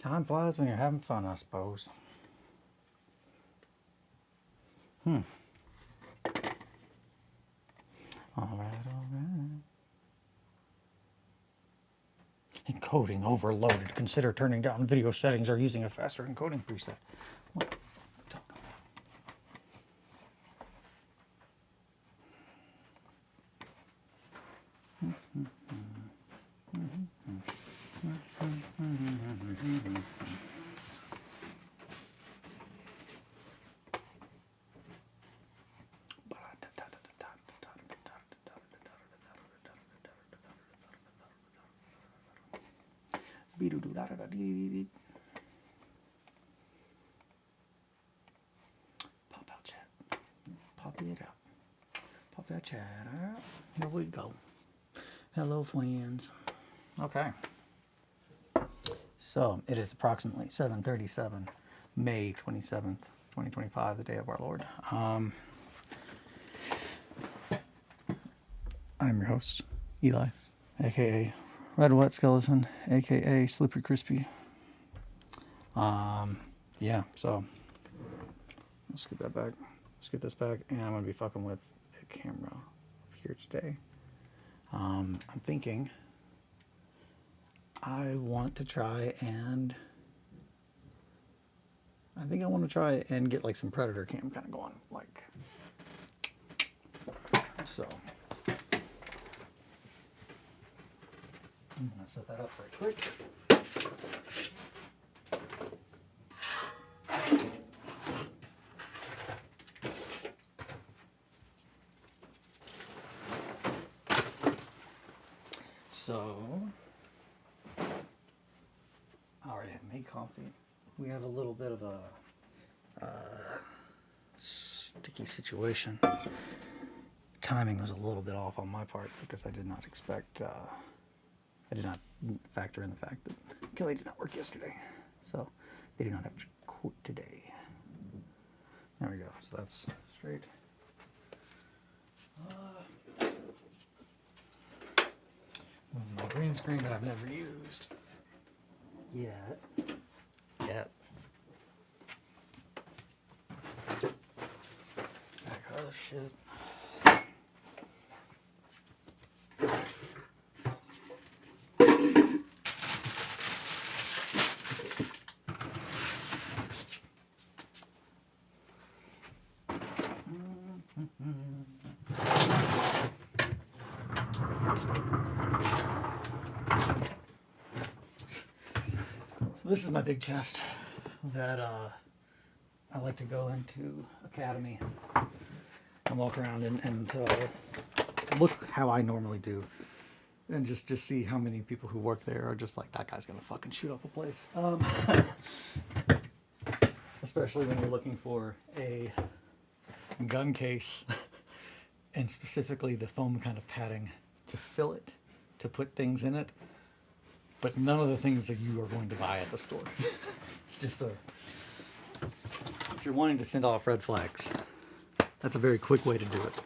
Time flies when you're having fun, I suppose. All right. Encoding overloaded. Consider turning down video settings or using a faster encoding preset. What the fuck are we talking about? Pop out chat. Pop it out. Pop that chat out. Here we go. Hello, friends. Okay. So it is approximately 7:37, May 27th, 2025, the day of our Lord. I'm your host, Eli, aka RedWetSkeleton, aka Slippery Crispy. Yeah, so let's get that back. Let's get this back, and I'm gonna be fucking with the camera up here today. I'm thinking I want to try and get like some Predator cam kind of going, like so. I'm gonna set that up very quick. So, I already have made coffee. We have a little bit of a sticky situation. Timing was a little bit off on my part because I did not expect, I did not factor in the fact that Kelly did not work yesterday. So, they do not have to quote today. There we go. So that's straight. Moving my green screen that I've never used yet. Back other shit. So this is my big chest that I like to go into Academy and walk around and look how I normally do, and just see how many people who work there are just like, that guy's gonna fucking shoot up a place. Especially when you're looking for a gun case and specifically the foam kind of padding to fill it, to put things in it, but none of the things that you are going to buy at the store. It's just if you're wanting to send off red flags, that's a very quick way to do it.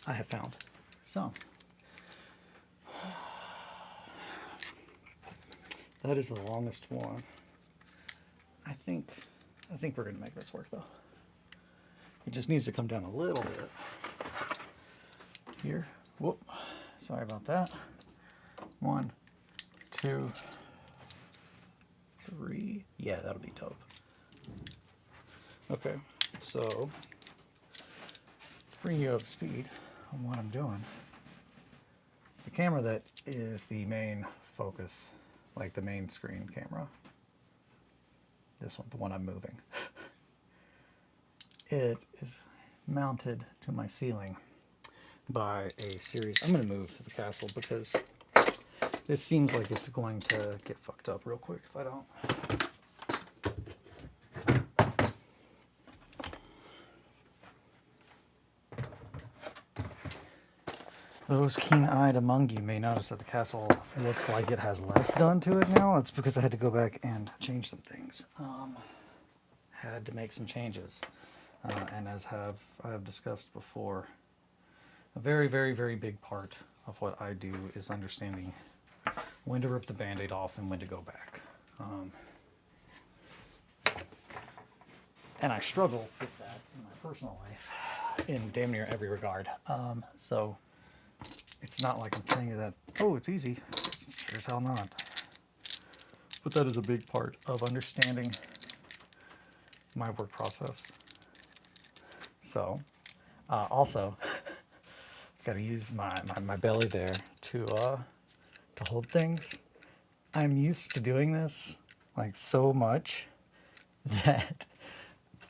I have found. So, that is the longest one. I think we're gonna make this work though. It just needs to come down a little bit. Here. Whoop. Sorry about that. 1, 2, 3. Yeah, that'll be dope. Okay, so bring you up to speed on what I'm doing. The camera that is the main focus, like the main screen camera. This one, the one I'm moving. It is mounted to my ceiling by a series. I'm going to move the castle because this seems like it's going to get fucked up real quick if I don't. Those keen-eyed among you may notice that the castle looks like it has less done to it now. It's because I had to go back and change some things. Had to make some changes. And as I have discussed before, a very, very, very big part of what I do is understanding when to rip the Band-Aid off and when to go back. And I struggle with that in my personal life in damn near every regard. So it's not like I'm telling you that, oh, it's easy. It's sure as hell not. But that is a big part of understanding my work process. So, also, I've got to use my belly there to hold things. I'm used to doing this like so much that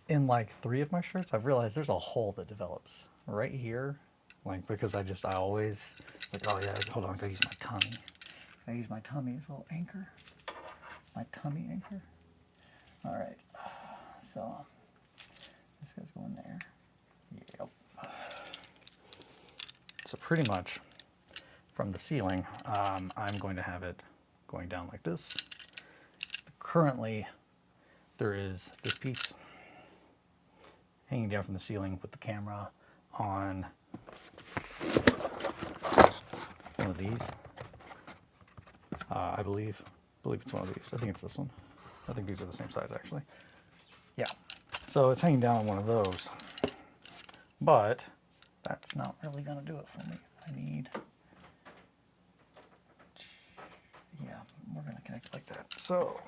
in like 3 of my shirts, I've realized there's a hole that develops right here. Like, because I always, like, oh yeah, hold on, I gotta use my tummy. I use my tummy as a little anchor. My tummy anchor. All right, so this guy's going there. Yep. So pretty much from the ceiling, I'm going to have it going down like this. Currently, there is this piece hanging down from the ceiling with the camera on one of these. I believe it's one of these. I think it's this one. I think these are the same size actually. Yeah. So it's hanging down on one of those. But that's not really going to do it for me. I need, yeah, we're going to connect it like that. So,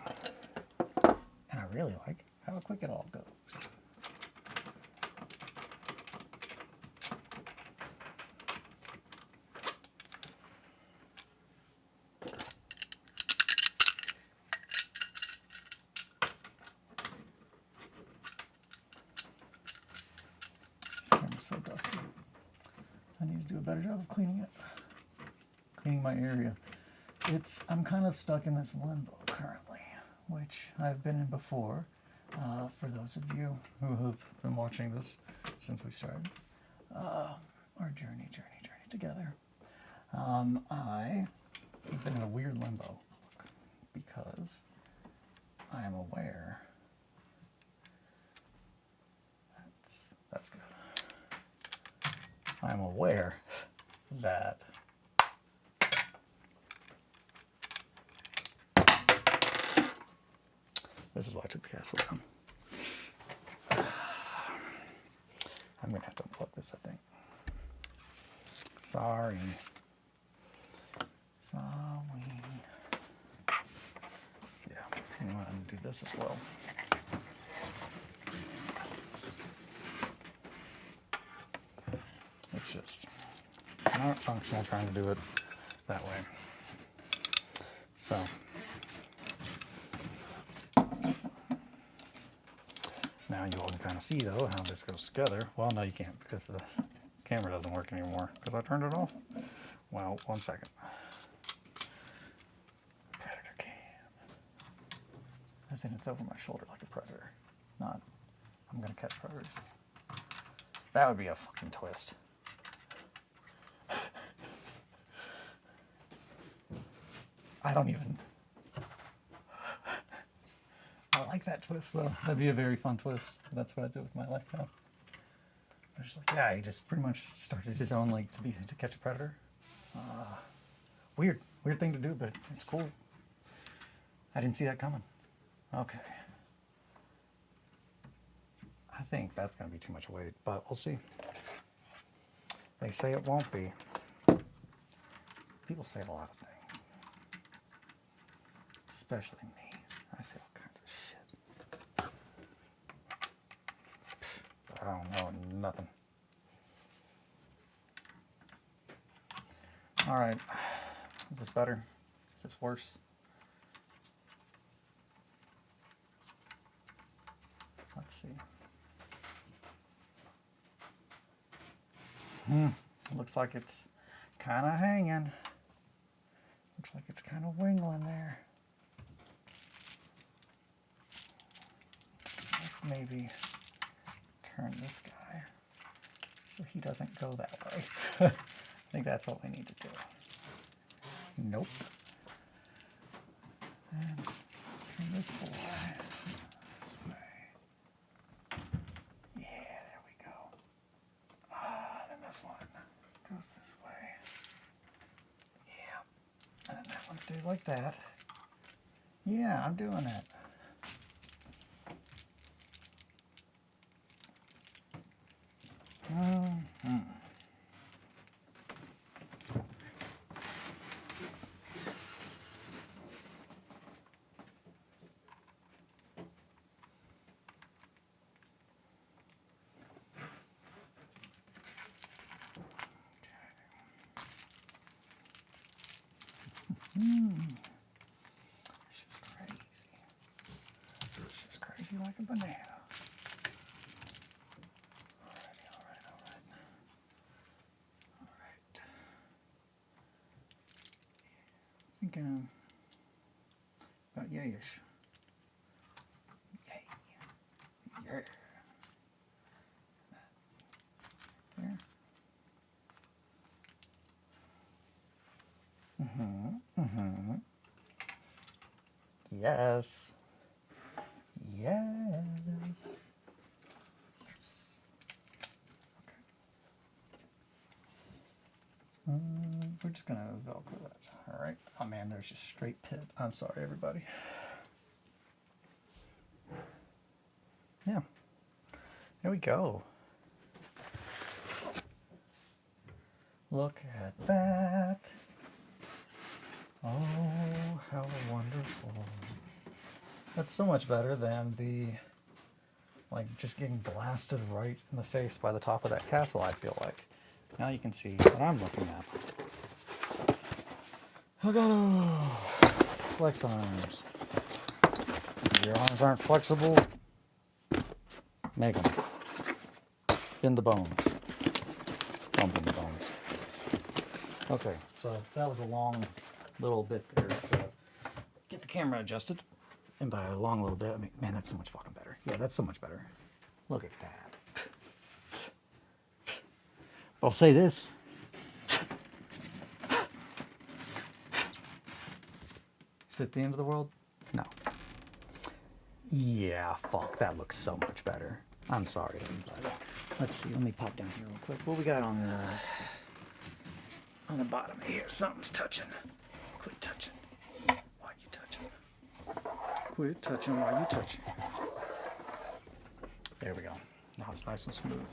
and I really like how quick it all goes. This camera's so dusty. I need to do a better job of cleaning it. Cleaning my area. I'm kind of stuck in this limbo currently, which I've been in before. For those of you who have been watching this since we started our journey together, I have been in a weird limbo because I am aware. That's good. I'm aware that this is why I took the castle down. I'm going to have to unplug this, I think. Sorry. Yeah, I'm going to do this as well. It's just not functional trying to do it that way. So, now you all can kind of see, though, how this goes together. Well, no, you can't, because the camera doesn't work anymore, because I turned it off. Well, 1 second. Predator cam. As in, it's over my shoulder like a predator. Not, I'm going to catch predators. That would be a fucking twist. I don't even... I like that twist, though. That'd be a very fun twist. That's what I do with my life now. I was just like, yeah, he just pretty much started his own lake to catch a predator. Weird thing to do, but it's cool. I didn't see that coming. Okay. I think that's going to be too much weight, but we'll see. They say it won't be. People say a lot of things. Especially me. I say all kinds of shit. I don't know nothing. All right. Is this better? Is this worse? Let's see. Looks like it's kind of hanging. Looks like it's kind of wingling there. So let's maybe turn this guy so he doesn't go that way. I think that's what we need to do. Nope. And turn this way. Yeah, there we go. Then this one goes this way. Yeah. And then that one stays like like that. Yeah, I'm doing it. She's crazy. She's crazy like a banana. Alrighty, alright. Alright. Thinking about yayish. Yay. Yeah. There. Yes. Yes. Yes. Okay. We're just gonna Velcro that. All right. Oh man, there's just straight pit. I'm sorry, everybody. Yeah. There we go. Look at that. Oh, how wonderful. That's so much better than the, like, just getting blasted right in the face by the top of that castle, I feel like. Now you can see what I'm looking at. Elgato! Flex arms. If your arms aren't flexible, make them. Bend the bones. Don't bend the bones. Okay, so that was a long little bit there to get the camera adjusted. And by a long little bit, I mean, man, that's so much fucking better. Yeah, that's so much better. Look at that. I'll say this. Is it the end of the world? No. Yeah, fuck, that looks so much better. I'm sorry, everybody. Let's see, let me pop down here real quick. What we got on the bottom here? Something's touching. Quit touching. Why you touching? Quit touching while you touching. There we go. Now it's nice and smooth.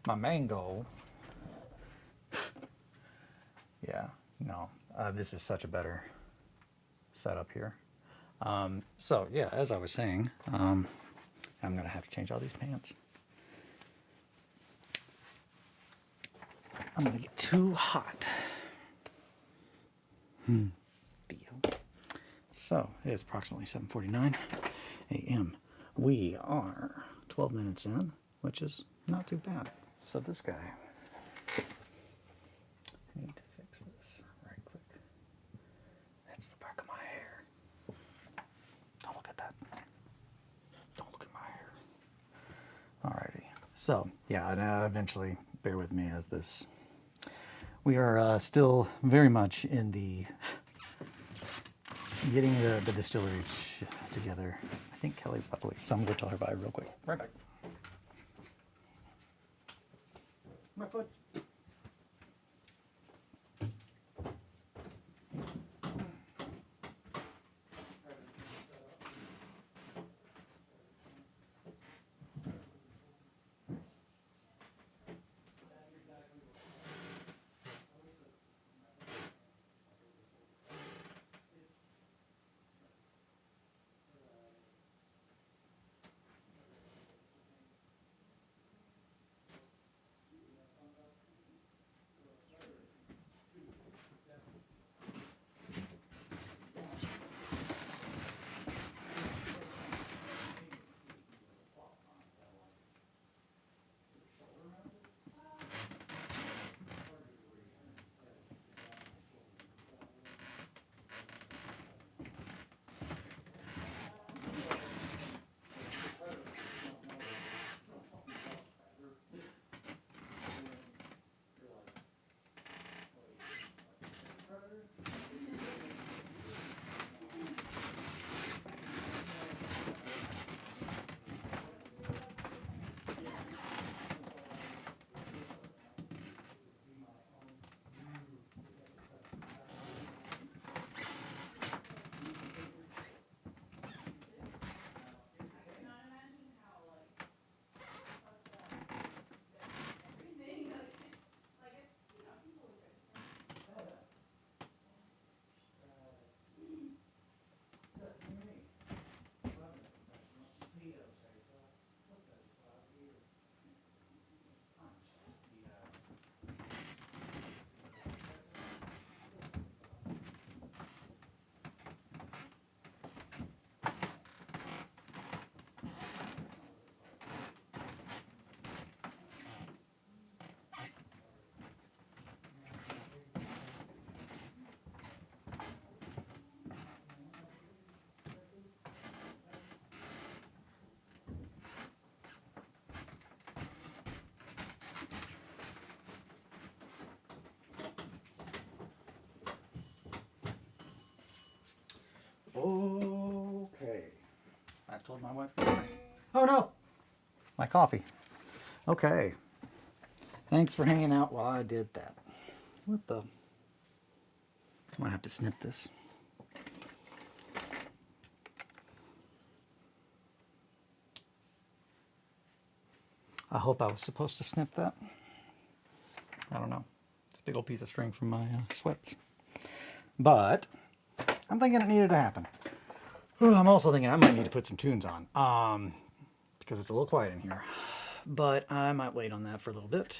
My main goal. Yeah, no, this is such a better setup here. So yeah, as I was saying, I'm gonna have to change all these pants. I'm gonna get too hot. Theo. So it is approximately 7:49 a.m. We are 12 minutes in, which is not too bad. So this guy, I need to fix this right quick. That's the back of my hair. Don't look at that. Don't look at my hair. Alrighty. So yeah, and eventually, bear with me as this. We are still very much in the getting the distillery together. I think Kelly's about to leave, so I'm going to tell her bye real quick. Right back. My foot. told my wife goodbye. Oh no! My coffee. Okay. Thanks for hanging out while I did that. What the? I might have to snip this. I hope I was supposed to snip that. I don't know. It's a big old piece of string from my sweats. But I'm thinking it needed to happen. Ooh, I'm also thinking I might need to put some tunes on. Because it's a little quiet in here. But I might wait on that for a little bit.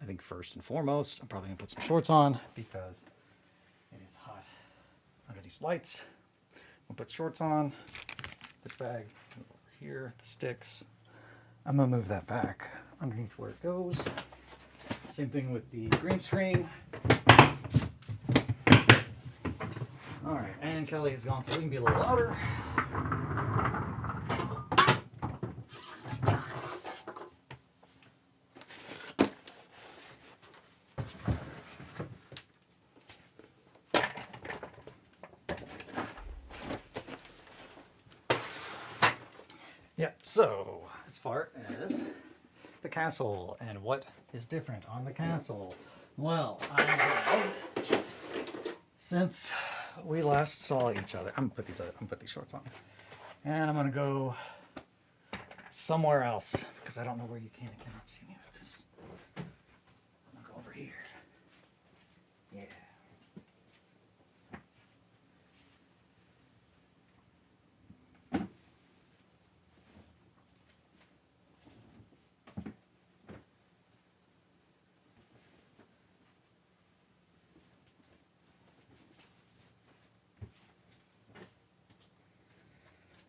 I think first and foremost, I'm probably going to put some shorts on because it is hot under these lights. We'll put shorts on. This bag over here, the sticks. I'm going to move that back underneath where it goes. Same thing with the green screen. All right, and Kelly is gone, so we can be a little louder. Yep, so as far as the castle and what is different on the castle. Well, I have, since we last saw each other, I'm gonna put these shorts on. And I'm gonna go somewhere else because I don't know where you cannot see me with this. I'm gonna go over here. Yeah.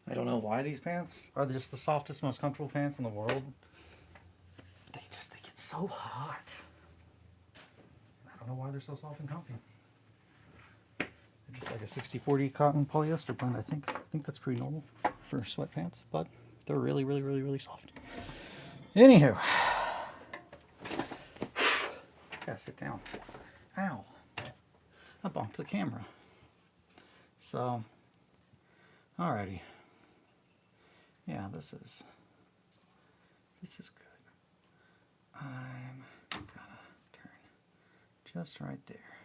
I don't know why these pants are just the softest, most comfortable pants in the world. They get so hot. I don't know why they're so soft and comfy. They're just like a 60-40 cotton polyester blend. I think that's pretty normal for sweatpants, but they're really, really, really, really soft. Anywho, gotta sit down. Ow! I bumped the camera. So, alrighty. Yeah, this is good. I'm gonna turn just right there.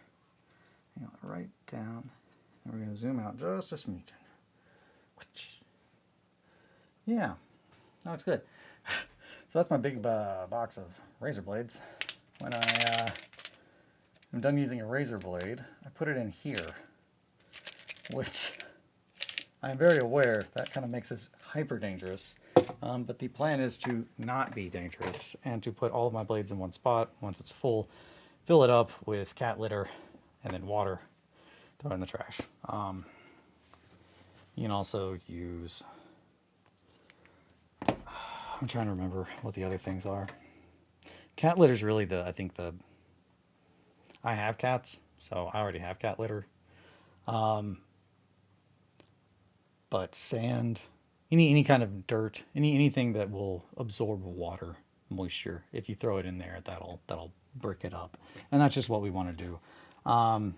Right down. And we're gonna zoom out just a smidgen. Yeah, that looks good. So that's my big box of razor blades. When I'm done using a razor blade, I put it in here, which I'm very aware that kind of makes this hyper dangerous, but the plan is to not be dangerous and to put all of my blades in one spot. Once it's full, fill it up with cat litter and then water, throw it in the trash. You can also use, I'm trying to remember what the other things are. Cat litter is really I have cats, so I already have cat litter. But sand, any kind of dirt, anything that will absorb water, moisture, if you throw it in there, that'll brick it up. And that's just what we want to do. I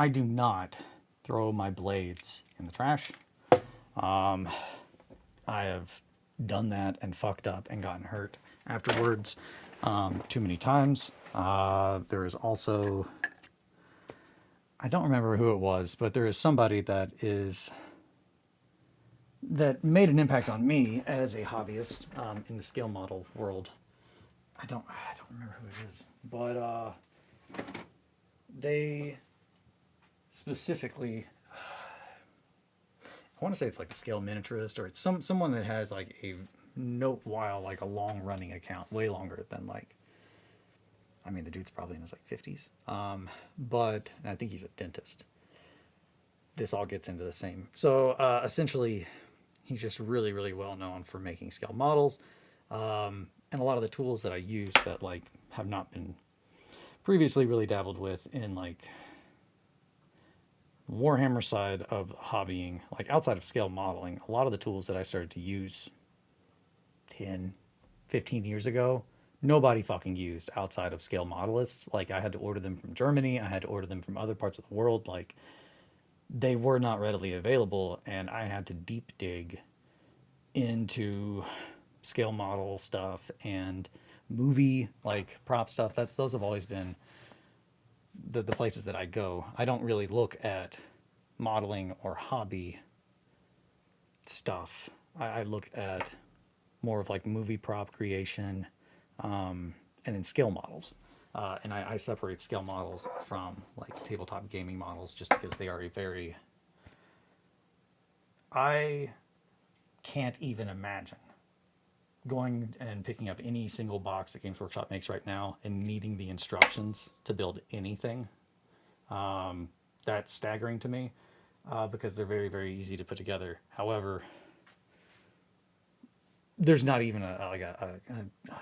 do not throw my blades in the trash. I have done that and fucked up and gotten hurt afterwards too many times. There is also, I don't remember who it was, but there is somebody that made an impact on me as a hobbyist in the scale model world. I don't remember who it is, but they specifically, I want to say it's like a scale miniaturist, or it's someone that has like a like a long running account, way longer than like, I mean, the dude's probably in his like 50s. But I think he's a dentist. This all gets into the same. So essentially, he's just really, really well known for making scale models. And a lot of the tools that I use that like have not been previously really dabbled with in like Warhammer side of hobbying, like outside of scale modeling, a lot of the tools that I started to use 10, 15 years ago, nobody fucking used outside of scale modelists. Like I had to order them from Germany. I had to order them from other parts of the world. Like they were not readily available, and I had to deep dig into scale model stuff and movie like prop stuff. Those have always been the places that I go. I don't really look at modeling or hobby stuff. I look at more of like movie prop creation, and then scale models. And I separate scale models from like tabletop gaming models just because they are a very. I can't even imagine going and picking up any single box that Games Workshop makes right now and needing the instructions to build anything. That's staggering to me, because they're very, very easy to put together. However, there's not even a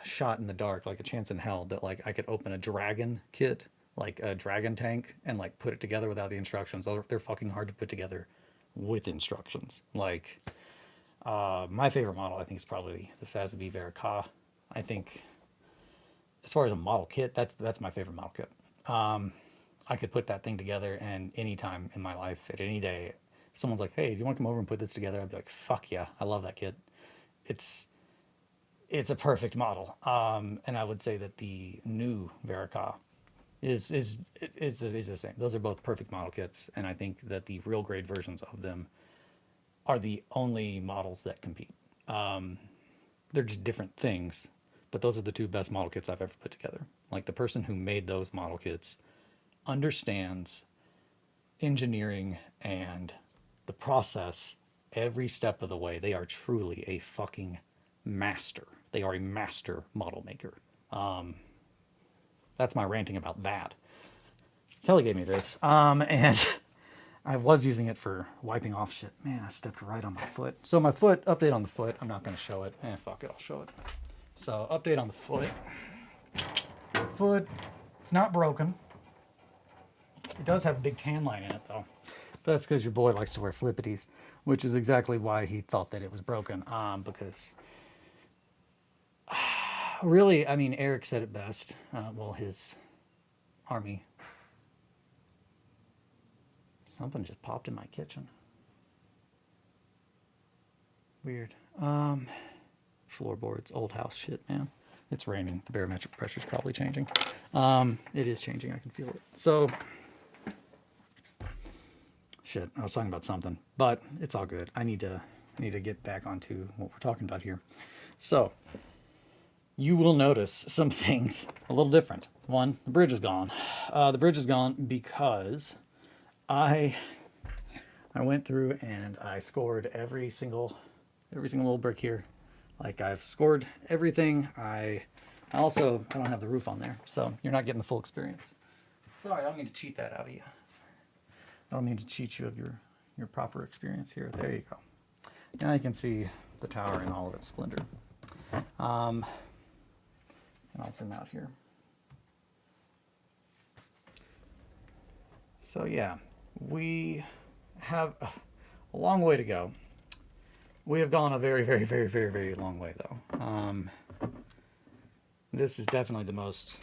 shot in the dark, like a chance in hell that like I could open a dragon kit, like a dragon tank, and like put it together without the instructions. They're fucking hard to put together with instructions. Like, my favorite model, I think, is probably the Sazabee Veraka. I think, as far as a model kit, that's my favorite model kit. I could put that thing together, and anytime in my life, at any day, someone's like, "Hey, do you want to come over and put this together?" I'd be like, "Fuck yeah, I love that kit." It's a perfect model. And I would say that the new Veraka is the same. Those are both perfect model kits, and I think that the real grade versions of them are the only models that compete. They're just different things, but those are the two best model kits I've ever put together. Like, the person who made those model kits understands engineering and the process every step of the way. They are truly a fucking master. They are a master model maker. That's my ranting about that. Kelly gave me this, and I was using it for wiping off shit. Man, I stepped right on my foot. So my foot, update on the foot. I'm not going to show it. Fuck it, I'll show it. So update on the foot. Foot, it's not broken. It does have a big tan line in it, though. But that's because your boy likes to wear flippities, which is exactly why he thought that it was broken. Because really, I mean, Eric said it best. Well, his army. Something just popped in my kitchen. Weird. Floorboards, old house shit, man. It's raining. The barometric pressure's probably changing. It is changing. I can feel it. So, shit. I was talking about something, but it's all good. I need to get back onto what we're talking about here. So, you will notice some things a little different. One, the bridge is gone. The bridge is gone because I went through and I scored every single little brick here. Like, I've scored everything. I don't have the roof on there, so you're not getting the full experience. Sorry, I don't mean to cheat that out of you. I don't mean to cheat you of your proper experience here. There you go. Now you can see the tower in all of its splendor. And I'll zoom out here. So yeah, we have a long way to go. We have gone a very, very, very, very, very long way, though. This is definitely the most...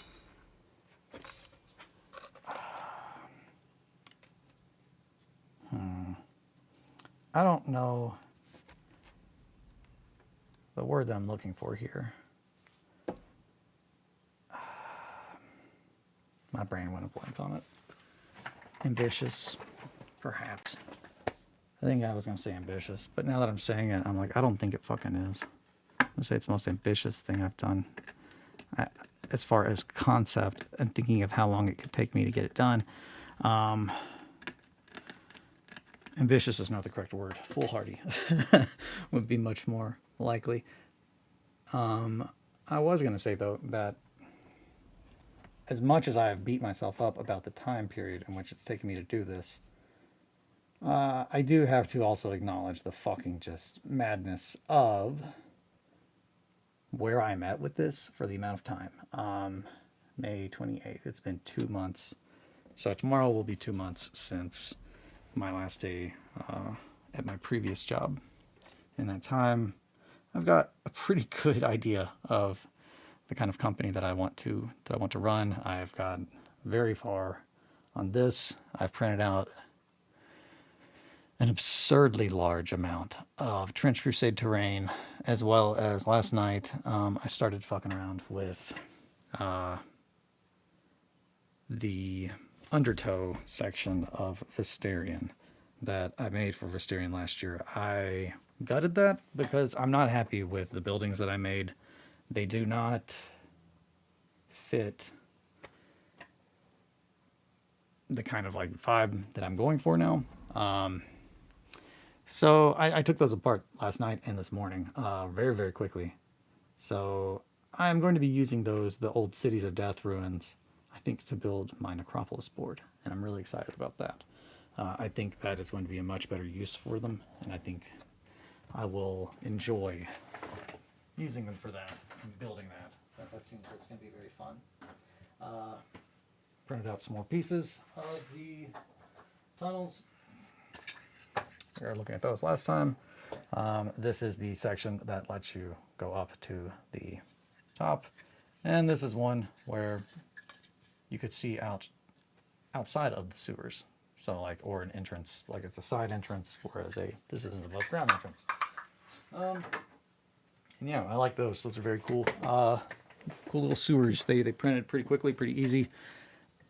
I don't know the word that I'm looking for here. My brain went a blank on it. Ambitious, perhaps. I think I was going to say ambitious, but now that I'm saying it, I'm like, I don't think it fucking is. I'm going to say it's the most ambitious thing I've done. As far as concept and thinking of how long it could take me to get it done. Ambitious is not the correct word. Foolhardy would be much more likely. I was going to say, though, that as much as I have beat myself up about the time period in which it's taken me to do this, I do have to also acknowledge the fucking just madness of where I'm at with this for the amount of time. May 28th. It's been 2 months. So tomorrow will be 2 months since my last day at my previous job. In that time, I've got a pretty good idea of the kind of company that I want to run. I've got very far on this. I've printed out an absurdly large amount of Trench Crusade terrain, as well as last night I started fucking around with the undertow section of Visterion that I made for Visterion last year. I gutted that because I'm not happy with the buildings that I made. They do not fit the kind of like vibe that I'm going for now. So I took those apart last night and this morning very, very quickly. So I'm going to be using those, the old Cities of Death ruins, I think, to build my Necropolis board. And I'm really excited about that. I think that is going to be a much better use for them. And I think I will enjoy using them for that and building that. That seems like it's going to be very fun. Printed out some more pieces of the tunnels. We were looking at those last time. This is the section that lets you go up to the top. And this is one where you could see outside of the sewers. So like, or an entrance, like it's a side entrance, whereas this is an above ground entrance. And yeah, I like those. Those are very cool. Cool little sewers. They printed pretty quickly, pretty easy.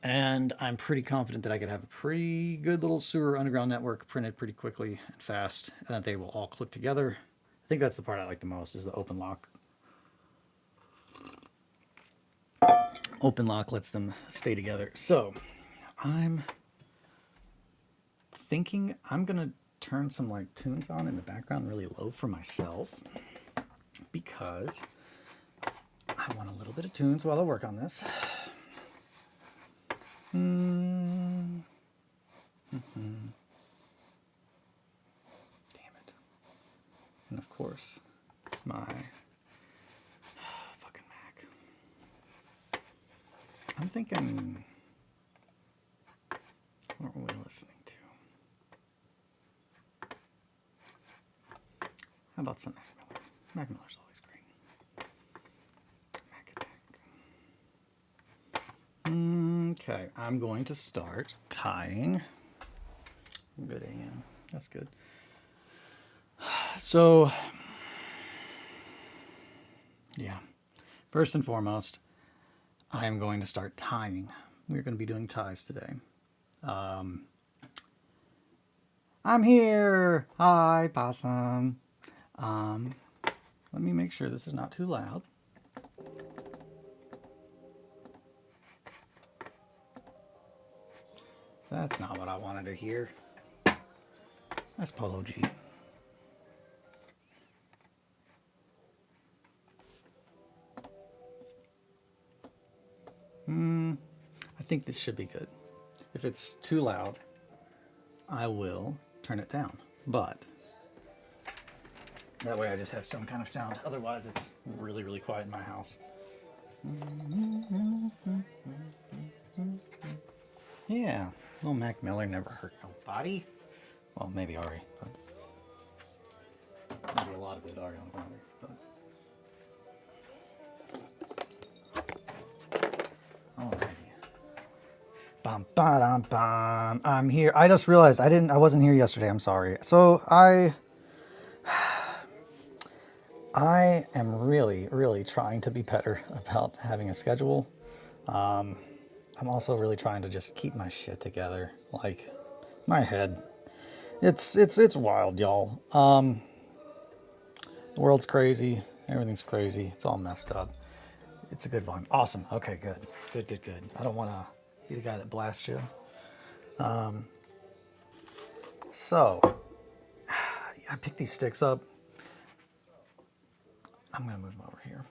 And I'm pretty confident that I could have a pretty good little sewer underground network printed pretty quickly and fast, and that they will all click together. I think that's the part I like the most, is the open lock. Open lock lets them stay together. So I'm thinking I'm going to turn some like tunes on in the background really low for myself, because I want a little bit of tunes while I work on this. Damn it. And of course, my fucking Mac. I'm thinking, what were we listening to? How about some Mac Miller? Mac Miller's always great. Mac Attack. Okay, I'm going to start tying. Good AM. That's good. So, yeah. First and foremost, I am going to start tying. We're going to be doing ties today. I'm here. Hi, possum. Let me make sure this is not too loud. That's not what I wanted to hear. That's Polo G. I think this should be good. If it's too loud, I will turn it down. But that way I just have some kind of sound. Otherwise, it's really, really quiet in my house. Yeah, little Mac Miller never hurt nobody. Well, maybe Ari, but maybe a lot of it Ariana Grande. Alrighty. Bum ba dum bum. I'm here. I just realized I wasn't here yesterday. I'm sorry. So I am really, really trying to be better about having a schedule. I'm also really trying to just keep my shit together. Like, my head. It's wild, y'all. The world's crazy. Everything's crazy. It's all messed up. It's a good volume. Awesome. Okay, good. Good. I don't want to be the guy that blasts you. So, I picked these sticks up. I'm going to move them over here.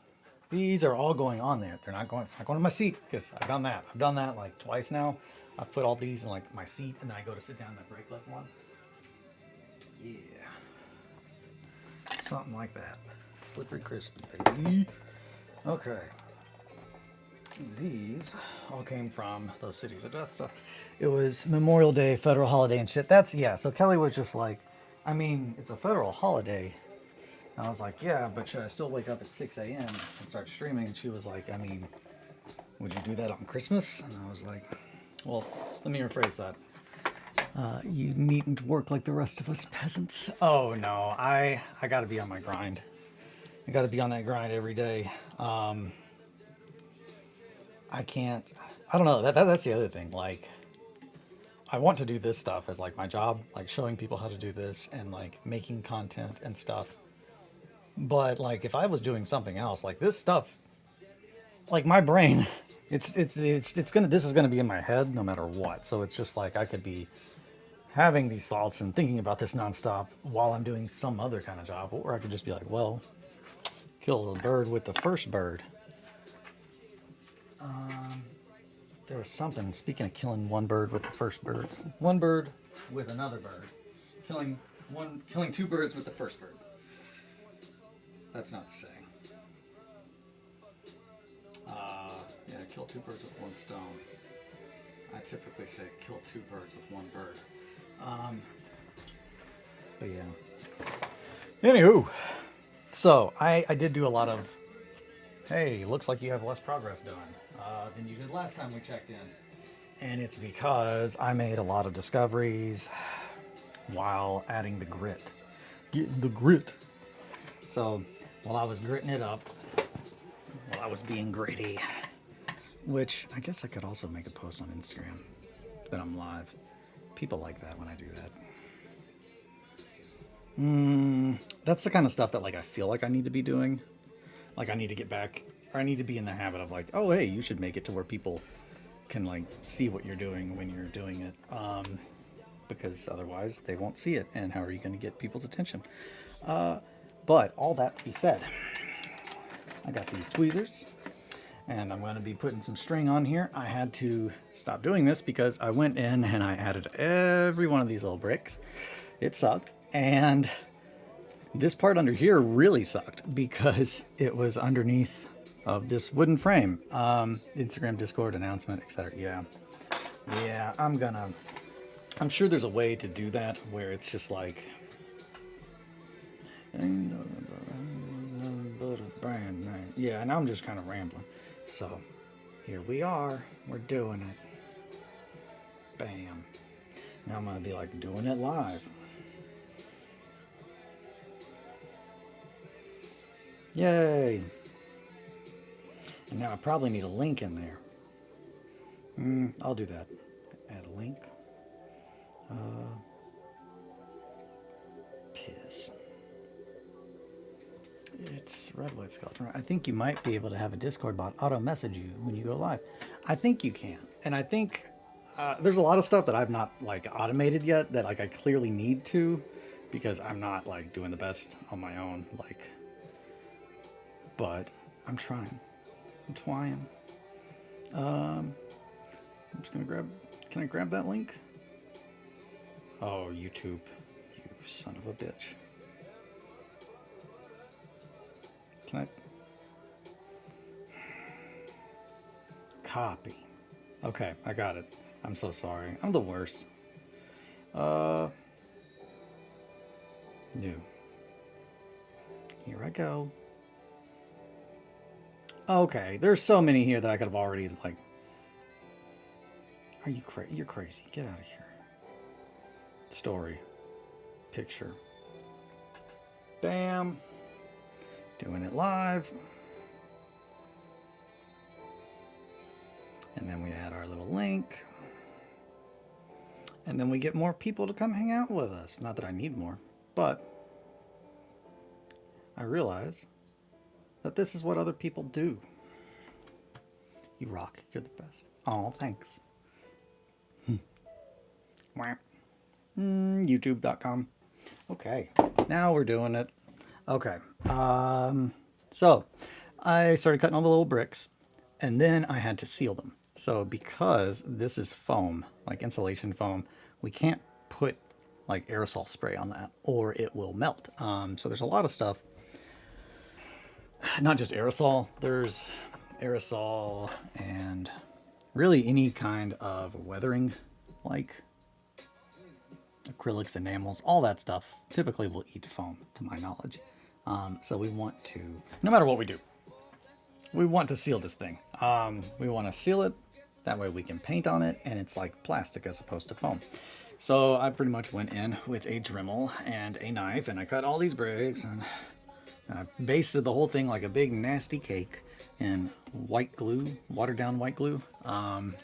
These are all going on there. It's not going to my seat, because I've done that. I've done that like twice now. I've put all these in like my seat, and then I go to sit down and I break left one. Yeah. Something like that. Slippery crispy, baby. Okay. These all came from those Cities of Death stuff. It was Memorial Day, federal holiday and shit. Yeah, so Kelly was just like, I mean, it's a federal holiday. And I was like, yeah, but should I still wake up at 6 a.m. and start streaming? And she was like, I mean, would you do that on Christmas? And I was like, well, let me rephrase that. You needn't work like the rest of us peasants. Oh no, I gotta be on my grind. I gotta be on that grind every day. I can't. I don't know. That's the other thing. Like, I want to do this stuff as like my job, like showing people how to do this and like making content and stuff. But like, if I was doing something else, like this stuff, like my brain, it's gonna. This is gonna be in my head no matter what. So it's just like I could be having these thoughts and thinking about this nonstop while I'm doing some other kind of job, or I could just be like, well, kill the bird with the first bird. There was something, speaking of killing one bird with the first birds, one bird with another bird, killing two birds with the first bird. That's not the saying. Yeah, kill two birds with one stone. I typically say kill two birds with one bird. But yeah. Anywho, so I did do a lot of, hey, looks like you have less progress done than you did last time we checked in. And it's because I made a lot of discoveries while adding the grit. Getting the grit. So while I was gritting it up, while I was being gritty, which I guess I could also make a post on Instagram that I'm live. People like that when I do that. That's the kind of stuff that like I feel like I need to be doing. Like I need to get back, or I need to be in the habit of like, oh hey, you should make it to where people can like see what you're doing when you're doing it, because otherwise they won't see it, and how are you going to get people's attention? But all that to be said, I got these tweezers, and I'm going to be putting some string on here. I had to stop doing this because I went in and I added every one of these little bricks. It sucked, and this part under here really sucked because it was underneath of this wooden frame. Instagram, Discord, announcement, etc. Yeah, I'm sure there's a way to do that where it's just like, brand name. Yeah, now I'm just kind of rambling. So here we are, we're doing it. Bam. Now I'm gonna be like doing it live. Yay! And now I probably need a link in there. I'll do that. Add a link. Piss. It's RedWetSkeleton. I think you might be able to have a Discord bot auto message you when you go live. I think you can. And I think there's a lot of stuff that I've not like automated yet that like I clearly need to, because I'm not like doing the best on my own. Like, but I'm trying. I'm trying. I'm just gonna grab. Can I grab that link? Oh, YouTube, you son of a bitch. Can I? Copy. Okay, I got it. I'm so sorry. I'm the worst. New. Here I go. Okay, there's so many here that I could have already, like... Are you crazy? You're crazy. Get out of here. Story. Picture. Bam. Doing it live. And then we add our little link. And then we get more people to come hang out with us. Not that I need more, but I realize that this is what other people do. You rock. You're the best. Oh, thanks. YouTube.com. Okay, now we're doing it. Okay, so I started cutting all the little bricks, and then I had to seal them. So because this is foam, like insulation foam, we can't put like aerosol spray on that or it will melt. So there's a lot of stuff. Not just aerosol, there's aerosol and really any kind of weathering, like acrylics, enamels, all that stuff typically will eat foam, to my knowledge. So we want to, no matter what we do, we want to seal this thing. We want to seal it, that way we can paint on it, and it's like plastic as opposed to foam. So I pretty much went in with a Dremel and a knife, and I cut all these bricks, and I basted the whole thing like a big nasty cake in white glue, watered down white glue. And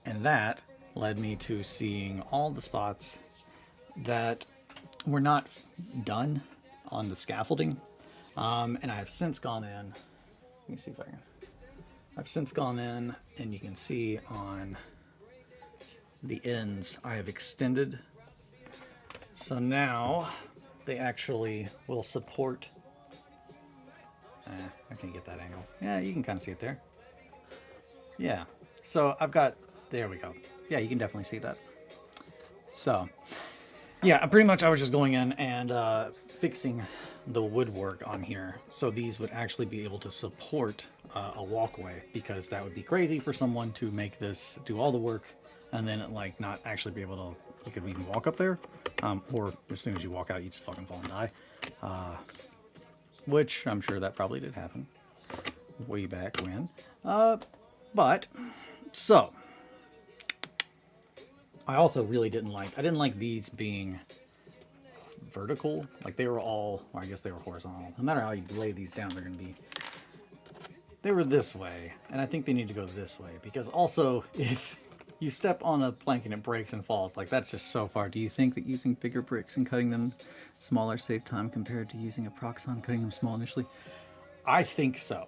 that led me to seeing all the spots that were not done on the scaffolding. And I have since gone in, let me see if I can, I've since gone in and you can see on the ends I have extended. So now they actually will support, I can't get that angle. Yeah, you can kind of see it there. Yeah, so I've got, there we go. Yeah, you can definitely see that. So, yeah, pretty much I was just going in and fixing the woodwork on here so these would actually be able to support a walkway, because that would be crazy for someone to make this, do all the work, and then like not actually be able to, you could even walk up there, or as soon as you walk out you just fucking fall and die, which I'm sure that probably did happen way back when. But so I also really didn't like these being vertical. Like they were all, well, I guess they were horizontal. No matter how you lay these down, they're going to be, they were this way. And I think they need to go this way, because also if you step on a plank and it breaks and falls, like that's just so far. Do you think that using bigger bricks and cutting them smaller save time compared to using a proxon, cutting them small initially? I think so.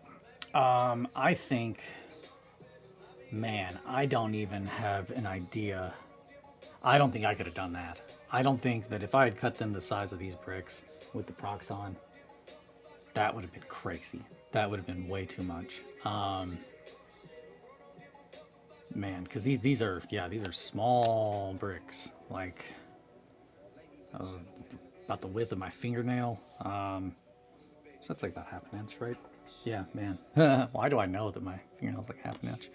I think, man, I don't even have an idea. I don't think I could have done that. I don't think that if I had cut them the size of these bricks with the proxon, that would have been crazy. That would have been way too much. Man, because these are, yeah, these are small bricks, like about the width of my fingernail. So that's like about half an inch, right? Yeah, man. Why do I know that my fingernail's like half an inch?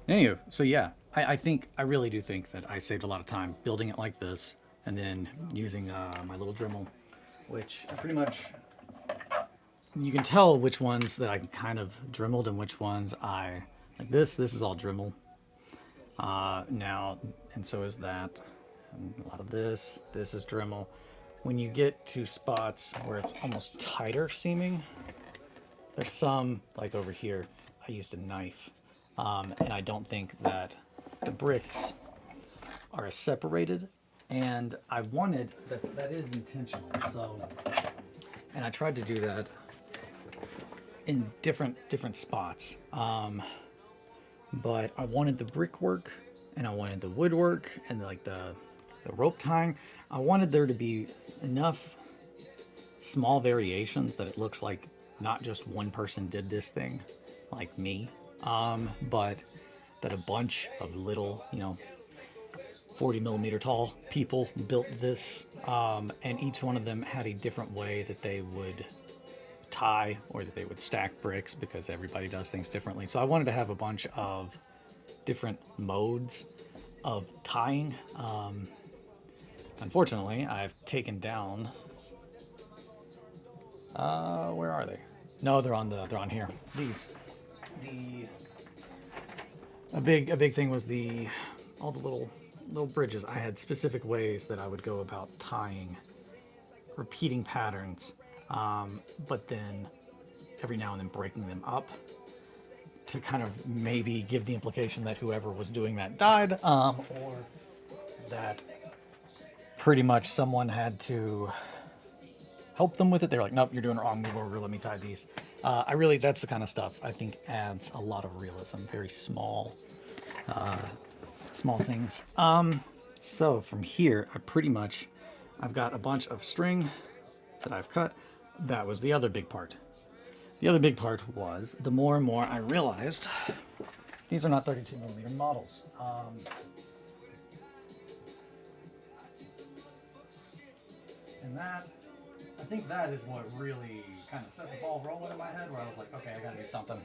Anywho, so yeah, I really do think that I saved a lot of time building it like this, and then using my little Dremel, which I pretty much, you can tell which ones that I kind of Dremeled and which ones I, like this is all Dremel. Now, and so is that, and a lot of this is Dremel. When you get to spots where it's almost tighter seaming, there's some, like over here, I used a knife. And I don't think that the bricks are as separated, and I wanted, that is intentional. So, and I tried to do that in different spots. But I wanted the brickwork, and I wanted the woodwork, and like the rope tying. I wanted there to be enough small variations that it looked like not just one person did this thing, like me, but that a bunch of little, 40 millimeter tall people built this, and each one of them had a different way that they would tie or that they would stack bricks, because everybody does things differently. So I wanted to have a bunch of different modes of tying. Unfortunately, I've taken down, where are they? No, they're on here. A big thing was all the little bridges. I had specific ways that I would go about tying repeating patterns, but then every now and then breaking them up to kind of maybe give the implication that whoever was doing that died, or that pretty much someone had to help them with it. They're like, nope, you're doing it wrong, move over, let me tie these. That's the kind of stuff I think adds a lot of realism, very small things. So from here, I've got a bunch of string that I've cut. That was the other big part. The other big part was, the more and more I realized, these are not 32 millimeter models. And I think that is what really kind of set the ball rolling in my head, where I was like, okay, I gotta do something.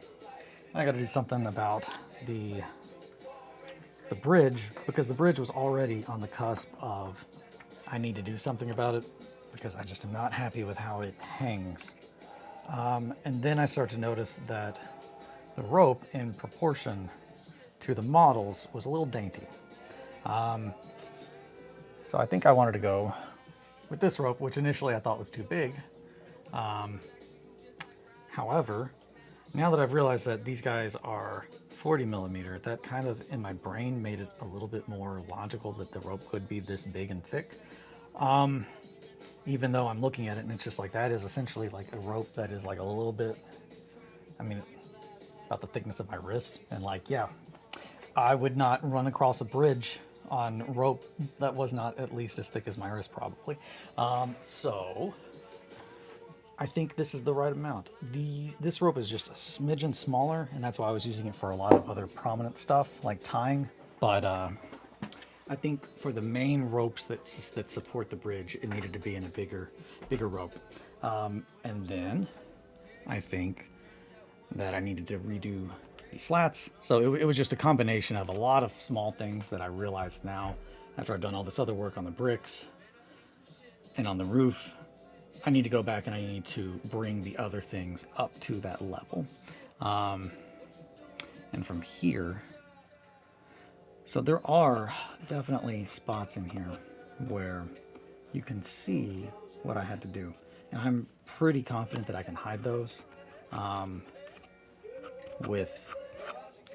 I gotta do something about the bridge, because the bridge was already on the cusp of, I need to do something about it, because I just am not happy with how it hangs. And then I start to notice that the rope, in proportion to the models, was a little dainty. So I think I wanted to go with this rope, which initially I thought was too big. However, now that I've realized that these guys are 40 millimeter, that kind of in my brain made it a little bit more logical that the rope could be this big and thick. Even though I'm looking at it and it's just like, that is essentially like a rope that is like a little bit, I mean, about the thickness of my wrist. And like, yeah, I would not run across a bridge on rope that was not at least as thick as my wrist probably. So I think this is the right amount. This rope is just a smidgen smaller, and that's why I was using it for a lot of other prominent stuff like tying. But I think for the main ropes that support the bridge, it needed to be in a bigger rope. And then I think that I needed to redo the slats. So it was just a combination of a lot of small things that I realized now after I've done all this other work on the bricks and on the roof. I need to go back and I need to bring the other things up to that level. And from here, so there are definitely spots in here where you can see what I had to do. And I'm pretty confident that I can hide those with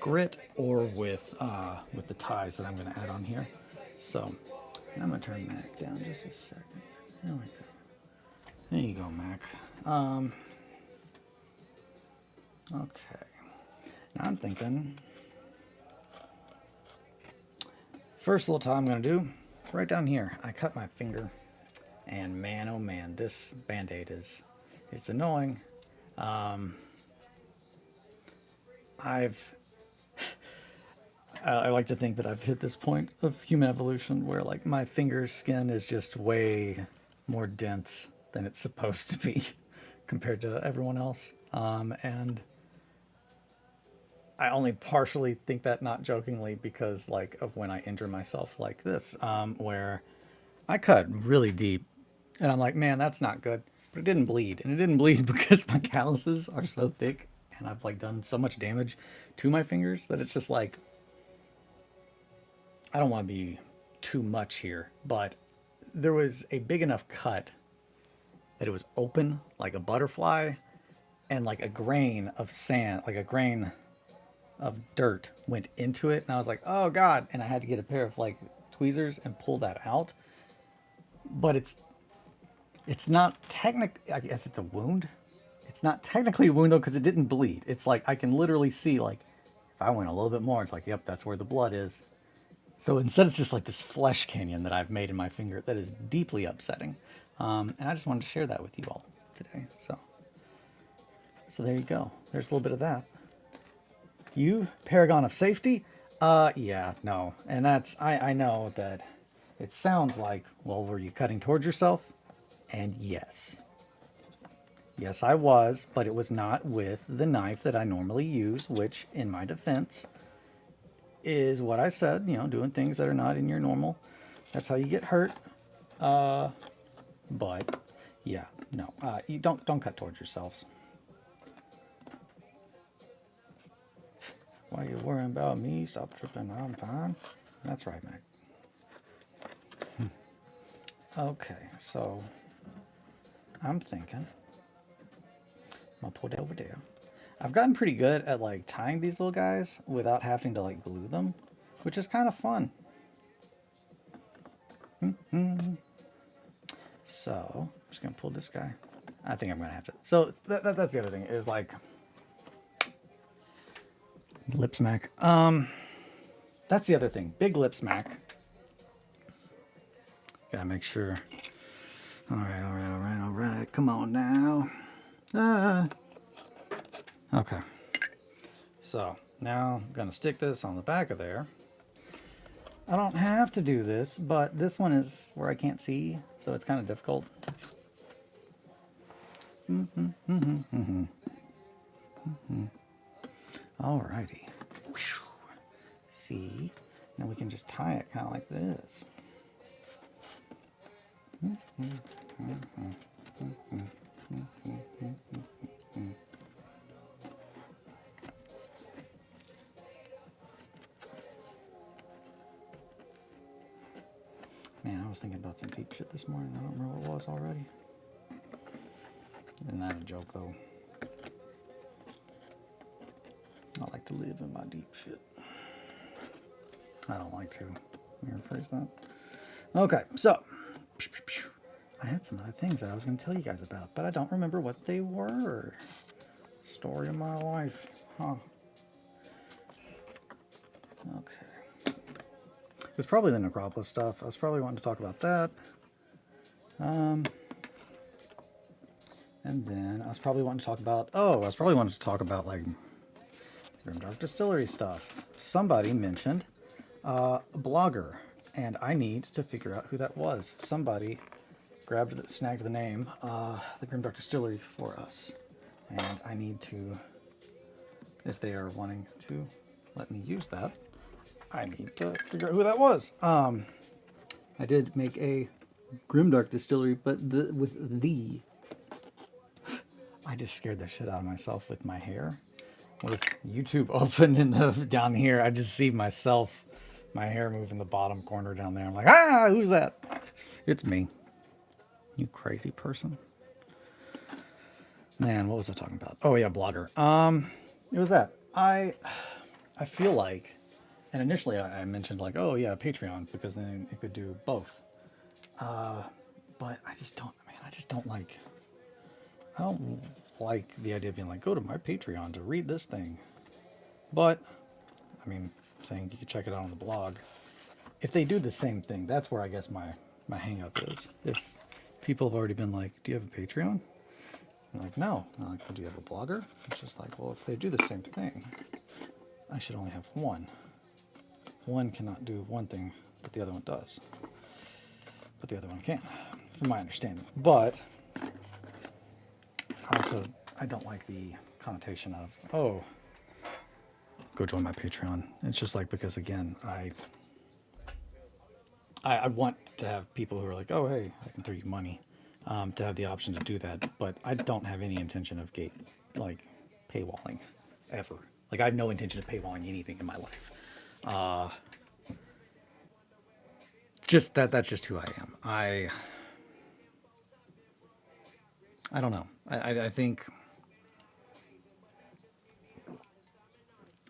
grit or with the ties that I'm going to add on here. So I'm going to turn Mac down just a second. There we go. There you go, Mac. Okay. Now I'm thinking, first little tie I'm going to do is right down here. I cut my finger, and man, oh man, this Band-Aid it's annoying. I like to think that I've hit this point of human evolution where like my finger skin is just way more dense than it's supposed to be compared to everyone else. And I only partially think that, not jokingly, because like of when I injure myself like this, where I cut really deep and I'm like, man, that's not good, but it didn't bleed. And it didn't bleed because my calluses are so thick and I've like done so much damage to my fingers that it's just like, I don't want to be too much here, but there was a big enough cut that it was open like a butterfly, and like a grain of sand, like a grain of dirt went into it. And I was like, oh God. And I had to get a pair of like tweezers and pull that out. But it's not technically, I guess it's a wound. It's not technically a wound though, because it didn't bleed. It's like, I can literally see like, if I went a little bit more, it's like, yep, that's where the blood is. So instead it's just like this flesh canyon that I've made in my finger that is deeply upsetting. And I just wanted to share that with you all today. So there you go. There's a little bit of that. You, paragon of safety? Yeah, no. And that's, I know that it sounds like, well, were you cutting towards yourself? And yes. Yes, I was, but it was not with the knife that I normally use, which, in my defense, is what I said, you know, doing things that are not in your normal. That's how you get hurt. But yeah, no, you don't cut towards yourselves. Why are you worrying about me? Stop tripping. I'm fine. That's right, Mac. Okay, so I'm thinking I'll put it over there. I've gotten pretty good at like tying these little guys without having to like glue them, which is kind of fun. So I'm just gonna pull this guy. I think I'm gonna have to. So that's the other thing is like lip smack. That's the other thing. Big lip smack. Gotta make sure. All right. Come on now. Okay. So now I'm gonna stick this on the back of there. I don't have to do this, but this one is where I can't see, so it's kind of difficult. Alrighty. See? Now we can just tie it kind of like this. Man, I was thinking about some deep shit this morning. I don't remember what it was already. Isn't that a joke, though? I like to live in my deep shit. I don't like to. Let me rephrase that. Okay, so I had some other things that I was going to tell you guys about, but I don't remember what they were. Story of my life. Huh. Okay. It was probably the Necropolis stuff. I was probably wanting to talk about that. And then I was probably wanting to talk about, like Grimdark Distillery stuff. Somebody mentioned a blogger, and I need to figure out who that was. Somebody snagged the name, the Grimdark Distillery for us. And I need to, if they are wanting to let me use that, I need to figure out who that was. I did make a Grimdark Distillery, but I just scared the shit out of myself with my hair. With YouTube open down here, I just see myself, my hair move in the bottom corner down there. I'm like, who's that? It's me. You crazy person. Man, what was I talking about? Oh yeah, blogger. It was that. I feel like, and initially I mentioned like, oh yeah, Patreon, because then it could do both. But I don't like the idea of being like, go to my Patreon to read this thing. But, I mean, saying you can check it out on the blog. If they do the same thing, that's where I guess my hang up is. If people have already been like, do you have a Patreon? I'm like, no. I'm like, well, do you have a blogger? It's just like, well, if they do the same thing, I should only have one. One cannot do one thing, but the other one does. But the other one can't, from my understanding. But I don't like the connotation of, oh, go join my Patreon. It's just like, because again, I want to have people who are like, oh, hey, I can throw you money, to have the option to do that. But I don't have any intention of paywalling ever. Like, I have no intention of paywalling anything in my life. That's just who I am. I don't know. I think,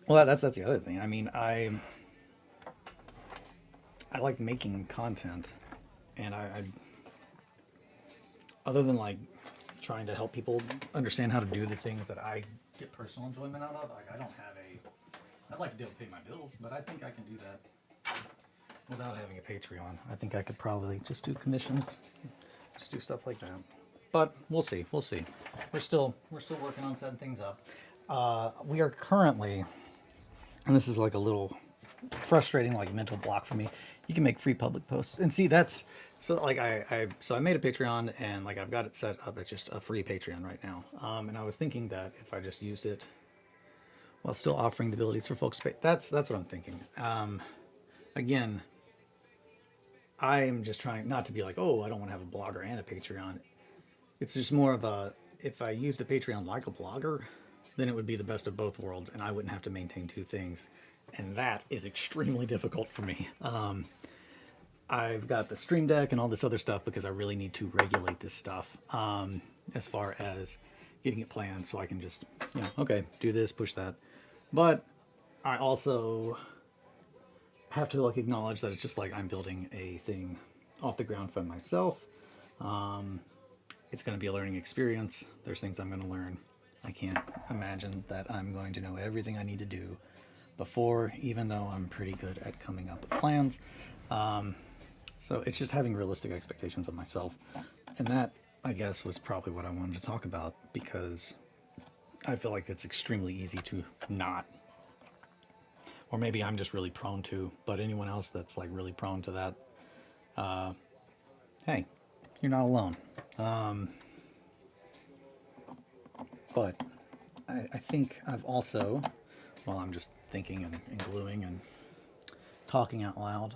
well, that's the other thing. I mean, I like making content, and I other than like trying to help people understand how to do the things that I get personal enjoyment out of, like, I'd like to be able to pay my bills, but I think I can do that without having a Patreon. I think I could probably just do commissions, just do stuff like that. But we'll see. We're still working on setting things up. We are currently, and this is like a little frustrating, like, mental block for me. You can make free public posts, and see, that's so like I made a Patreon, and like I've got it set up as just a free Patreon right now. And I was thinking that if I just used it while still offering the abilities for folks to pay, that's what I'm thinking. Again, I'm just trying not to be like, oh, I don't want to have a blogger and a Patreon. It's just more of a, if I used a Patreon like a blogger, then it would be the best of both worlds, and I wouldn't have to maintain two things. And that is extremely difficult for me. I've got the Stream Deck and all this other stuff because I really need to regulate this stuff, as far as getting it planned so I can just, okay, do this, push that. But I also have to like acknowledge that it's just like I'm building a thing off the ground for myself. It's going to be a learning experience. There's things I'm going to learn. I can't imagine that I'm going to know everything I need to do before, even though I'm pretty good at coming up with plans. So it's just having realistic expectations of myself. And that, I guess, was probably what I wanted to talk about, because I feel like it's extremely easy to not. Or maybe I'm just really prone to, but anyone else that's like really prone to that, hey, you're not alone. But I think I've also, while I'm just thinking and gluing and talking out loud,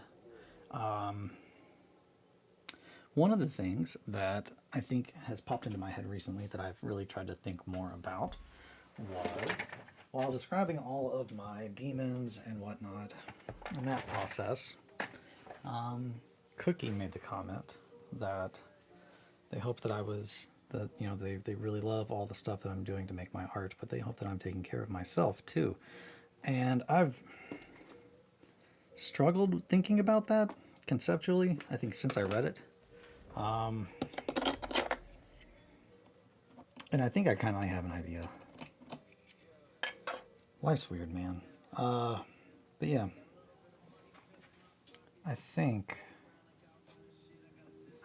one of the things that I think has popped into my head recently that I've really tried to think more about was, while describing all of my demons and whatnot in that process, Cookie made the comment that they hope that they really love all the stuff that I'm doing to make my art, but they hope that I'm taking care of myself too. And I've struggled thinking about that conceptually, I think, since I read it. And I think I kind of have an idea. Life's weird, man. But yeah, I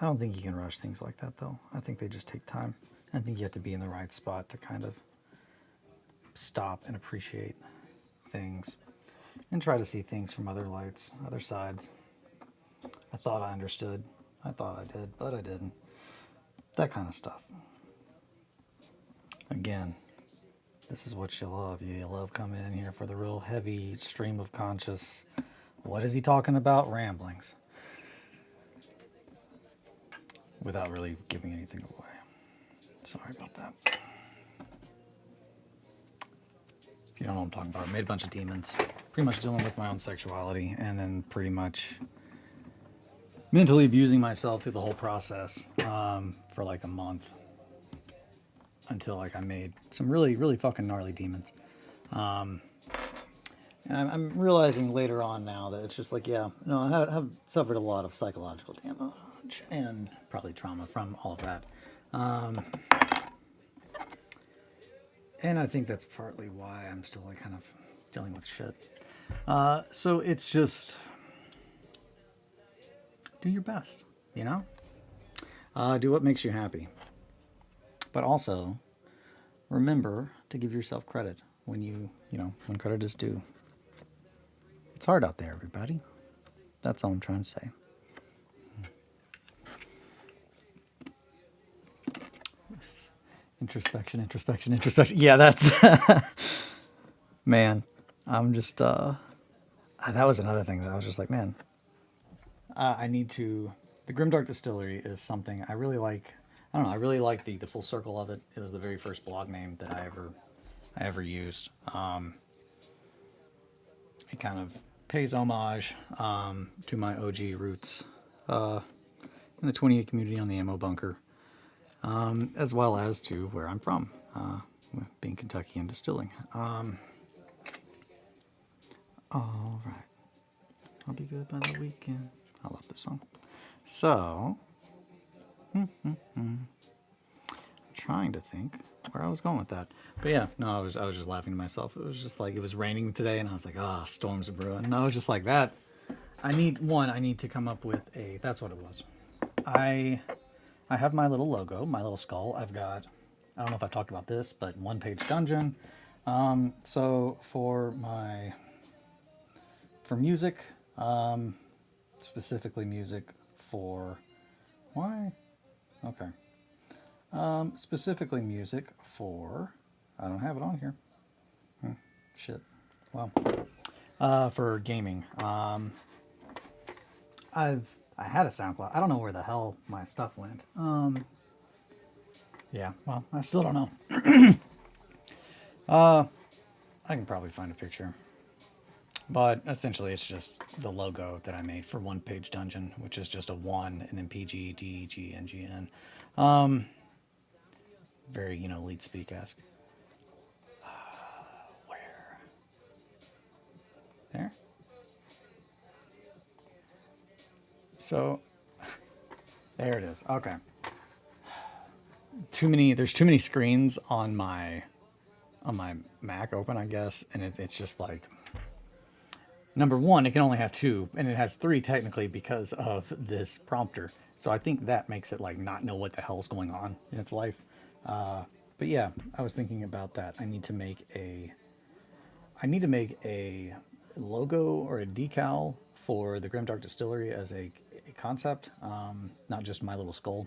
don't think you can rush things like that, though. I think they just take time. I think you have to be in the right spot to kind of stop and appreciate things and try to see things from other lights, other sides. I thought I understood. I thought I did, but I didn't. That kind of stuff. Again, this is what you love. You love coming in here for the real heavy stream of conscious, what is he talking about, ramblings, without really giving anything away. Sorry about that. If you don't know what I'm talking about, I made a bunch of demons. Pretty much dealing with my own sexuality, and then pretty much mentally abusing myself through the whole process for like a month. Until like I made some really, really fucking gnarly demons. And I'm realizing later on now that it's just like, yeah, no, I have suffered a lot of psychological damage and probably trauma from all of that. And I think that's partly why I'm still like kind of dealing with shit. So it's just do your best, you know? Do what makes you happy. But also, remember to give yourself credit when when credit is due. It's hard out there, everybody. That's all I'm trying to say. Introspection. Yeah, that's... Man, I'm just... that was another thing that I was just like, man, I need to... The Grimdark Distillery is something I really like. I don't know. I really like the full circle of it. It was the very first blog name that I ever used. It kind of pays homage to my OG roots in the 28 community on the ammo bunker, as well as to where I'm from, being Kentucky and distilling. All right, I'll be good by the weekend. I love this song. So. I'm trying to think where I was going with that. But yeah, no, I was just laughing to myself. It was just like it was raining today and I was like, storms are brewing. And I was just like that. I need to come up with that's what it was. I have my little logo, my little skull. I've got, I don't know if I've talked about this, but one-page dungeon. So for music, specifically music for, why? Okay. Specifically music for, I don't have it on here. Shit. Well, for gaming. I had a SoundCloud. I don't know where the hell my stuff went. Yeah, well, I still don't know. I can probably find a picture. But essentially it's just the logo that I made for One Page Dungeon, which is just a 1 and then PG, D, G, N, G, N. Very, lead speak-esque. Where? There? So, there it is. Okay. There's too many screens on my Mac open, I guess, and it's just like, number one, it can only have 2, and it has 3 technically because of this prompter. So I think that makes it like not know what the hell's going on in its life. But yeah, I was thinking about that. I need to make a logo or a decal for the Grimdark Distillery as a concept, not just my little skull.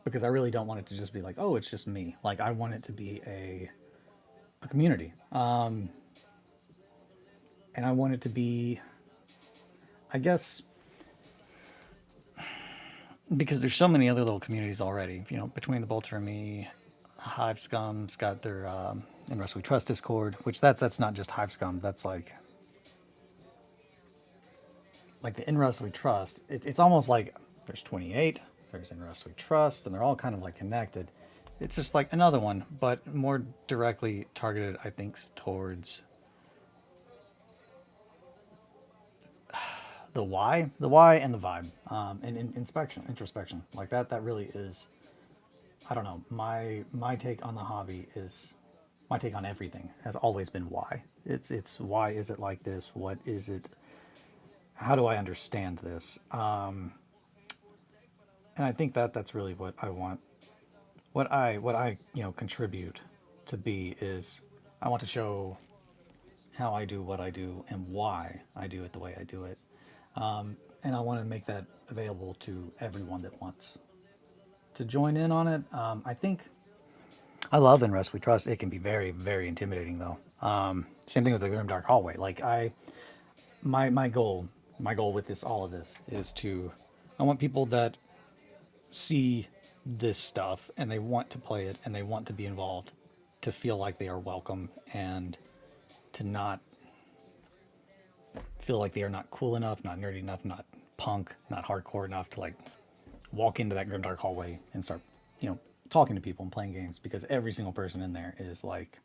Because I really don't want it to just be like, oh, it's just me. Like I want it to be a community. And I want it to be, I guess, because there's so many other little communities already, between the Bolter and me, Hive Scum's got their and Russ We Trust Discord, which that's not just Hive Scum, that's like like the In Rust We Trust, it's almost like there's 28, there's In Rust We Trust, and they're all kind of like connected. It's just like another one, but more directly targeted, I think, towards the why and the vibe, and introspection, like that. That really is, I don't know. My take on the hobby is, my take on everything has always been why. It's why is it like this? What is it? How do I understand this? And I think that that's really what I want. What I contribute to be is, I want to show how I do what I do and why I do it the way I do it. And I want to make that available to everyone that wants to join in on it. I think I love In Rust We Trust. It can be very, very intimidating though. Same thing with the Grim Dark Hallway. Like my goal with this, all of this, is to, I want people that see this stuff and they want to play it and they want to be involved to feel like they are welcome, and to not feel like they are not cool enough, not nerdy enough, not punk, not hardcore enough to like walk into that Grim Dark Hallway and start, talking to people and playing games, because every single person in there is like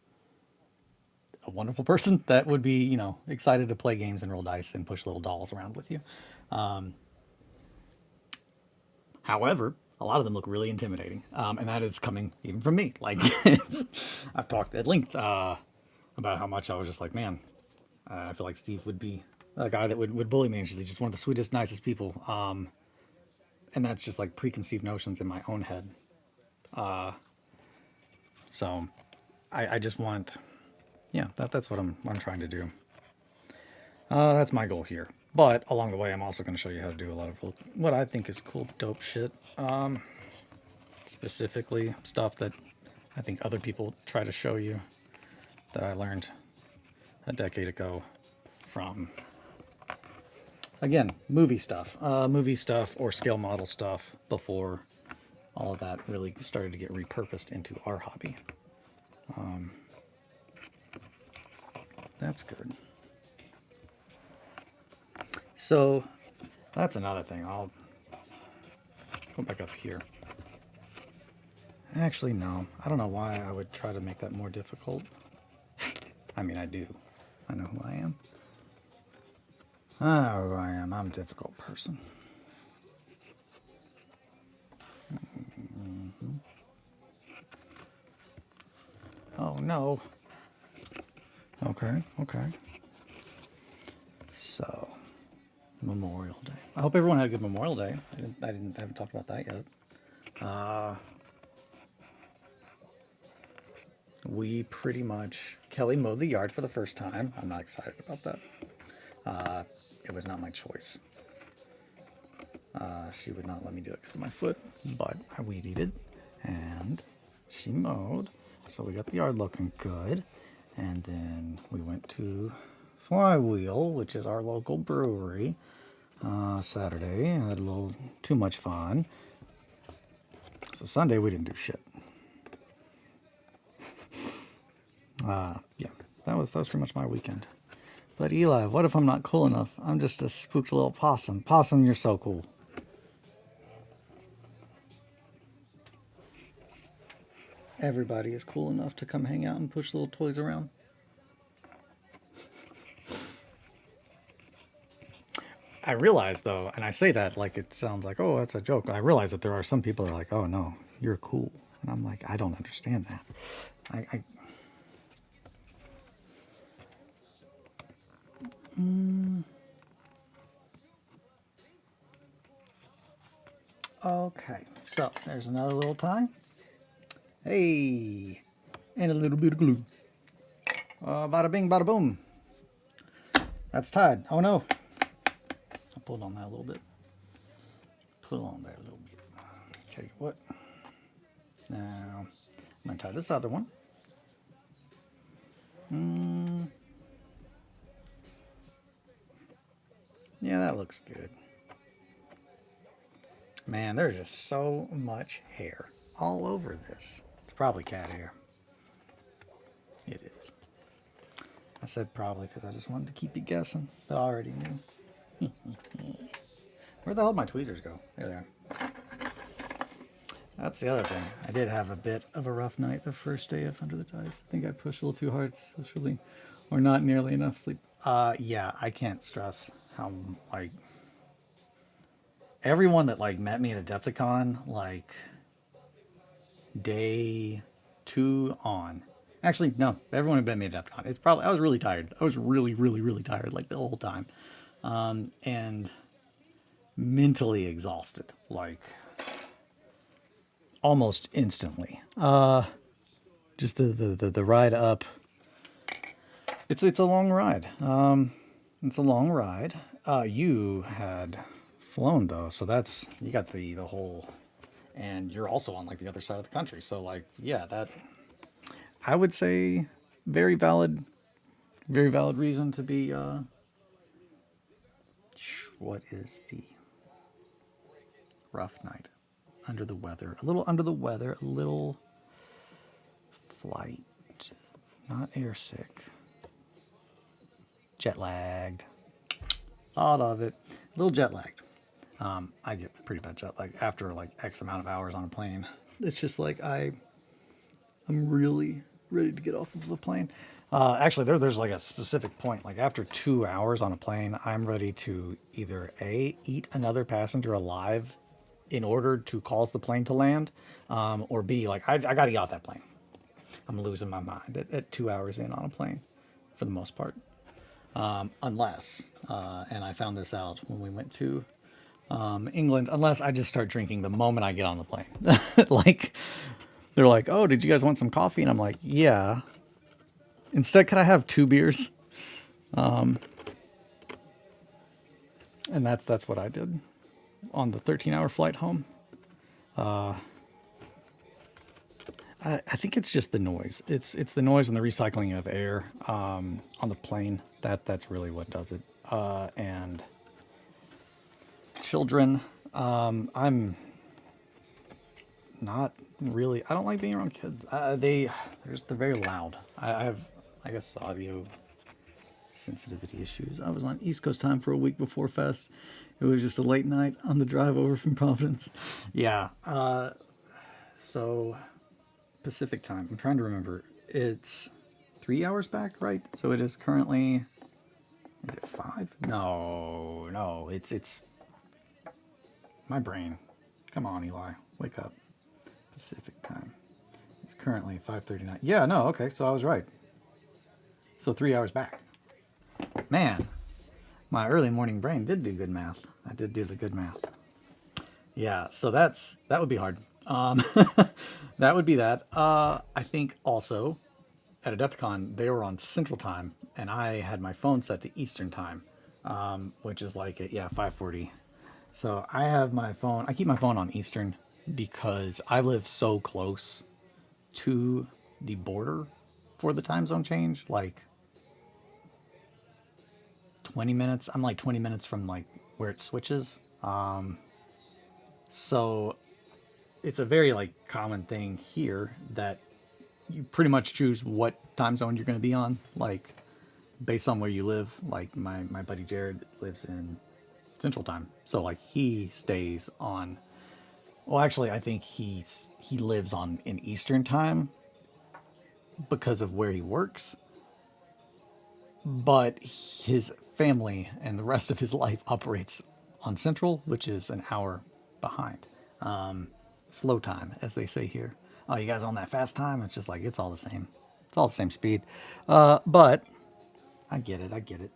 a wonderful person that would be, excited to play games and roll dice and push little dolls around with you. However, a lot of them look really intimidating, and that is coming even from me. Like, I've talked at length about how much I was just like, man, I feel like Steve would be a guy that would bully me. And she's just one of the sweetest, nicest people. And that's just like preconceived notions in my own head. So I just want, that's what I'm trying to do. That's my goal here. But along the way, I'm also going to show you how to do a lot of what I think is cool, dope shit. Specifically stuff that I think other people try to show you, that I learned a decade ago from, again, movie stuff or scale model stuff, before all of that really started to get repurposed into our hobby. That's good. So that's another thing. I'll go back up here. Actually, no. I don't know why I would try to make that more difficult. I mean, I do. I know who I am. I know who I am. I'm a difficult person. Mm-hmm. Oh, no. Okay. So, Memorial Day. I hope everyone had a good Memorial Day. I haven't talked about that yet. We pretty much, Kelly mowed the yard for the first time. I'm not excited about that. It was not my choice. She would not let me do it because of my foot, but I weed eated and she mowed. So we got the yard looking good. And then we went to Flywheel, which is our local brewery, Saturday. I had a little too much fun. So Sunday we didn't do shit. Yeah, that was pretty much my weekend. But Eli, what if I'm not cool enough? I'm just a spooked little possum. Possum, you're so cool. Everybody is cool enough to come hang out and push little toys around. I realize, though, and I say that like it sounds like, oh, that's a joke. I realize that there are some people that are like, oh, no, you're cool. And I'm like, I don't understand that. Okay, so there's another little tie. Hey, and a little bit of glue. Bada bing, bada boom. That's tied. Oh no. I pulled on that a little bit. Pull on that a little bit. Tell you what. Now, I'm going to tie this other one. Yeah, that looks good. Man, there's just so much hair all over this. It's probably cat hair. It is. I said probably because I just wanted to keep you guessing, but I already knew. Where the hell did my tweezers go? There they are. That's the other thing. I did have a bit of a rough night the first day of Under the Dice. I think I pushed a little too hard socially, or not nearly enough sleep. Yeah, I can't stress how, like, everyone that, like, met me at Adepticon, like, day 2 on. Actually, no, everyone who met me at Adepticon. It's probably, I was really tired. I was really, really, really tired, like, the whole time. And mentally exhausted, like, almost instantly. Just the ride up. It's a long ride. It's a long ride. You had flown though, so that's, you got the whole, and you're also on like the other side of the country. So like, yeah, that, I would say very valid reason to be. What is the rough night? Under the weather, a little under the weather, a little flight, not airsick, jet lagged, thought of it, a little jet lagged. I get pretty bad jet lag after like X amount of hours on a plane. It's just like I'm really ready to get off of the plane. Actually, there's like a specific point. Like after 2 hours on a plane, I'm ready to either A, eat another passenger alive in order to cause the plane to land, or B, like I got to get off that plane. I'm losing my mind at 2 hours in on a plane, for the most part. Unless, and I found this out when we went to England, unless I just start drinking the moment I get on the plane. Like, they're like, oh, did you guys want some coffee? And I'm like, yeah. Instead, could I have 2 beers? And that's what I did on the 13-hour flight home. I think it's just the noise. It's the noise and the recycling of air on the plane. That's really what does it. And children, I'm not really. I don't like being around kids. They're very loud. I have, I guess, audio sensitivity issues. I was on East Coast time for a week before Fest. It was just a late night on the drive over from Providence. Yeah. So Pacific time. I'm trying to remember. It's 3 hours back, right? So it is currently. Is it 5? No. It's my brain. Come on, Eli. Wake up. Pacific time. It's currently 5:39. Yeah, no, okay, so I was right. So 3 hours back. Man, my early morning brain did do good math. I did do the good math. Yeah, so that would be hard. That would be that. I think also at Adepticon, they were on Central Time, and I had my phone set to Eastern Time, which is like, 5:40. So I have my phone, I keep my phone on Eastern because I live so close to the border for the time zone change. Like 20 minutes, I'm like 20 minutes from like where it switches. So it's a very like common thing here that you pretty much choose what time zone you're going to be on, like based on where you live. Like my buddy Jared lives in Central Time, so like he stays on. Well, actually, I think he lives on in Eastern Time because of where he works, but his family and the rest of his life operates on Central, which is an hour behind. Slow time, as they say here. Oh, you guys on that fast time? It's just like, it's all the same. It's all the same speed. But I get it.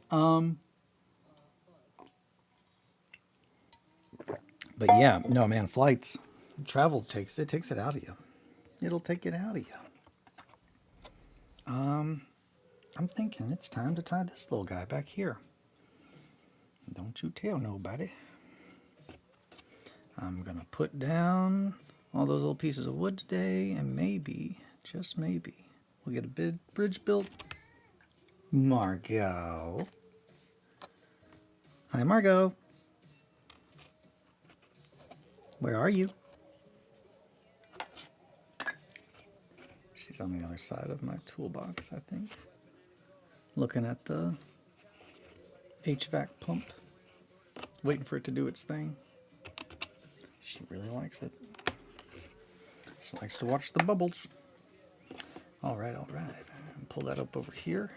But yeah, no, man, flights, travel takes it out of you. It'll take it out of you. I'm thinking it's time to tie this little guy back here. Don't you tell nobody. I'm gonna put down all those little pieces of wood today, and maybe, just maybe, we'll get a big bridge built. Margot. Hi, Margot. Where are you? She's on the other side of my toolbox, I think. Looking at the HVAC pump. waiting for it to do its thing. She really likes it. She likes to watch the bubbles. All right, all right. Pull that up over here.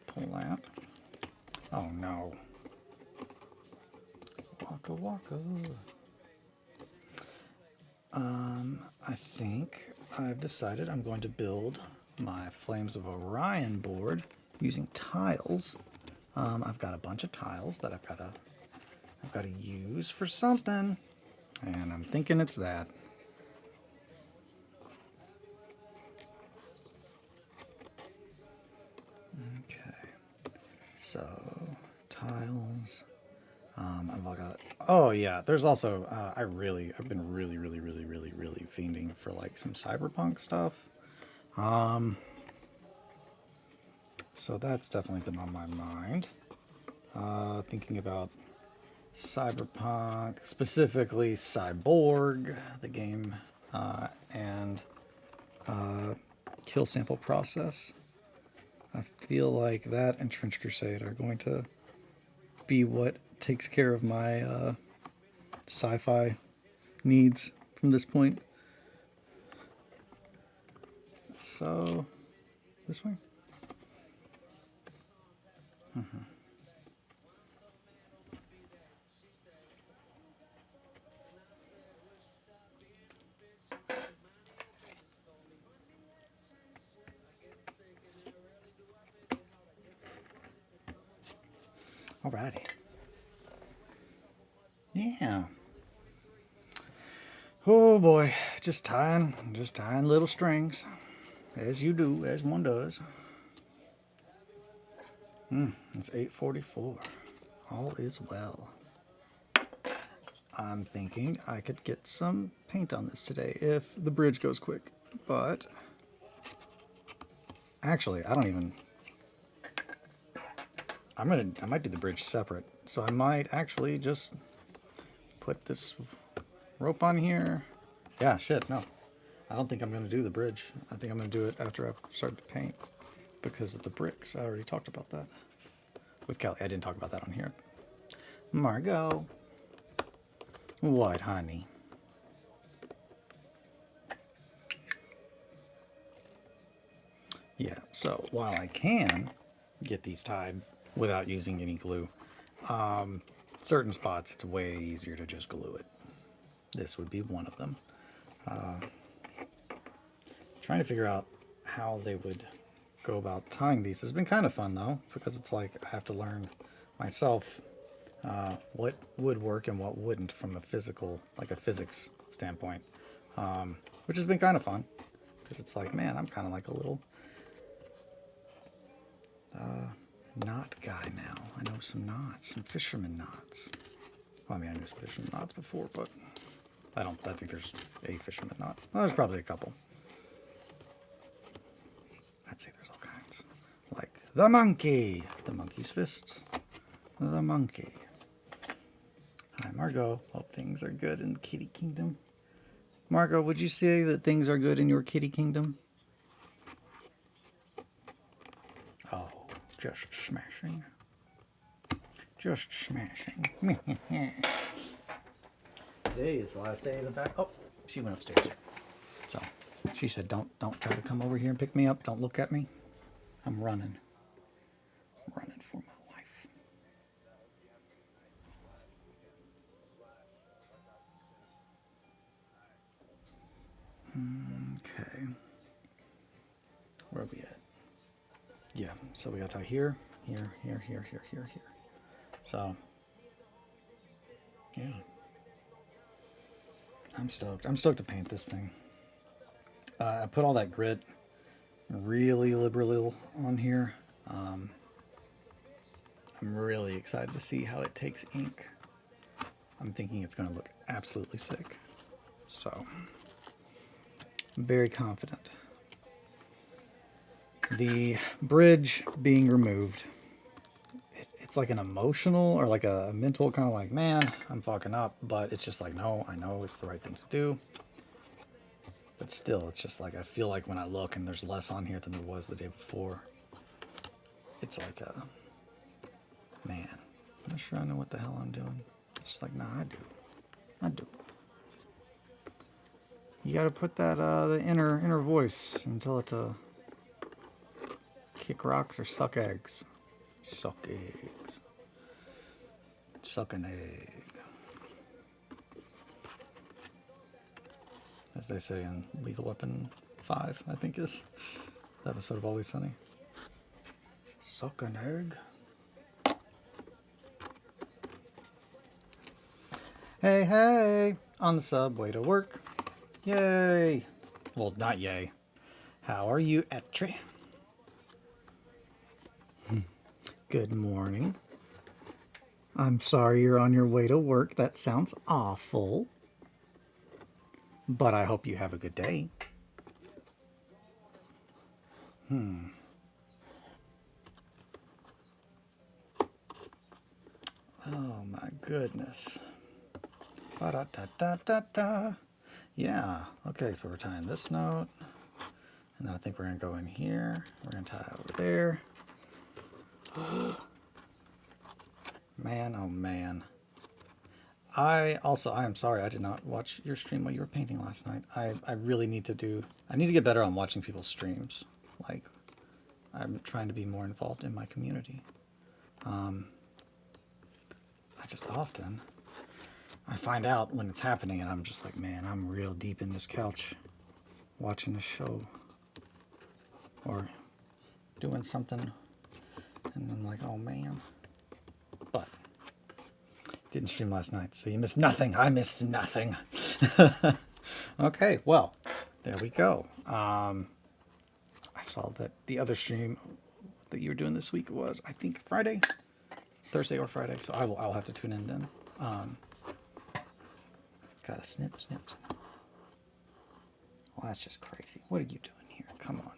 Pull that. Oh no. Waka waka. I think I've decided I'm going to build my Flames of Orion board using tiles. I've got a bunch of tiles that I've got to use for something, and I'm thinking it's that. Okay, so tiles. I've got. Oh yeah, there's also. I've been really fiending for like some cyberpunk stuff. So that's definitely been on my mind. Thinking about cyberpunk, specifically Cyborg, the game, and kill sample process. I feel like that and Trench Crusade are going to be what takes care of my sci-fi needs from this point. So, this way? Alrighty. Yeah. Oh boy, just tying little strings, as you do, as one does. It's 8:44. All is well. I'm thinking I could get some paint on this today if the bridge goes quick, but actually, I might do the bridge separate. So I might actually just put this rope on here. Yeah, shit, no. I don't think I'm going to do the bridge. I think I'm going to do it after I've started to paint because of the bricks. I already talked about that with Kelly. I didn't talk about that on here. Margot. What, honey? Yeah, so while I can get these tied without using any glue, certain spots it's way easier to just glue it. This would be one of them. Trying to figure out how they would go about tying these has been kind of fun though, because it's like I have to learn myself what would work and what wouldn't from a physics standpoint, which has been kind of fun because it's like, man, I'm kind of like a little knot guy now. I know some knots, some fisherman knots. Well, I mean, I knew some fisherman knots before, but I think there's a fisherman knot. Well, there's probably a couple. I'd say there's all kinds. Like the monkey, the monkey's fist, the monkey. Hi, Margot. Hope things are good in the kitty kingdom. Margot, would you say that things are good in your kitty kingdom? Oh, just smashing. Just smashing. Today is the last day of the back. Oh, she went upstairs. So she said, don't try to come over here and pick me up. Don't look at me. I'm running. I'm running for my life. Okay. Where are we at? Yeah, so we got to tie here, here. So, yeah. I'm stoked. I'm stoked to paint this thing. I put all that grit really liberally on here. I'm really excited to see how it takes ink. I'm thinking it's going to look absolutely sick. So, I'm very confident. The bridge being removed, it's like an emotional or like a mental kind of like, man, I'm fucking up. But it's just like, no, I know it's the right thing to do. But still, it's just like, I feel like when I look and there's less on here than there was the day before, it's like, man, not sure I know what the hell I'm doing. It's like, nah, I do. I do. You gotta put that, the inner voice and tell it to kick rocks or suck eggs. Suck eggs. Suck an egg. As they say in Lethal Weapon 5, I think is the episode of Always Sunny. Suck an egg. Hey, hey, on the subway to work. Yay. Well, not yay. How are you, Etri? Good morning. I'm sorry you're on your way to work. That sounds awful. But I hope you have a good day. Oh my goodness. Ba-da-da-da-da-da. Yeah. Okay, so we're tying this note. And then I think we're going to go in here. We're going to tie over there. Man, oh man. I am sorry I did not watch your stream while you were painting last night. I really need to I need to get better on watching people's streams. Like, I'm trying to be more involved in my community. I find out when it's happening and I'm just like, man, I'm real deep in this couch watching a show or doing something. And I'm like, oh man. But didn't stream last night, so you missed nothing. I missed nothing. Okay, well, there we go. I saw that the other stream that you were doing this week was, I think, Thursday or Friday, so I'll have to tune in then. Got a snip, snip, snip. Well, that's just crazy. What are you doing here? Come on.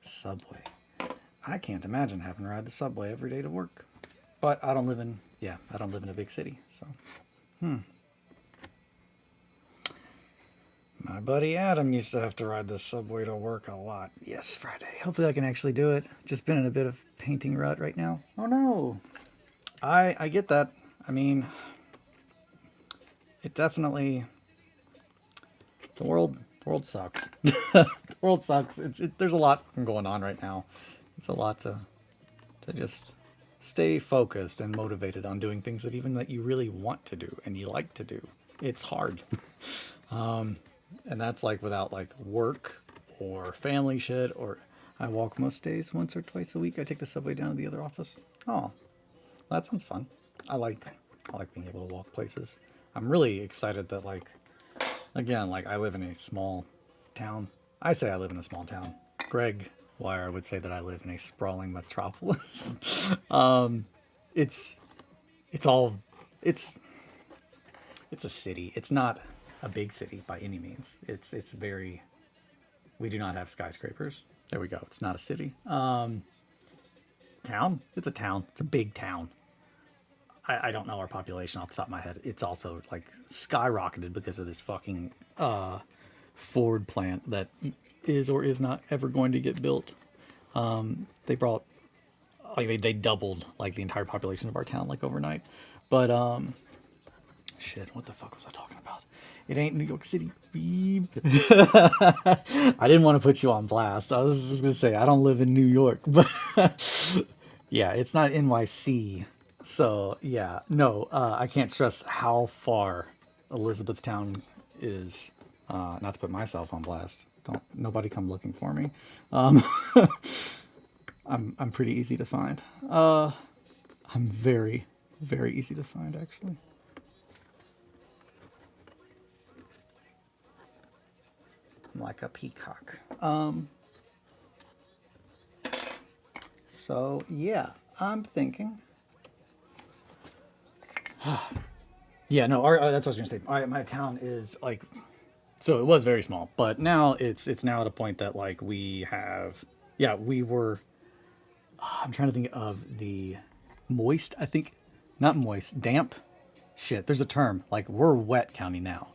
Subway. I can't imagine having to ride the subway every day to work. But I don't live in a big city, so. My buddy Adam used to have to ride the subway to work a lot. Yes, Friday. Hopefully I can actually do it. Just been in a bit of painting rut right now. Oh no. I get that. I mean, it definitely, the world sucks. The world sucks. There's a lot going on right now. It's a lot to just stay focused and motivated on doing things that you really want to do and you like to do. It's hard. And that's like without like work or family shit, or I walk most days once or twice a week. I take the subway down to the other office. Oh, that sounds fun. I like being able to walk places. I'm really excited that again, I live in a small town. I say I live in a small town. Greg Wire would say that I live in a sprawling metropolis. It's a city. It's not a big city by any means. We do not have skyscrapers. There we go. It's not a city. Town? It's a town. It's a big town. I don't know our population off the top of my head. It's also skyrocketed because of this fucking Ford plant that is or is not ever going to get built. They doubled the entire population of our town overnight. But shit, what the fuck was I talking about? It ain't New York City, beep. I didn't want to put you on blast. I was just gonna say I don't live in New York, but yeah, it's not NYC. So yeah, no, I can't stress how far Elizabethtown is. Not to put myself on blast. Nobody come looking for me. I'm pretty easy to find. I'm very, very easy to find actually. I'm like a peacock. So yeah, I'm thinking. Yeah, no, that's what I was gonna say. My town is so it was very small, but now it's now at a point that we have, we were. I'm trying to think of the moist. I think not moist, damp. Shit, there's a term. We're wet county now.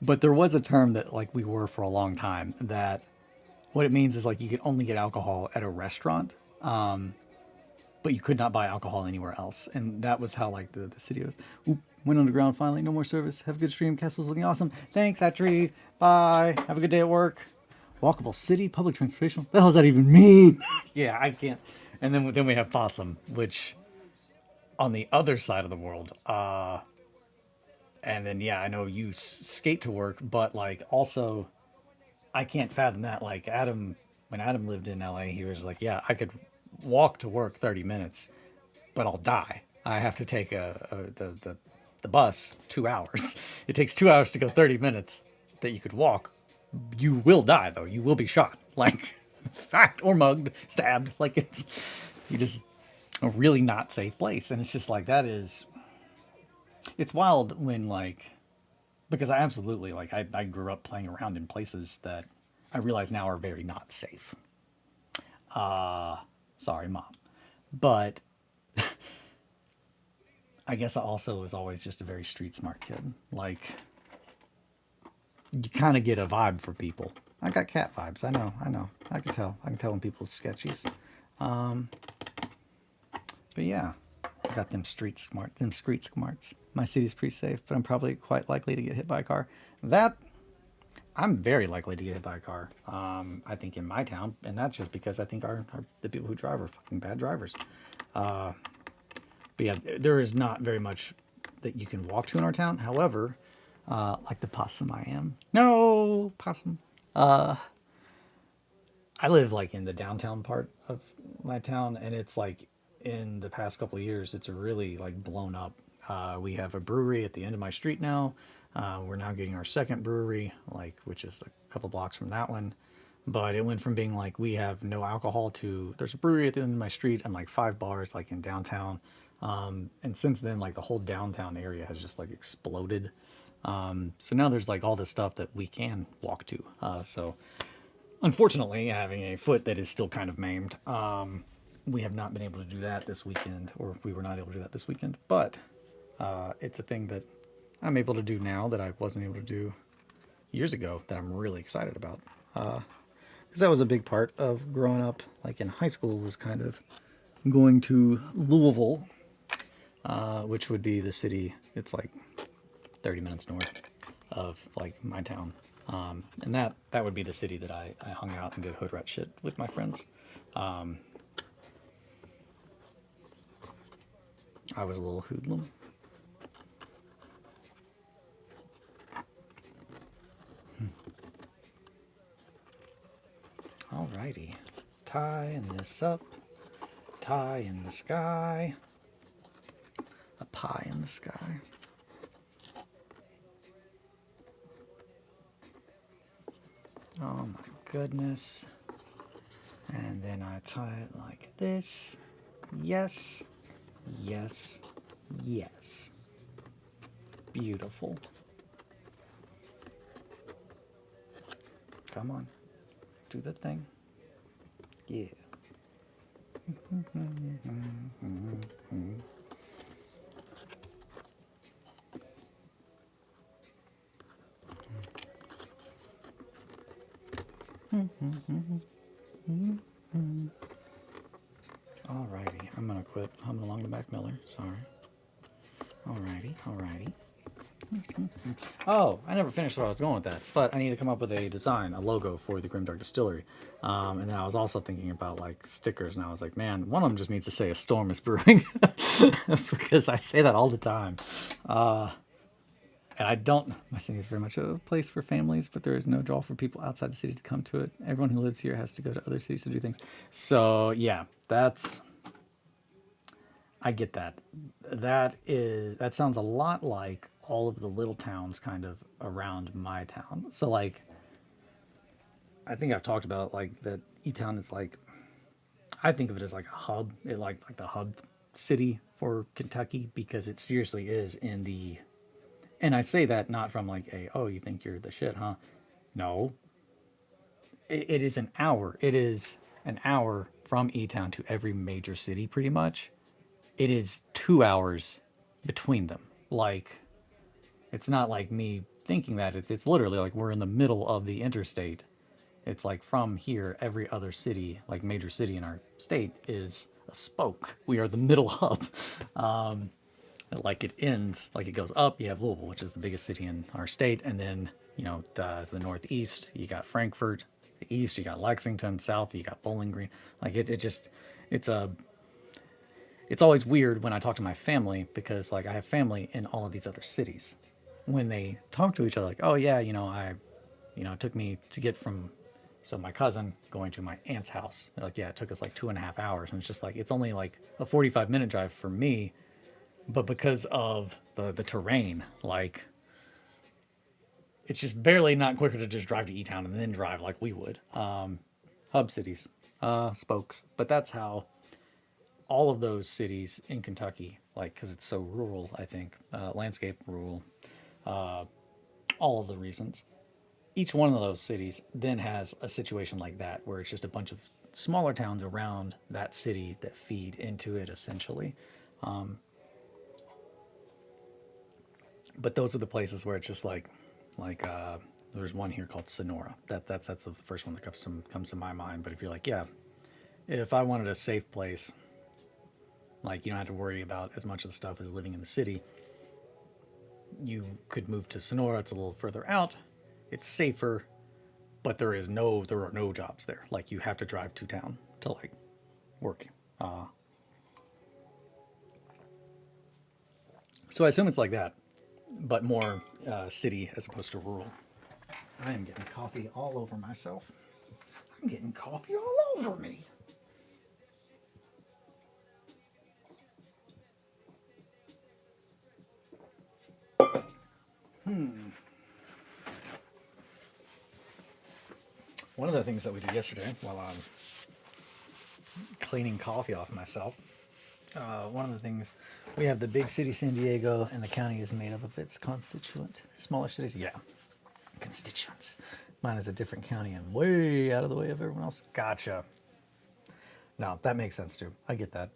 But there was a term that we were for a long time, that what it means is you could only get alcohol at a restaurant. but you could not buy alcohol anywhere else. And that was how like the city was. Oop, went underground finally. No more service. Have a good stream. Castle's looking awesome. Thanks, Attree. Bye. Have a good day at work. Walkable city, public transportation. What the hell does that even mean? Yeah, I can't. And then we have Possum, which on the other side of the world. And then yeah, I know you skate to work, but like also I can't fathom that. Like Adam, when Adam lived in LA, he was like, yeah, I could walk to work 30 minutes, but I'll die. I have to take the bus 2 hours. It takes 2 hours to go 30 minutes that you could walk. You will die though. You will be shot. Like fact, or mugged, stabbed. Like it's you just a really not safe place. And it's just like that is it's wild when like because I absolutely like I grew up playing around in places that I realize now are very not safe. Sorry, mom. But I guess I also was always just a very street smart kid. Like you kind of get a vibe for people. I got cat vibes. I know. I can tell. I can tell when people's sketchies. But yeah, I got them street smarts. My city's pretty safe, but I'm probably quite likely to get hit by a car. That I'm very likely to get hit by a car. I think in my town, and that's just because I think the people who drive are fucking bad drivers. But yeah, there is not very much that you can walk to in our town. However, like the possum I am. No, possum. I live like in the downtown part of my town, and it's like in the past couple of years, it's really like blown up. We have a brewery at the end of my street now. We're now getting our second brewery, like which is a couple blocks from that one. But it went from being like we have no alcohol to there's a brewery at the end of my street and like 5 bars like in downtown. And since then, like the whole downtown area has just like exploded. So now there's like all this stuff that we can walk to. So unfortunately, having a foot that is still kind of maimed, we have not been able to do that this weekend, or we were not able to do that this weekend. But it's a thing that I'm able to do now that I wasn't able to do years ago that I'm really excited about. Because that was a big part of growing up, like in high school, was kind of going to Louisville, which would be the city. It's like 30 minutes north of like my town. And that would be the city that I hung out and did hood rat shit with my friends. I was a little hoodlum. Alrighty. Tying this up. Tie in the sky. A pie in the sky. Oh my goodness. And then I tie it like this. Yes. Yes. Yes. Beautiful. Come on. Do the thing. Yeah. Alrighty, I'm gonna quit humming along the Mac Miller. Sorry. Alrighty. Oh, I never finished where I was going with that, but I need to come up with a design, a logo for the Grimdark Distillery. And then I was also thinking about like stickers, and I was like, man, one of them just needs to say "A storm is brewing," because I say that all the time. And I don't. My city is very much a place for families, but there is no draw for people outside the city to come to it. Everyone who lives here has to go to other cities to do things. So yeah, I get that. That sounds a lot like all of the little towns kind of around my town. So like, I think I've talked about like that E-Town is like, I think of it as like a hub, like the hub city for Kentucky, because it seriously is in the, and I say that not from like oh, you think you're the shit, huh? No. It is an hour. It is an hour from E-Town to every major city pretty much. It is 2 hours between them. Like, it's not like me thinking that. It's literally like we're in the middle of the interstate. It's like from here, every other city, like major city in our state, is a spoke. We are the middle hub. Like it ends, like it goes up, you have Louisville, which is the biggest city in our state, and then the northeast you got Frankfurt, the east you got Lexington, south you got Bowling Green. Like it's a it's always weird when I talk to my family because like I have family in all of these other cities. When they talk to each other, like, oh yeah, it took me to get from so my cousin going to my aunt's house. They're like, yeah, it took us like 2.5 hours, and it's just like it's only like a 45-minute drive for me, but because of the terrain, like it's just barely not quicker to just drive to E-Town and then drive like we would. Hub cities, spokes, but that's how all of those cities in Kentucky, like because it's so rural, I think, landscape rural, all of the reasons. Each one of those cities then has a situation like that where it's just a bunch of smaller towns around that city that feed into it essentially. But those are the places where it's just like there's one here called Sonora. That's the first one that comes to my mind. But if you're like, yeah, if I wanted a safe place, like you don't have to worry about as much of the stuff as living in the city, you could move to Sonora. It's a little further out. It's safer, but there are no jobs there. Like you have to drive to town to like work. So I assume it's like that, but more city as opposed to rural. I am getting coffee all over myself. I'm getting coffee all over me. One of the things that we did yesterday while I'm cleaning coffee off myself, one of the things, we have the big city San Diego, and the county is made up of its constituent. Smaller cities, yeah, constituents. Mine is a different county and way out of the way of everyone else. Gotcha. No, that makes sense too. I get that.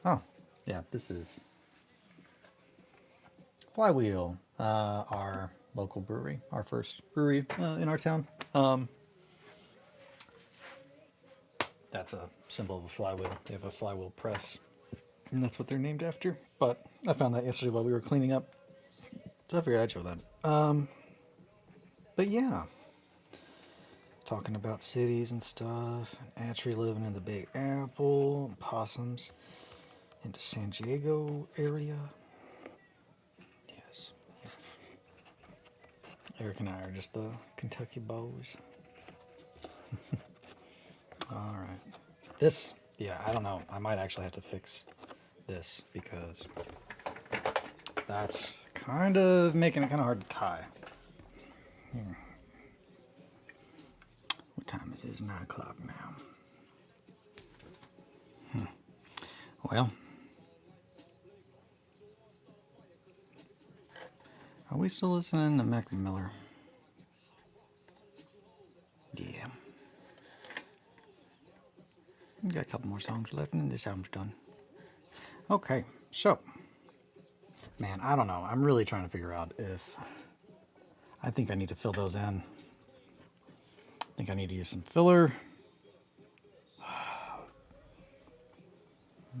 Oh, yeah, this is Flywheel, our local brewery, our first brewery in our town. That's a symbol of a flywheel. They have a flywheel press, and that's what they're named after. But I found that yesterday while we were cleaning up, so I figured I'd show that. But yeah, talking about cities and stuff, and actually living in the Big Apple, and possums, into San Diego area. Yes. Eric and I are just the Kentucky bows. All right. This, yeah, I don't know. I might actually have to fix this because that's kind of making it kind of hard to tie. Here. What time is it? It's 9 o'clock now. Well, are we still listening to Mac Miller? Yeah. We got a couple more songs left and this album's done. Okay, so, man, I don't know. I'm really trying to figure out if I think I need to fill those in. I think I need to use some filler.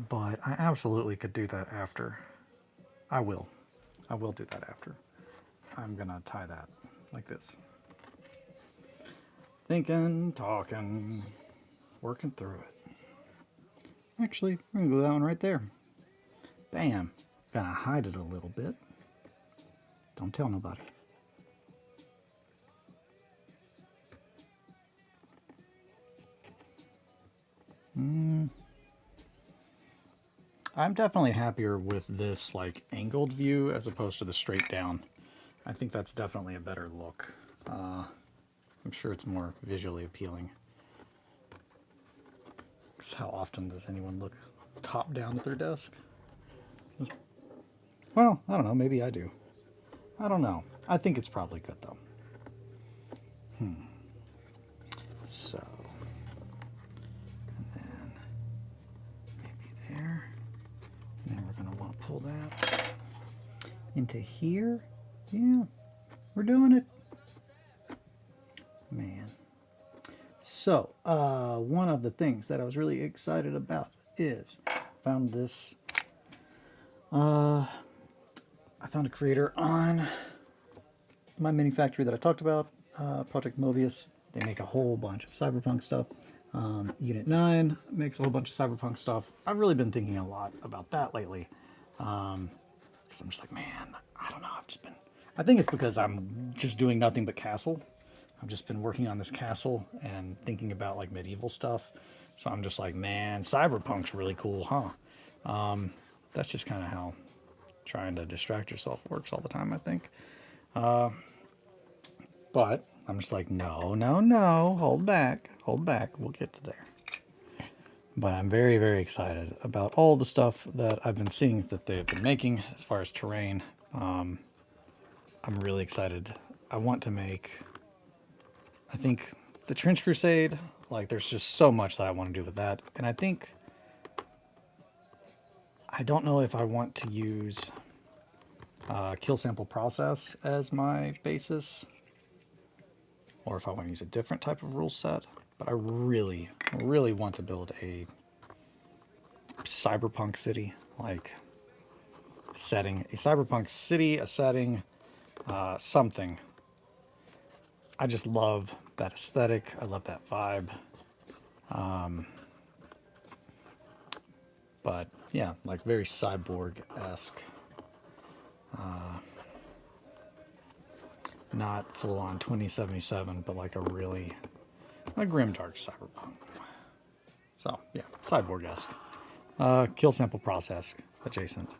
But I absolutely could do that after. I will. I will do that after. I'm gonna tie that like this. Thinking, talking, working through it. Actually, we're gonna glue that one right there. Bam. Gonna hide it a little bit. Don't tell nobody. I'm definitely happier with this like angled view as opposed to the straight down. I think that's definitely a better look. I'm sure it's more visually appealing. Because how often does anyone look top down at their desk? Well, I don't know. Maybe I do. I don't know. I think it's probably good though. So, and then maybe there. And then we're going to want to pull that into here. Yeah, we're doing it. Man, So, one of the things that I was really excited about is found this. I found a creator on my mini factory that I talked about, Project Mobius. They make a whole bunch of cyberpunk stuff. Unit 9 makes a whole bunch of cyberpunk stuff. I've really been thinking a lot about that lately. Because I'm just like, man, I don't know. I think it's because I'm just doing nothing but castle. I've just been working on this castle and thinking about like medieval stuff. So I'm just like, man, cyberpunk's really cool, huh? That's just kind of how trying to distract yourself works all the time, I think. But I'm just like, no, no, no, hold back, we'll get to there. But I'm very, very excited about all the stuff that I've been seeing that they've been making as far as terrain. I'm really excited. I want to make, I think, the Trench Crusade, like there's just so much that I want to do with that. And I think, I don't know if I want to use kill sample process as my basis, or if I want to use a different type of rule set. But I really, really want to build a cyberpunk city, like setting, a cyberpunk city, a setting, something. I just love that aesthetic. I love that vibe. But yeah, like very cyborg-esque. Not full on 2077, but like a really, a grimdark cyberpunk. So yeah, cyborg-esque. Kill sample process adjacent.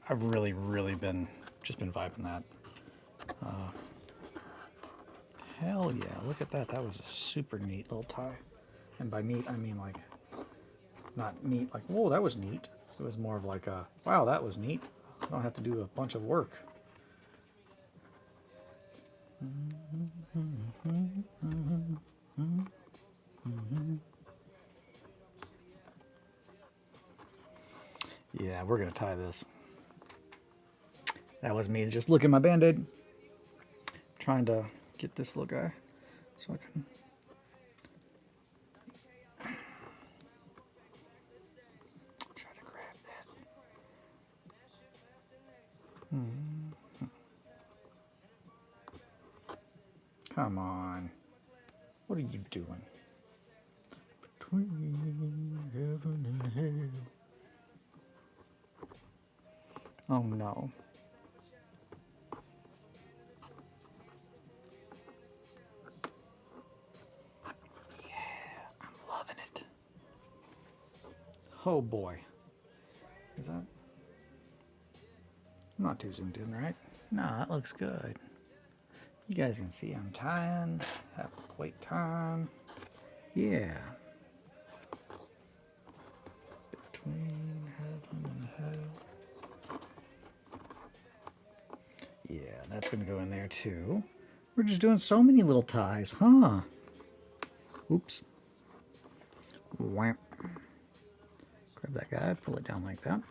I've really, really been vibing that. Hell yeah, look at that. That was a super neat little tie. And by neat, I mean like, not neat like, whoa, that was neat. It was more of like a, wow, that was neat. I don't have to do a bunch of work. Yeah, we're gonna tie this. That was me just looking at my band-aid, trying to get this little guy so I can try to grab that. Come on. What are you doing? Between heaven and hell. Oh no. Yeah, I'm loving it. Oh boy. Is that? I'm not too zoomed in, right? Nah, that looks good. You guys can see I'm tying. Have wait time. Yeah. Between heaven and hell. Yeah, that's going to go in there too. We're just doing so many little ties, huh? Oops. Wham. Grab that guy, pull it down like that.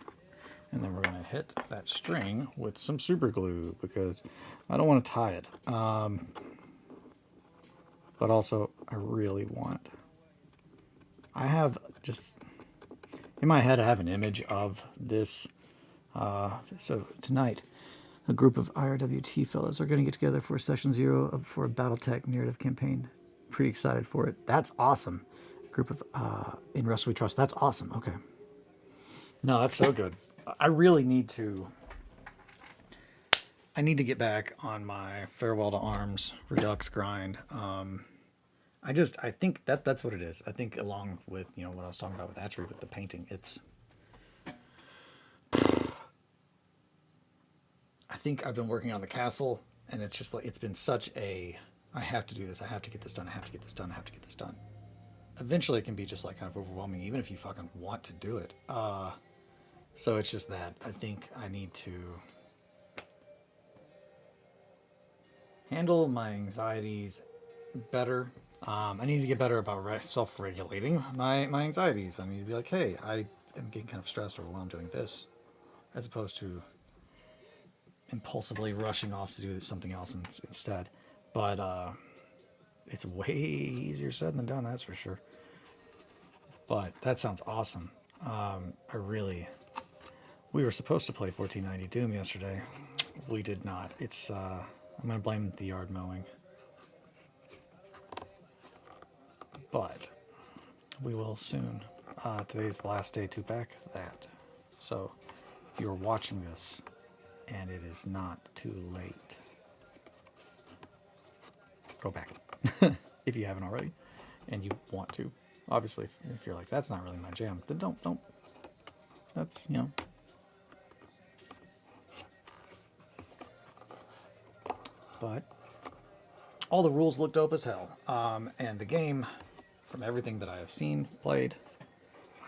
And then we're going to hit that string with some super glue because I don't want to tie it. But also, I really want... I have just... In my head, I have an image of this. So tonight, a group of IRWT fellows are going to get together for session 0 for a BattleTech narrative campaign. Pretty excited for it. That's awesome. Group of in Rust We Trust. That's awesome. Okay. No, that's so good. I really need to. I need to get back on my Farewell to Arms Redux grind. I think that's what it is. I think along with what I was talking about with Atri with the painting, it's. I think I've been working on the castle, and it's just like it's been such a. I have to do this. I have to get this done. I have to get this done. I have to get this done. Eventually, it can be just like kind of overwhelming, even if you fucking want to do it. So it's just that I think I need to handle my anxieties better. I need to get better about self-regulating my anxieties. I need to be like, hey, I am getting kind of stressed or overwhelmed doing this, as opposed to impulsively rushing off to do something else instead. But It's way easier said than done, that's for sure. But that sounds awesome. We were supposed to play 1490 Doom yesterday. We did not. I'm going to blame the yard mowing. But we will soon. Today's the last day to back that. So if you're watching this and it is not too late, go back if you haven't already and you want to. Obviously, if you're like, that's not really my jam, then don't. That's, you know. But all the rules look dope as hell. And the game, from everything that I have seen, played,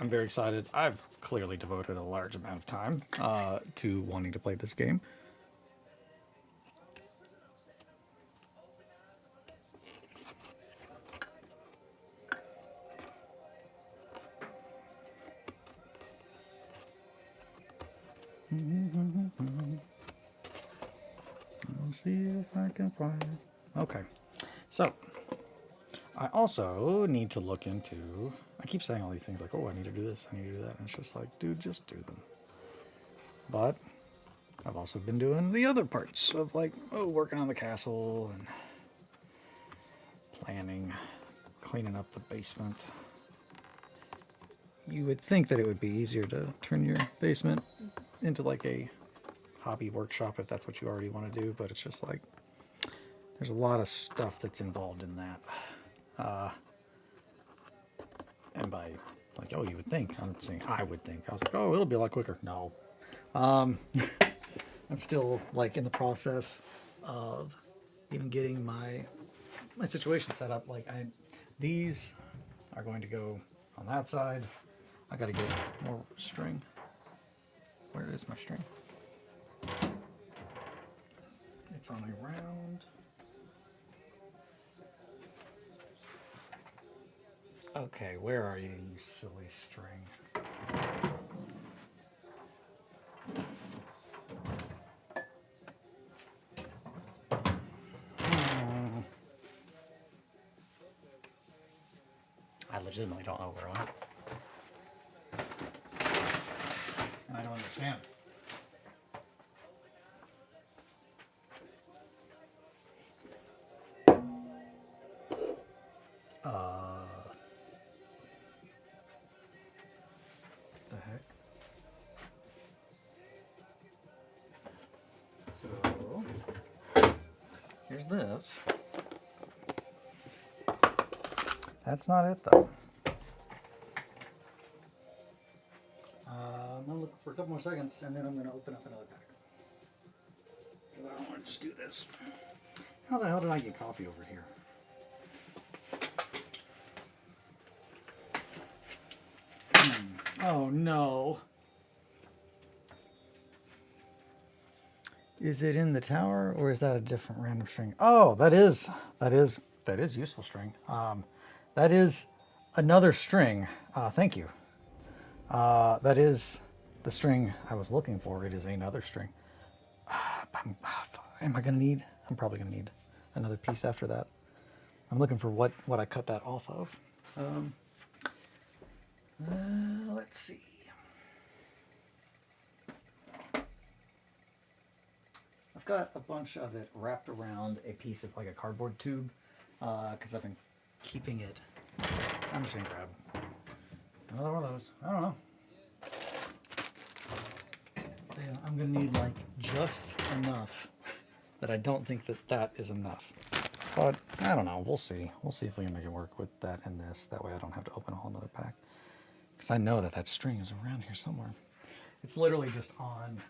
I'm very excited. I've clearly devoted a large amount of time to wanting to play this game. We'll see if I can find it. Okay, so I also need to look into. I keep saying all these things like, oh, I need to do this, I need to do that. And it's just like, dude, just do them. But I've also been doing the other parts of like, working on the castle and planning, cleaning up the basement. You would think that it would be easier to turn your basement into like a hobby workshop if that's what you already want to do, but it's just like there's a lot of stuff that's involved in that. And by like, you would think, I'm saying I would think. I was like, it'll be a lot quicker. No. I'm still like in the process of even getting my situation set up. Like these are going to go on that side. I got to get more string. Where is my string? It's on a round. Okay, where are you silly string? I legitimately don't know where I went. And I don't understand. The heck? So, here's this. That's not it though. I'm gonna look for a couple more seconds and then I'm gonna open up another pack. Because I don't want to just do this. How the hell did I get coffee over here? Oh no. Is it in the tower or is that a different random string? Oh, that is useful string. That is another string. Thank you. That is the string I was looking for. It is another string. Am I gonna need? I'm probably gonna need another piece after that. I'm looking for what I cut that off of. Let's see. I've got a bunch of it wrapped around a piece of like a cardboard tube because I've been keeping it. I'm just gonna grab another one of those. I don't know. Yeah, I'm gonna need like just enough that I don't think that is enough. But I don't know. We'll see. We'll see if we can make it work with that and this. That way I don't have to open a whole nother pack. Because I know that string is around here somewhere. It's literally just on.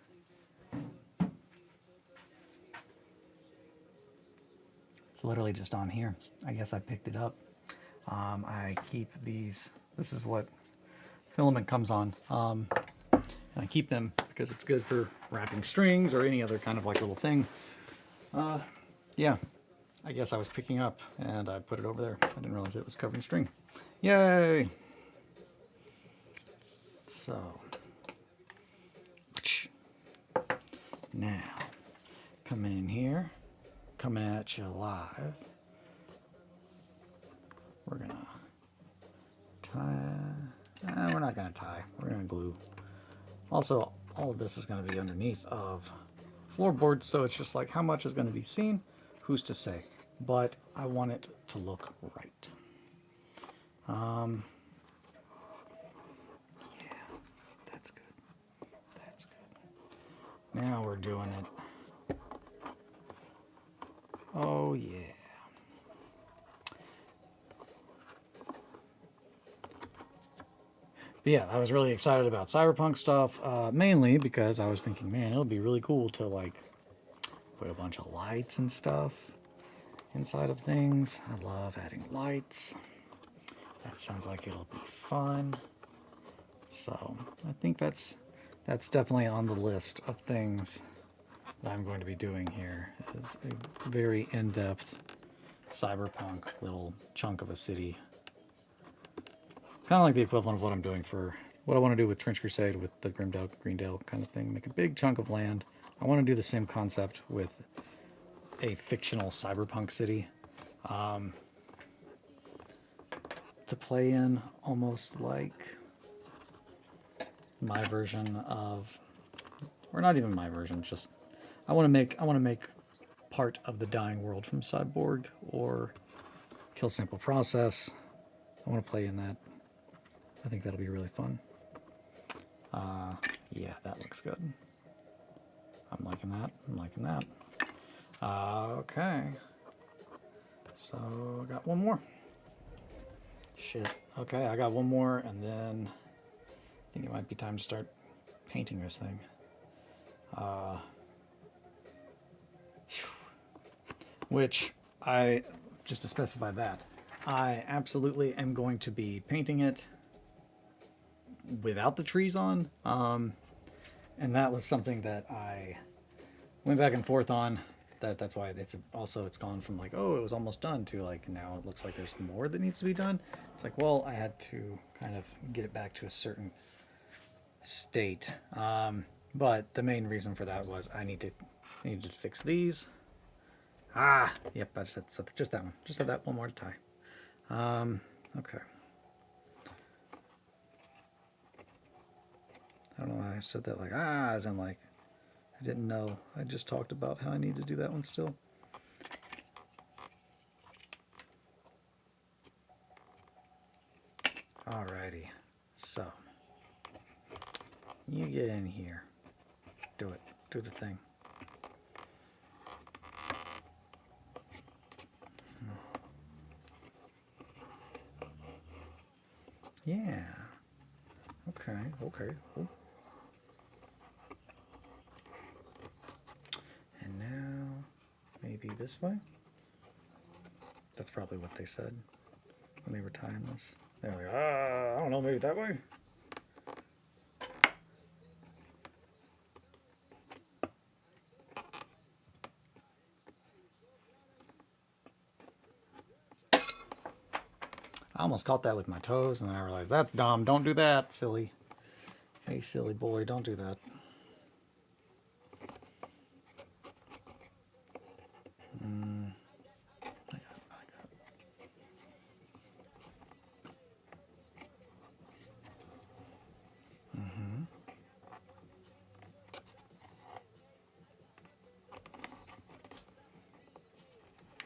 It's literally just on here. I guess I picked it up. I keep these. This is what filament comes on. And I keep them because it's good for wrapping strings or any other kind of like little thing. Yeah. I guess I was picking up and I put it over there. I didn't realize it was covered in string. Yay! So, now, coming in here, coming at you live. we're gonna tie. We're not gonna tie. We're gonna glue. Also, all of this is gonna be underneath of floorboards, so it's just like how much is gonna be seen. Who's to say? But I want it to look right. Yeah, that's good. That's good. Now we're doing it. Oh yeah. But yeah, I was really excited about cyberpunk stuff, mainly because I was thinking, man, it would be really cool to like put a bunch of lights and stuff inside of things. I love adding lights. That sounds like it'll be fun. So I think that's definitely on the list of things that I'm going to be doing here, is a very in-depth cyberpunk little chunk of a city. Kind of like the equivalent of what I'm doing for what I want to do with Trench Crusade with the Greendale kind of thing. Make a big chunk of land. I want to do the same concept with a fictional cyberpunk city. To play in almost like my version of, or not even my version, just I want to make part of the Dying World from Cyborg or Kill Sample Process. I want to play in that. I think that'll be really fun. Yeah, that looks good. I'm liking that. I'm liking that. Okay. So I got one more. Shit. Okay, I got one more, and then I think it might be time to start painting this thing. Which I, just to specify that, I absolutely am going to be painting it without the trees on. And that was something that I went back and forth on. That's why it's gone from like, oh, it was almost done, to like now it looks like there's more that needs to be done. It's like, well, I had to kind of get it back to a certain state. But the main reason for that was I needed to fix these. Yep, that's it. So just that one. Just had that one more to tie. Okay. I don't know why I said that like, as in like, I didn't know. I just talked about how I need to do that one still. Alrighty. So, you get in here. Do it. Do the thing. Yeah. Okay. Okay. Ooh. And now, maybe this way? That's probably what they said when they were tying this. They're like, I don't know, maybe that way? I almost caught that with my toes, and then I realized, that's dumb. Don't do that, silly. Hey, silly boy, don't do that.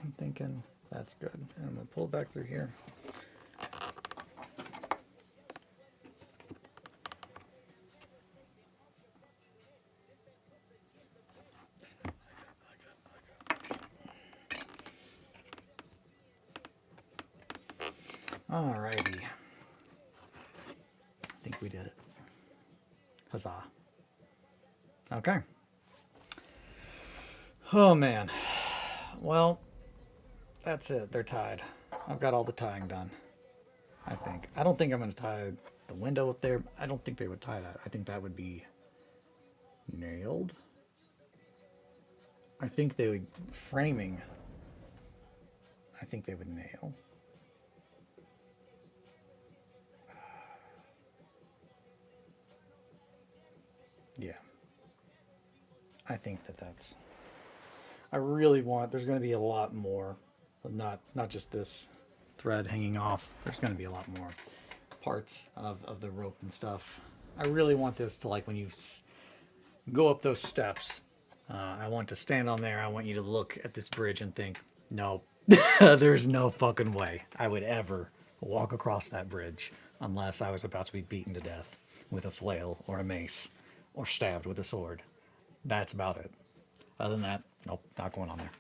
I'm thinking that's good. And I'm going to pull it back through here. Alrighty. I think we did it. Huzzah. Okay. Oh man. Well, that's it. They're tied. I've got all the tying done, I think. I don't think I'm going to tie the window up there. I don't think they would tie that. I think that would be nailed. I think they would, framing, I think they would nail. Yeah. I think that's, I really want, there's going to be a lot more, not just this thread hanging off. There's going to be a lot more parts of the rope and stuff. I really want this to, like, when you go up those steps, I want to stand on there. I want you to look at this bridge and think, no, there's no fucking way I would ever walk across that bridge unless I was about to be beaten to death with a flail or a mace or stabbed with a sword. That's about it. Other than that, nope, not going on there.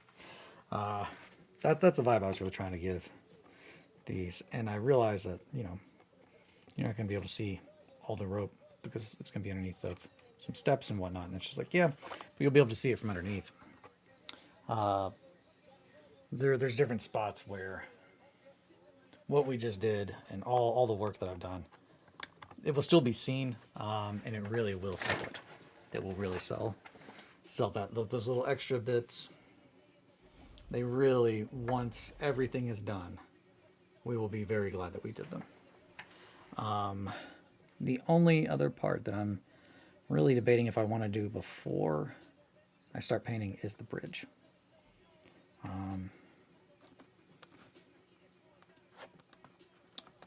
That's the vibe I was really trying to give these. And I realized that, you know, you're not going to be able to see all the rope because it's going to be underneath of some steps and whatnot. And it's just like, yeah, but you'll be able to see it from underneath. There's different spots where what we just did and all the work that I've done, it will still be seen, and it really will sell it. It will really sell those little extra bits. They really, once everything is done, we will be very glad that we did them. The only other part that I'm really debating if I want to do before I start painting is the bridge.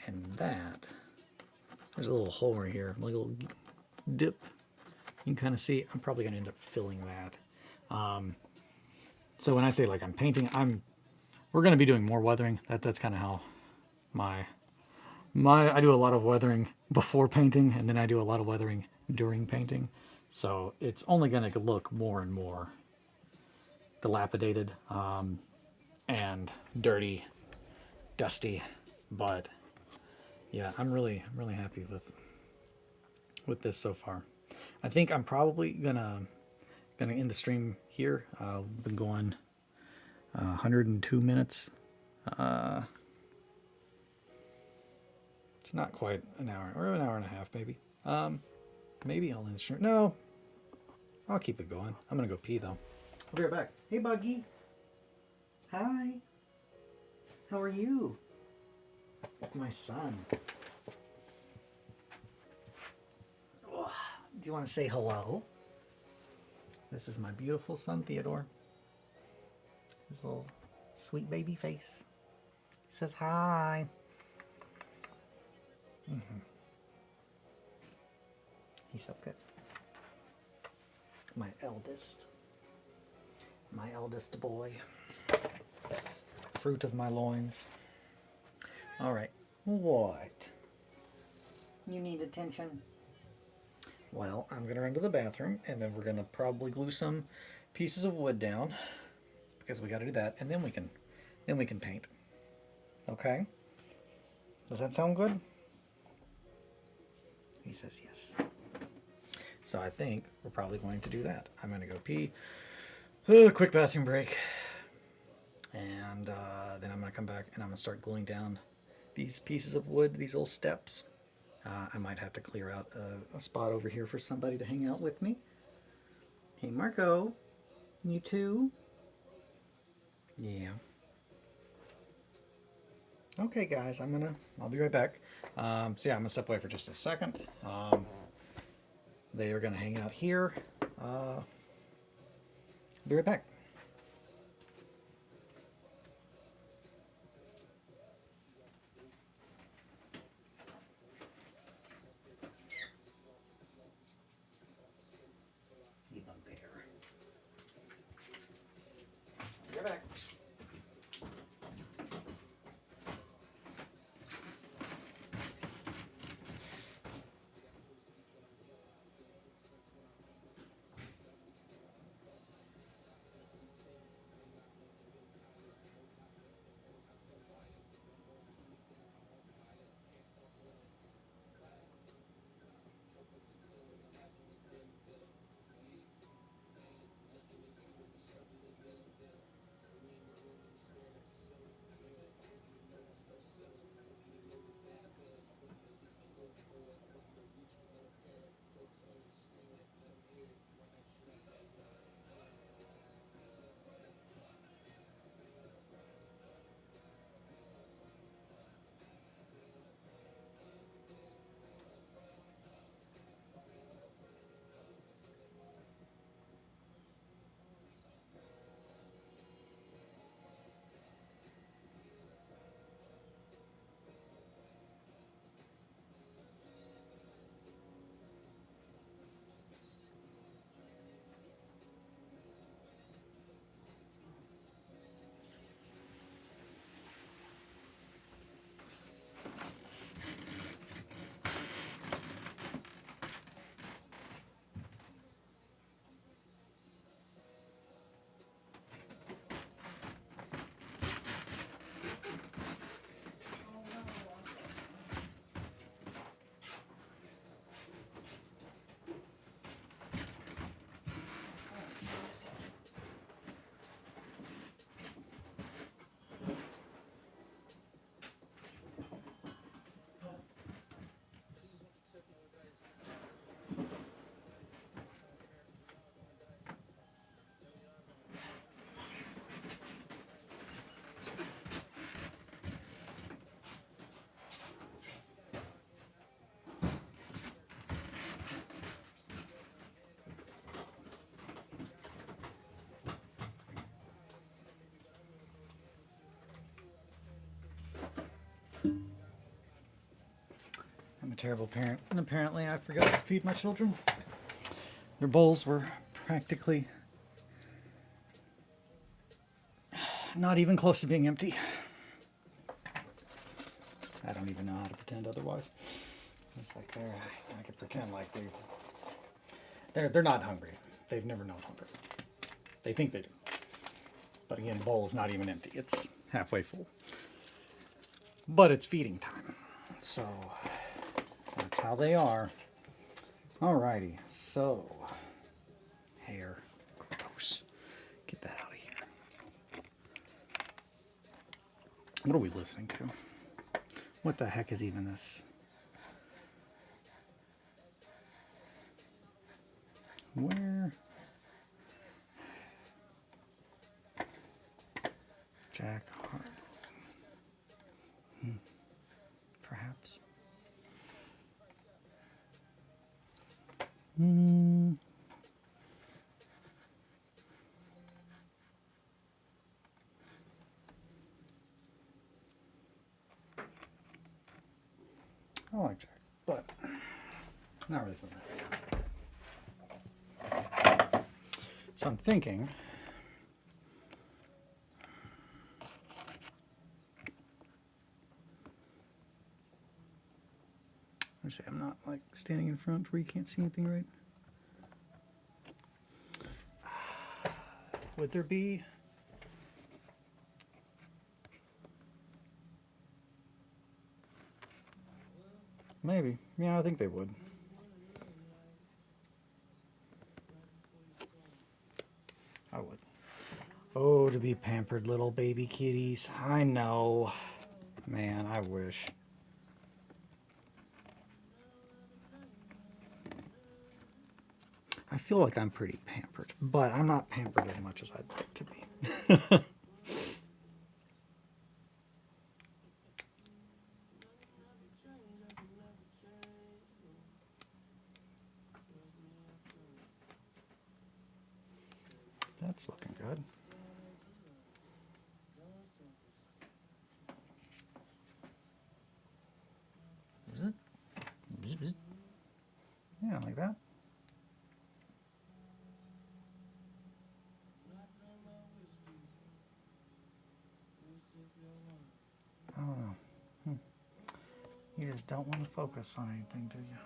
And that, there's a little hole right here, like a little dip. You can kind of see, I'm probably going to end up filling that. So when I say like I'm painting, we're going to be doing more weathering. That's kind of how I do a lot of weathering before painting, and then I do a lot of weathering during painting. So it's only going to look more and more dilapidated and dirty, dusty. But yeah, I'm really happy with this so far. I think I'm probably gonna end the stream here. I've been going 102 minutes. It's not quite an hour, or an hour and a half, maybe. Maybe I'll end the stream. No, I'll keep it going. I'm gonna go pee though. I'll be right back. Hey, Buggy. Hi. How are you? My son. Oh, do you want to say hello? This is my beautiful son, Theodore. His little sweet baby face. He says hi. He's so good. My eldest boy. Fruit of my loins. All right. What? You need attention? Well, I'm going to run to the bathroom, and then we're going to probably glue some pieces of wood down, because we got to do that, and then we can paint. Okay? Does that sound good? He says yes. So I think we're probably going to do that. I'm going to go pee. Quick bathroom break. And then I'm going to come back, and I'm going to start gluing down these pieces of wood, these little steps. I might have to clear out a spot over here for somebody to hang out with me. Hey, Marco. You too? Yeah. Okay, guys, I'll be right back. So yeah, I'm gonna step away for just a second. They are gonna hang out here. Be right back. a terrible parent, and apparently I forgot to feed my children. Their bowls were practically not even close to being empty. I don't even know how to pretend otherwise. It's like I could pretend like they're not hungry. They've never known hunger. They think they do. But again, the bowl's not even empty. It's halfway full. But it's feeding time. So that's how they are. Alrighty, so hair. Gross. Get that out of here. What are we listening to? What the heck is even this? Where? Jack Harlow. Perhaps. I like Jack, but not really for me. So I'm thinking, let me see, I'm not like standing in front where you can't see anything, right? Would there be maybe? Yeah, I think they would. I would. Oh, to be pampered little baby kitties. I know. Man, I wish. I feel like I'm pretty pampered, but I'm not pampered as much as I'd like to be. That's looking good. Yeah, like that. I don't know. You just don't want to focus on anything, do you?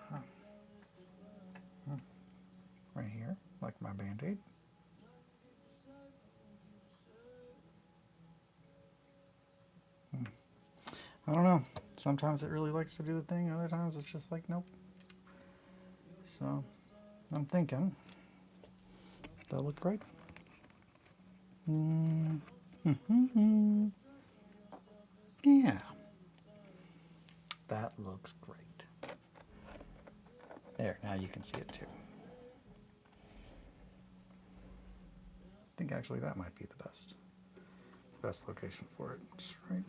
Huh? Right here, like my Band-Aid. I don't know. Sometimes it really likes to do the thing. Other times it's just like, nope. So, I'm thinking that'll look great. Yeah. That looks great. There, now you can see it too. I think actually that might be the best location for it. Just right.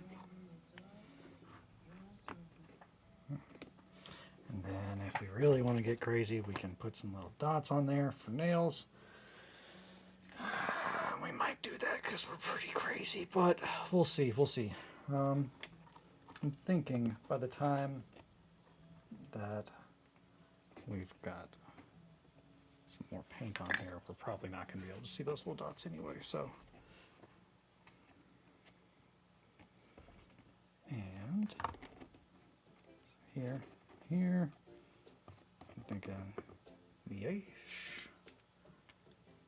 And then if we really want to get crazy, we can put some little dots on there for nails. We might do that because we're pretty crazy, but we'll see. We'll see. I'm thinking by the time that we've got some more paint on here, we're probably not going to be able to see those little dots anyway. So, and here, I'm thinking the ish,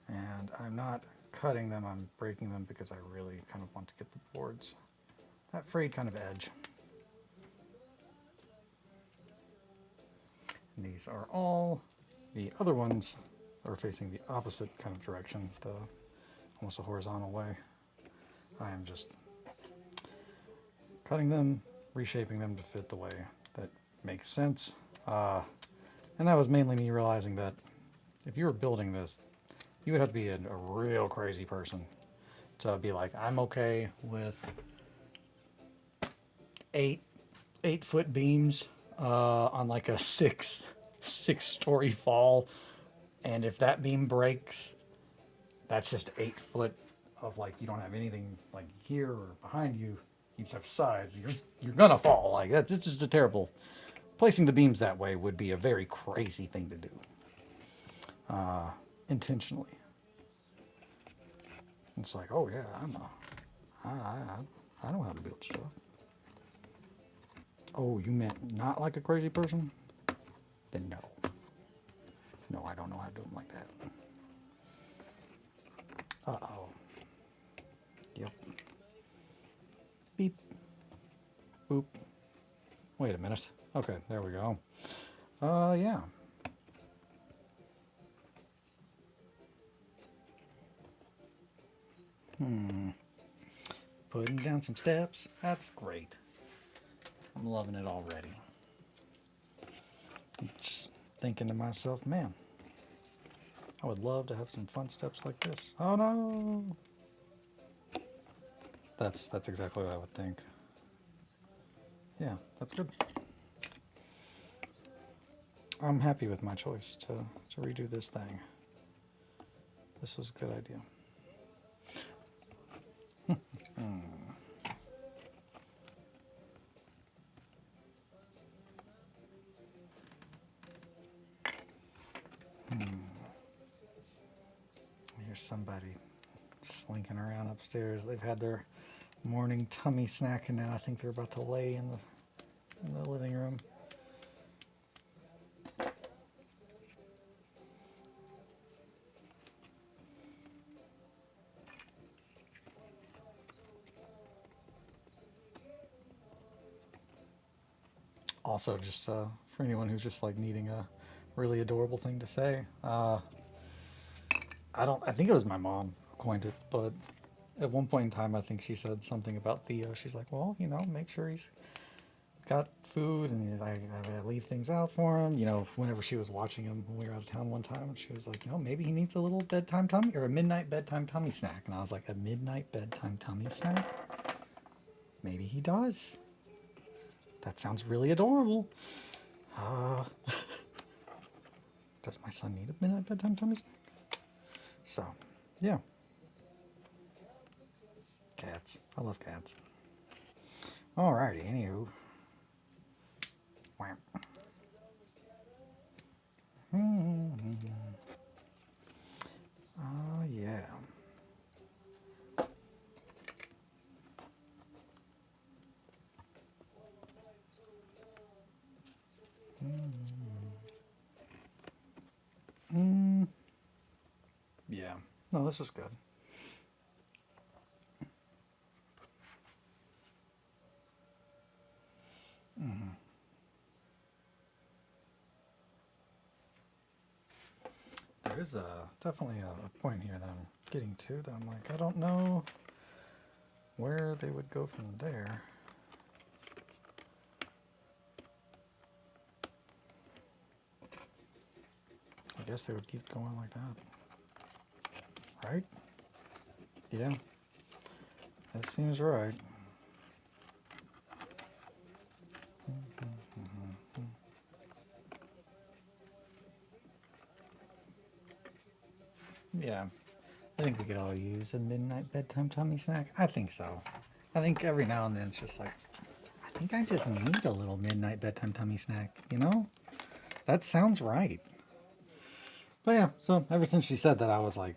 and I'm not cutting them, I'm breaking them because I really kind of want to get the boards that frayed kind of edge. And these are all, the other ones are facing the opposite kind of direction, the almost a horizontal way. I am just cutting them, reshaping them to fit the way that makes sense. And that was mainly me realizing that if you were building this, you would have to be a real crazy person to be like, I'm okay with 8-foot beams on like a six-story fall, and if that beam breaks, that's just 8 foot of like, you don't have anything like here or behind you. You just have sides. You're gonna fall. Like that's, it's just a terrible placing the beams that way would be a very crazy thing to do. Intentionally. It's like, oh yeah, I know how to build stuff. Oh, you meant not like a crazy person? Then no. No, I don't know how to do them like that. Uh-oh. Yep. Beep. Boop. Wait a minute. Okay, there we go. Yeah. Putting down some steps. That's great. I'm loving it already. I'm just thinking to myself, man, I would love to have some fun steps like this. Oh no! That's exactly what I would think. Yeah, that's good. I'm happy with my choice to redo this thing. This was a good idea. Here's somebody slinking around upstairs. They've had their morning tummy snack and now I think they're about to lay in the living room. Also, just for anyone who's just like needing a really adorable thing to say, I think it was my mom who coined it, but at one point in time, I think she said something about Theo. She's like, well, make sure he's got food and I leave things out for him. Whenever she was watching him when we were out of town one time, and she was like, maybe he needs a little bedtime tummy or a midnight bedtime tummy snack. And I was like, a midnight bedtime tummy snack? Maybe he does. That sounds really adorable. Does my son need a midnight bedtime tummy snack? So, yeah. Cats. I love cats. Alrighty, anywho. Oh, yeah. Yeah. No, this is good. There's definitely a point here that I'm getting to that I'm like, I don't know where they would go from there. I guess they would keep going like that. Right? Yeah. That seems right. Yeah. I think we could all use a midnight bedtime tummy snack. I think so. I think every now and then it's just like, I think I just need a little midnight bedtime tummy snack, That sounds right. But yeah, so ever since she said that, I was like,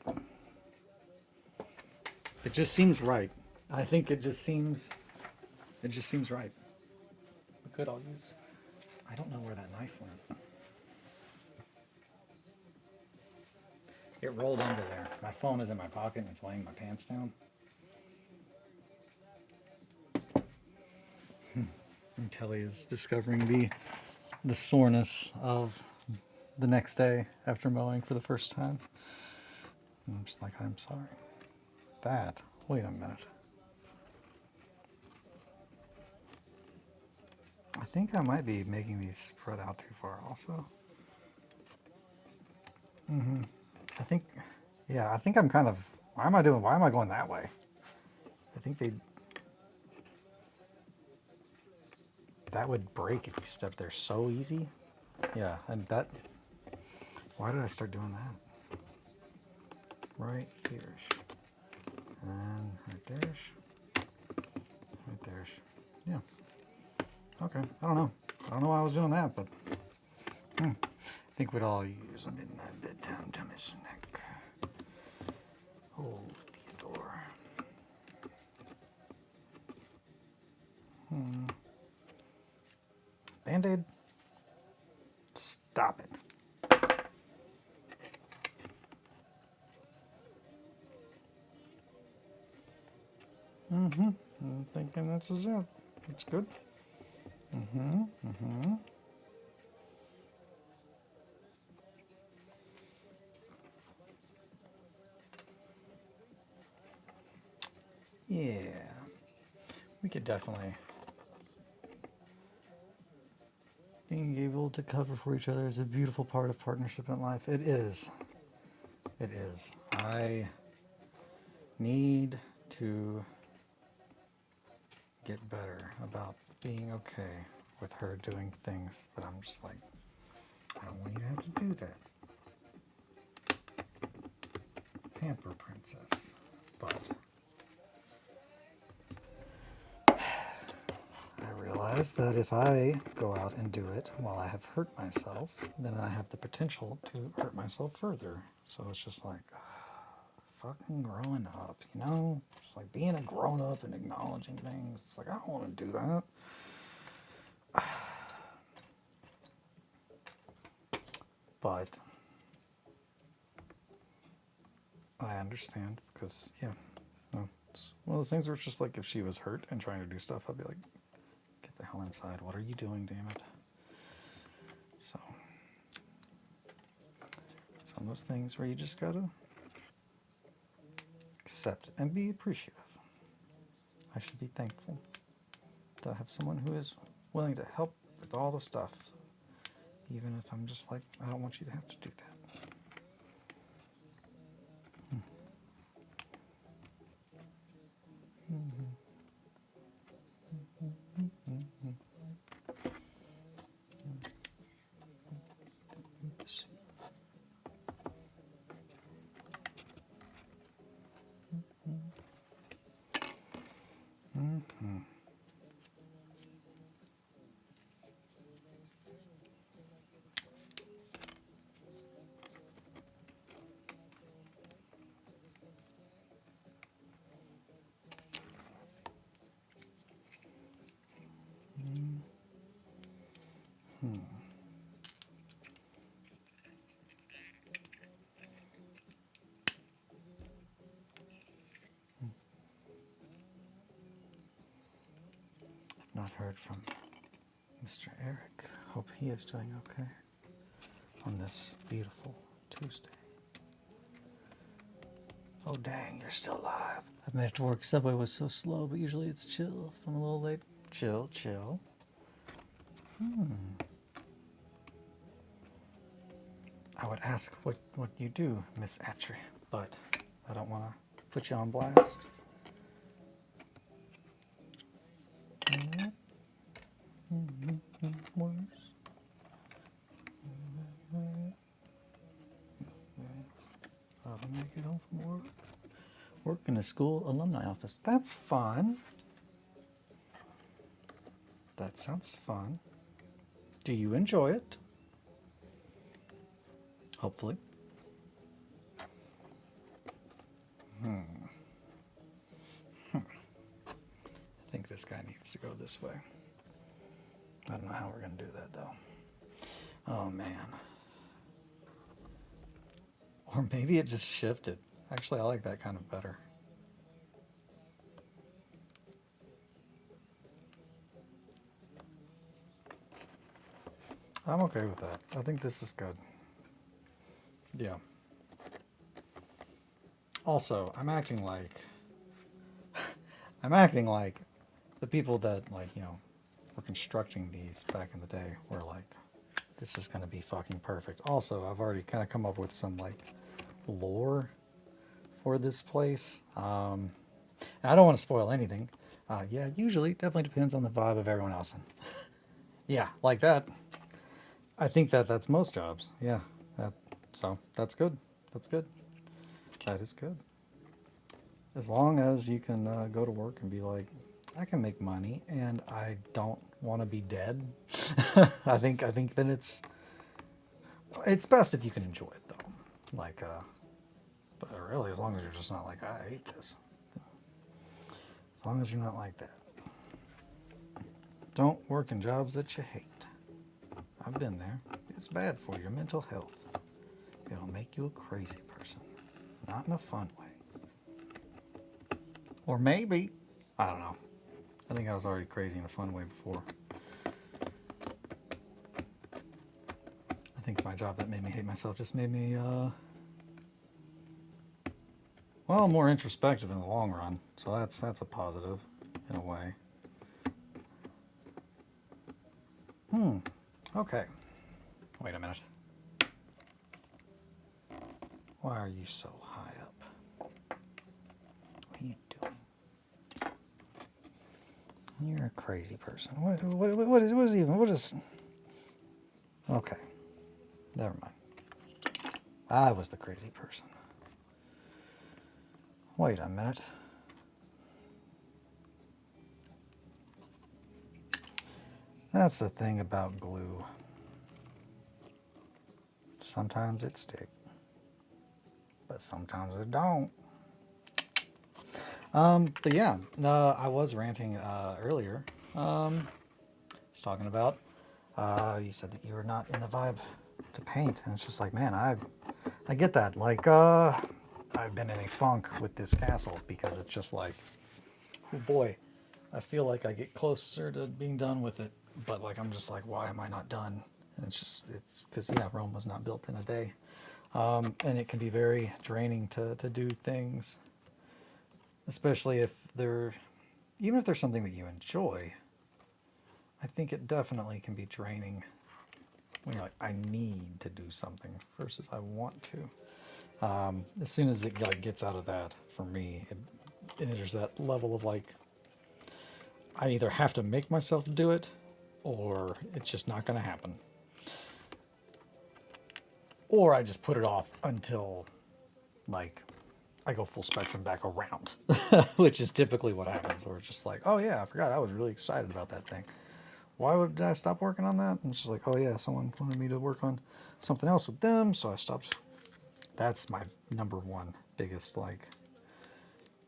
it just seems right. I think it just seems right. We could all use, I don't know where that knife went. It rolled under there. My phone is in my pocket and it's weighing my pants down. And Kelly is discovering the soreness of the next day after mowing for the first time. And I'm just like, I'm sorry. Wait a minute. I think I might be making these spread out too far also. I think I'm kind of, why am I going that way? I think that would break if you step there so easy. Yeah, and why did I start doing that? Right here. And right there. Right there. Yeah. Okay, I don't know. I don't know why I was doing that, but I think we'd all use a midnight bedtime tummy snack. Oh, Theodore. Band-Aid? Stop it. I'm thinking this is it. That's good. Yeah. We could definitely... Being able to cover for each other is a beautiful part of partnership in life. It is. It is. I need to get better about being okay with her doing things that I'm just like, I don't want you to have to do that. Pamper princess. But I realize that if I go out and do it while I have hurt myself, then I have the potential to hurt myself further. So it's just like, fucking growing up, you know? Just like being a grown up and acknowledging things. It's like, I don't want to do that. But I understand because, yeah, well, it's one of those things where it's just like if she was hurt and trying to do stuff, I'd be like, get the hell inside. What are you doing, damn it? So it's one of those things where you just gotta accept and be appreciative. I should be thankful to have someone who is willing to help with all the stuff, even if I'm just like, I don't want you to have to do that. Not heard from Mr. Eric. Hope he is doing okay on this beautiful Tuesday. Oh dang, you're still alive. I've made it to work. Subway was so slow, but usually it's chill. If I'm a little late, chill, chill. I would ask what you do, Miss Atry, but I don't want to put you on blast. How to make it home from work. Work in a school alumni office. That's fun. That sounds fun. Do you enjoy it? Hopefully. I think this guy needs to go this way. I don't know how we're going to do that, though. Oh, man. Or maybe it just shifted. Actually, I like that kind of better. I'm okay with that. I think this is good. Yeah. Also, I'm acting like the people that, like, you know, were constructing these back in the day were like, this is going to be fucking perfect. Also, I've already kind of come up with some, like, lore for this place. And I don't want to spoil anything. Yeah, usually, definitely depends on the vibe of everyone else. Yeah, like that. I think that's most jobs. Yeah. So that's good. That's good. That is good. As long as you can go to work and be like, I can make money and I don't want to be dead. I think that it's best if you can enjoy it though. Like, but really, as long as you're just not like, I hate this. As long as you're not like that. Don't work in jobs that you hate. I've been there. It's bad for your mental health. It'll make you a crazy person. Not in a fun way. Or maybe, I don't know. I think I was already crazy in a fun way before. I think my job that made me hate myself just made me, well, more introspective in the long run. So that's a positive in a way. Okay. Wait a minute. Why are you so high up? What are you doing? You're a crazy person. What is... Okay. Never mind. I was the crazy person. Wait a minute. That's the thing about glue. Sometimes it sticks, but sometimes it don't. But yeah, I was ranting earlier. I was talking about, you said that you were not in the vibe to paint, and it's just like, man, I get that. Like, I've been in a funk with this castle because it's just like, oh boy, I feel like I get closer to being done with it, but like I'm just like, why am I not done? And it's because, yeah, Rome was not built in a day. And it can be very draining to do things, especially if even if there's something that you enjoy. I think it definitely can be draining when you're like, I need to do something versus I want to. As soon as it like gets out of that, for me, it enters that level of like, I either have to make myself do it or it's just not going to happen. Or I just put it off until like I go full spectrum back around, which is typically what happens. Or it's just like, oh yeah, I forgot I was really excited about that thing. Why did I stop working on that? And it's just like, oh yeah, someone wanted me to work on something else with them, so I stopped. That's my number one biggest, like,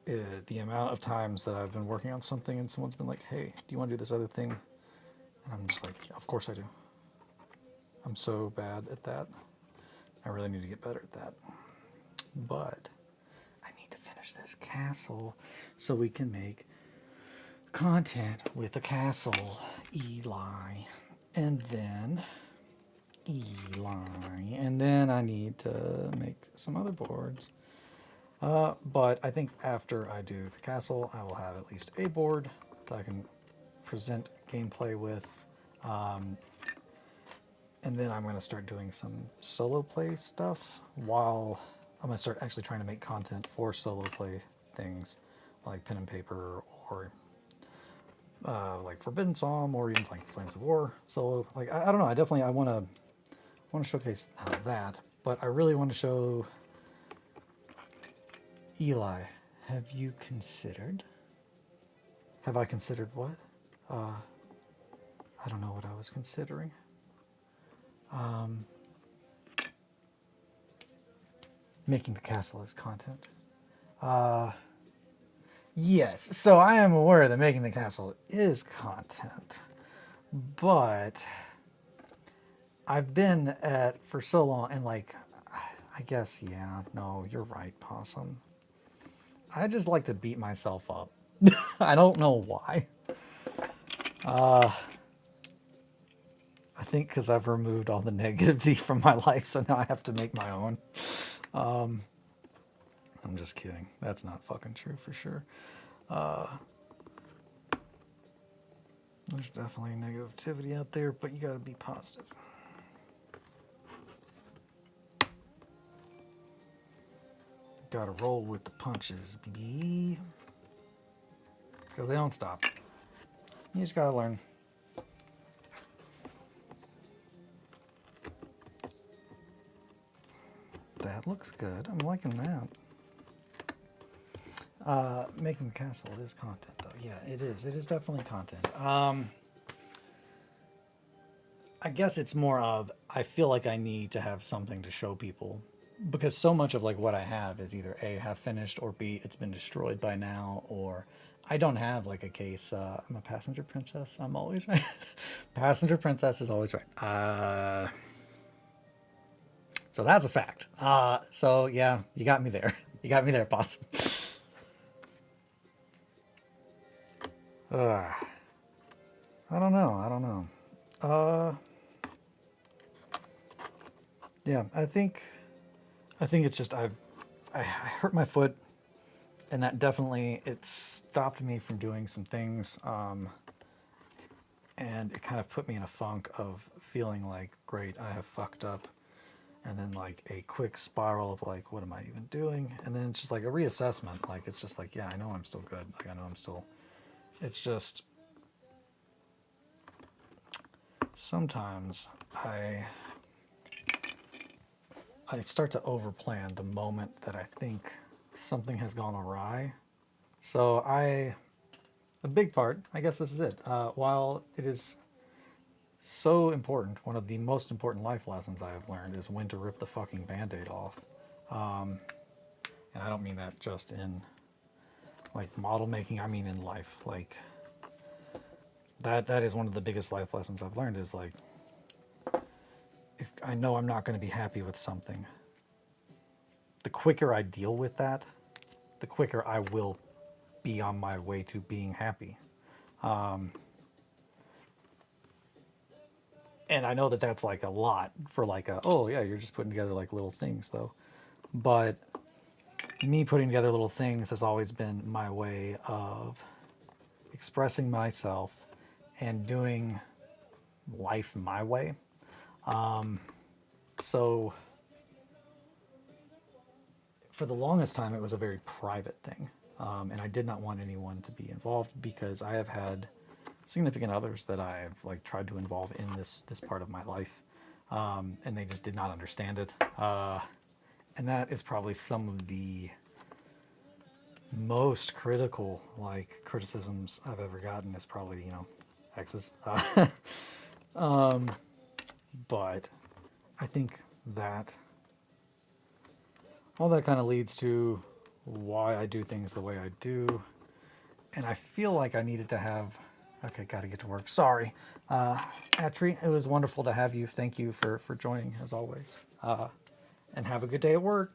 the amount of times that I've been working on something and someone's been like, hey, do you want to do this other thing? And I'm just like, yeah, of course I do. I'm so bad at that. I really need to get better at that. But I need to finish this castle so we can make content with the castle, Eli. And then I need to make some other boards. But I think after I do the castle, I will have at least a board that I can present gameplay with. And then I'm going to start doing some solo play stuff while I'm going to start actually trying to make content for solo play things like pen and paper or like Forbidden Psalm or even like Flames of War solo. Like, I don't know. I want to showcase that, but I really want to show Eli. Have I considered what? I don't know what I was considering. Making the castle as content. Yes, so I am aware that making the castle is content, but I've been at for so long, and like, I guess, yeah, no, you're right, Possum. I just like to beat myself up. I don't know why. I think because I've removed all the negativity from my life, so now I have to make my own. I'm just kidding. That's not fucking true for sure. There's definitely negativity out there, but you gotta be positive. Gotta roll with the punches, baby. Because they don't stop. You just gotta learn. That looks good. I'm liking that. Making the castle is content, though. Yeah, it is. It is definitely content. I guess it's more of I feel like I need to have something to show people because so much of like what I have is either A, half finished, or B, it's been destroyed by now, or I don't have like a case. I'm a passenger princess. I'm always right. Passenger princess is always right. So that's a fact. So yeah, you got me there. You got me there, boss. Uh, I don't know. I don't know. Uh, yeah, I think it's just I hurt my foot, and that definitely it stopped me from doing some things, and it kind of put me in a funk of feeling like, great, I have fucked up, and then like a quick spiral of like, what am I even doing? And then it's just like a reassessment. Like it's just like, yeah, I know I'm still good. Like I know I'm still. It's just sometimes I start to overplan the moment that I think something has gone awry. So a big part, I guess this is it. While it is so important, one of the most important life lessons I have learned is when to rip the fucking band-aid off. And I don't mean that just in like model making, I mean in life. Like that is one of the biggest life lessons I've learned is like if I know I'm not going to be happy with something. The quicker I deal with that, the quicker I will be on my way to being happy. And I know that that's like a lot for like a, oh yeah, you're just putting together like little things though. But me putting together little things has always been my way of expressing myself and doing life my way. So for the longest time, it was a very private thing. And I did not want anyone to be involved because I have had significant others that I've like tried to involve in this part of my life, and they just did not understand it. And that is probably some of the most critical like criticisms I've ever gotten is probably exes. But I think that all that kind of leads to why I do things the way I do, and I feel like I needed to have. Okay, got to get to work. Sorry, Atri. It was wonderful to have you. Thank you for joining as always, and have a good day at work.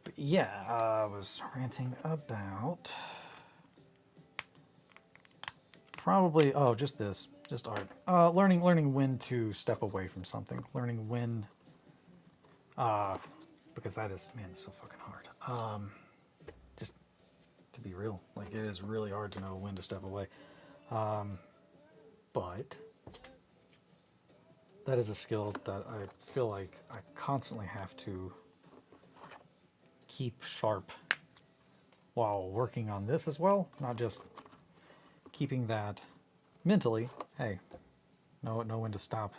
But yeah, I was ranting about probably just art. Learning when to step away from something. Learning when, because that is man, it's so fucking hard. Just to be real, like it is really hard to know when to step away. But that is a skill that I feel like I constantly have to keep sharp while working on this as well. Not just keeping that mentally. Hey, know when to stop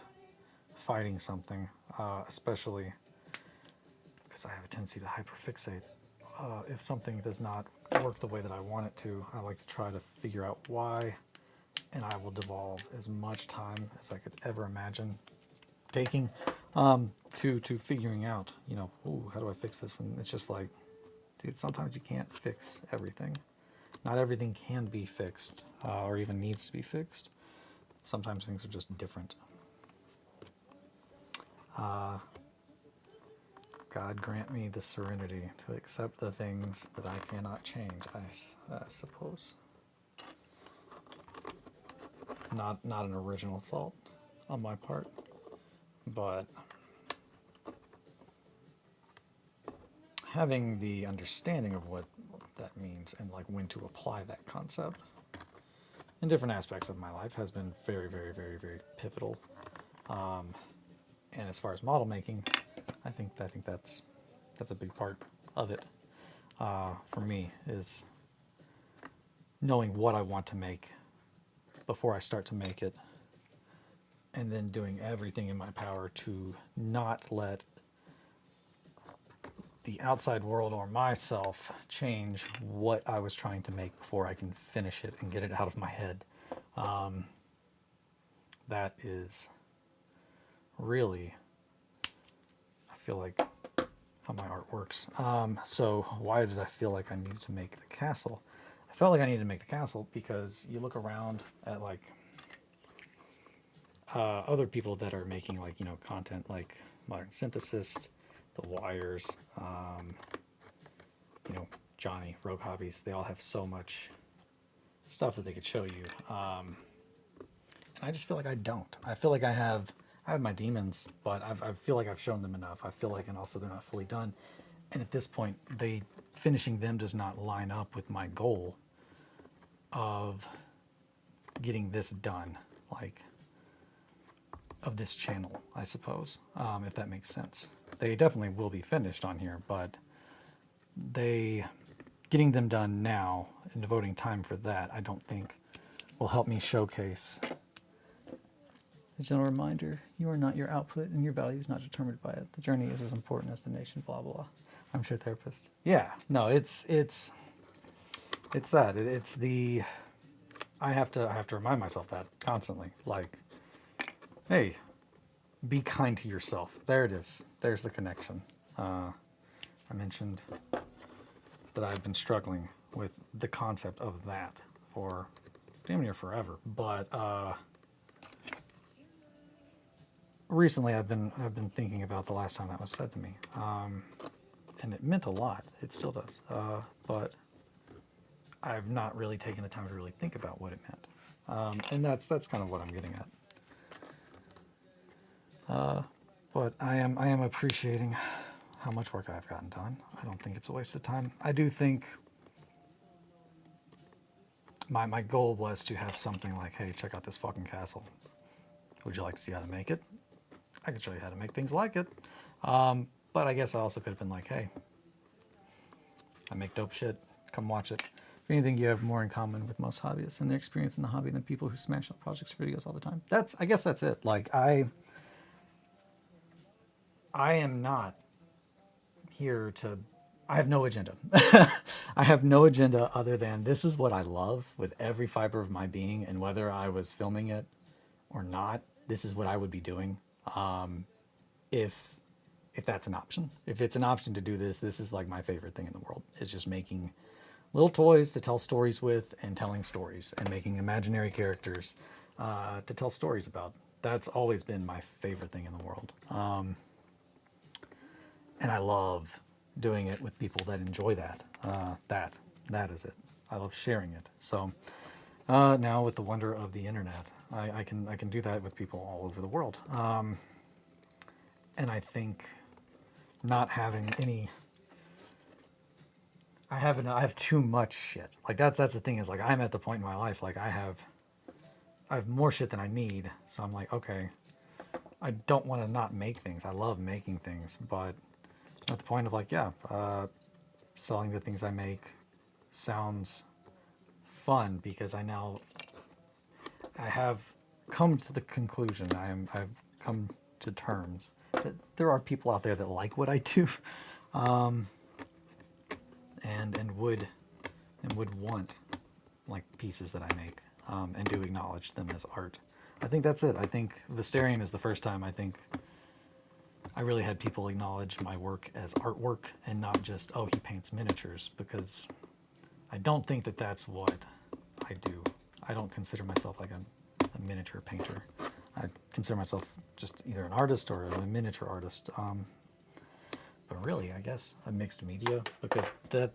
fighting something, especially because I have a tendency to hyperfixate. If something does not work the way that I want it to, I like to try to figure out why, and I will devolve as much time as I could ever imagine taking to figuring out, ooh, how do I fix this? And it's just like, dude, sometimes you can't fix everything. Not everything can be fixed or even needs to be fixed. Sometimes things are just different. God grant me the serenity to accept the things that I cannot change, I suppose. Not an original thought on my part, but having the understanding of what that means and like when to apply that concept in different aspects of my life has been very, very, very, very pivotal. And as far as model making, I think that's a big part of it. For me is knowing what I want to make before I start to make it, and then doing everything in my power to not let the outside world or myself change what I was trying to make before I can finish it and get it out of my head. that is really, I feel like, how my art works. So why did I feel like I needed to make the castle? I felt like I needed to make the castle because you look around at like other people that are making like, content like Modern Synthesist, The Wires, Johnny, Rogue Hobbies. They all have so much stuff that they could show you. And I just feel like I don't. I feel like I have my demons, but I feel like I've shown them enough. I feel like, and also they're not fully done. And at this point, finishing them does not line up with my goal of getting this done, like, of this channel, I suppose, if that makes sense. They definitely will be finished on here, but getting them done now and devoting time for that, I don't think will help me showcase. A gentle reminder, you are not your output and your value is not determined by it. The journey is as important as the nation, blah, blah, blah. I'm sure therapist. Yeah, no, it's that. It's the, I have to remind myself that constantly. Like, hey, be kind to yourself. There it is. There's the connection. I mentioned that I've been struggling with the concept of that for damn near forever. But recently I've been thinking about the last time that was said to me. And it meant a lot. It still does. But I've not really taken the time to really think about what it meant. And that's kind of what I'm getting at. But I am appreciating how much work I've gotten done. I don't think it's a waste of time. I do think my goal was to have something like, hey, check out this fucking castle. Would you like to see how to make it? I could show you how to make things like it. But I guess I also could have been like, hey, I make dope shit. Come watch it. If anything, you have more in common with most hobbyists and their experience in the hobby than people who smash out projects or videos all the time. I guess that's it. Like, I am not here to, I have no agenda. I have no agenda other than this is what I love with every fiber of my being, and whether I was filming it or not, this is what I would be doing. If that's an option. If it's an option to do this, this is like my favorite thing in the world, is just making little toys to tell stories with and telling stories and making imaginary characters to tell stories about. That's always been my favorite thing in the world. And I love doing it with people that enjoy that. That is it. I love sharing it. So now with the wonder of the internet, I can do that with people all over the world. And I think not having any, I have too much shit. Like that's the thing, is like I'm at the point in my life, like I have more shit than I need. So I'm like, okay, I don't want to not make things. I love making things, but at the point of like, yeah, selling the things I make sounds fun because I have come to the conclusion, I've come to terms that there are people out there that like what I do, and would want like pieces that I make, and do acknowledge them as art. I think that's it. I think Visterion is the first time I think I really had people acknowledge my work as artwork and not just, oh, he paints miniatures, because I don't think that that's what I do. I don't consider myself like a miniature painter. I consider myself just either an artist or a miniature artist. But really, I guess a mixed media, because that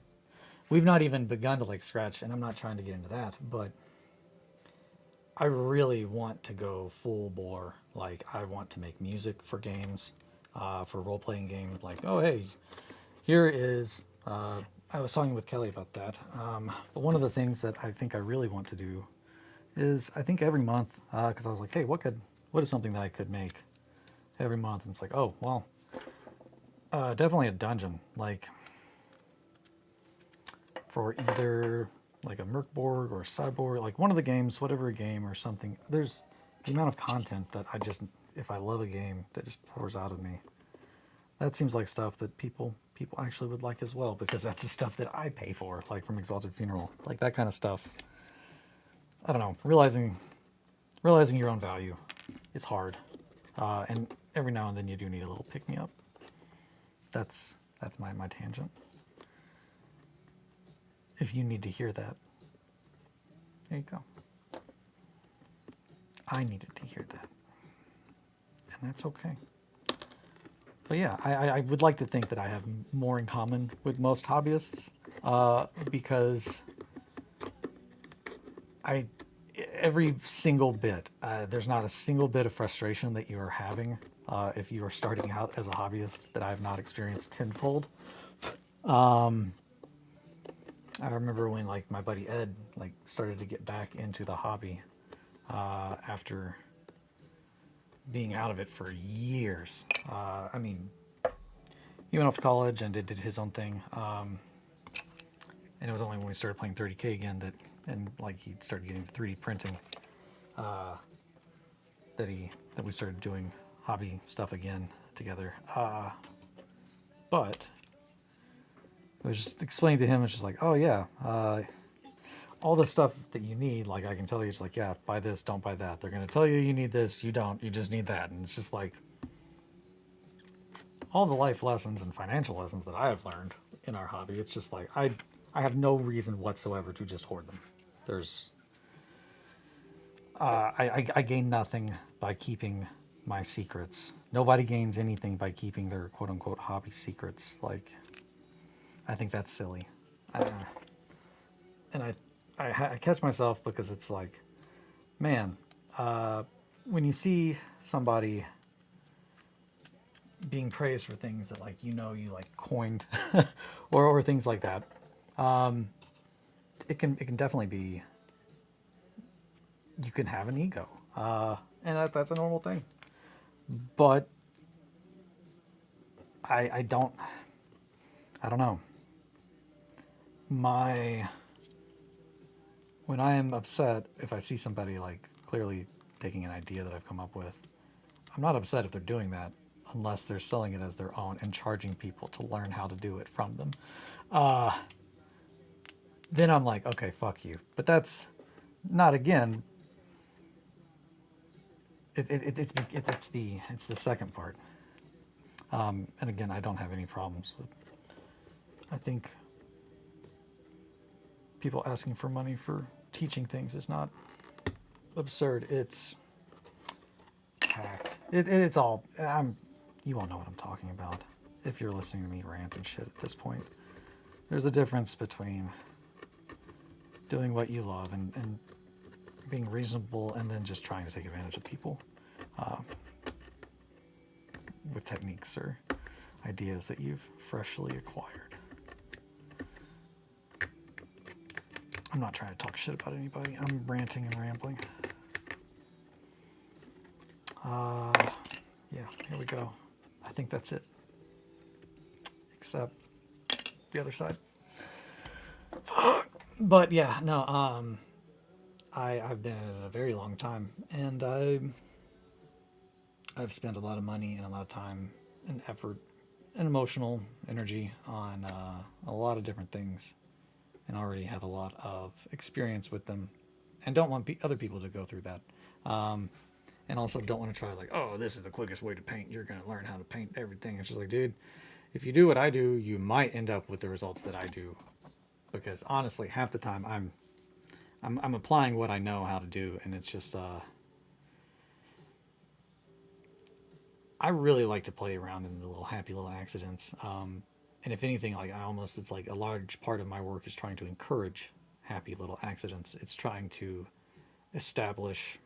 we've not even begun to like scratch, and I'm not trying to get into that, but I really want to go full bore. Like I want to make music for games, for role-playing games. Like, oh, hey, here is, I was talking with Kelly about that. But one of the things that I think I really want to do is, I think every month, because I was like, hey, what is something that I could make every month? And it's like, oh, well, definitely a dungeon, like for either like a Merkborg or a Cyborg, like one of the games, whatever a game or something. There's the amount of content that I just, if I love a game, that just pours out of me. That seems like stuff that people actually would like as well, because that's the stuff that I pay for, like from Exalted Funeral, like that kind of stuff. I don't know, realizing your own value it's hard. And every now and then you do need a little pick-me-up. That's my tangent. If you need to hear that, there you go. I needed to hear that. And that's okay. But yeah, I would like to think that I have more in common with most hobbyists, because every single bit, there's not a single bit of frustration that you are having if you are starting out as a hobbyist that I have not experienced tenfold. I remember when like my buddy Ed like started to get back into the hobby after being out of it for years. I mean, he went off to college and did his own thing. And it was only when we started playing 30K again and like he started getting 3D printing, that we started doing hobby stuff again together. But I was just explaining to him, it's just like, oh yeah, all the stuff that you need, like I can tell you, it's like, yeah, buy this, don't buy that. They're going to tell you you need this, you don't, you just need that. And it's just like all the life lessons and financial lessons that I have learned in our hobby. It's just like, I have no reason whatsoever to just hoard them. There's, I gain nothing by keeping my secrets. Nobody gains anything by keeping their quote unquote hobby secrets. Like, I think that's silly. And I catch myself because it's like, man, when you see somebody being praised for things that like, you like coined or things like that, it can definitely be, you can have an ego, and that's a normal thing. But I don't know. When I am upset, if I see somebody like clearly taking an idea that I've come up with, I'm not upset if they're doing that unless they're selling it as their own and charging people to learn how to do it from them. Then I'm like, okay, fuck you. But that's not, again, it's the second part. And again, I don't have any problems with, I think people asking for money for teaching things is not absurd. It's hacked. It's all, you all know what I'm talking about if you're listening to me rant and shit at this point. There's a difference between doing what you love and being reasonable and then just trying to take advantage of people with techniques or ideas that you've freshly acquired. I'm not trying to talk shit about anybody. I'm ranting and rambling. Yeah, here we go. I think that's it. Except the other side. But yeah, no, I've been in it a very long time, and I've spent a lot of money and a lot of time and effort and emotional energy on a lot of different things, and already have a lot of experience with them, and don't want other people to go through that. And also don't want to try like, oh, this is the quickest way to paint. You're going to learn how to paint everything. It's just like, dude, if you do what I do, you might end up with the results that I do. Because honestly, half the time I'm applying what I know how to do, and it's just I really like to play around in the little happy little accidents. And if anything, like it's like a large part of my work is trying to encourage happy little accidents. It's trying to establish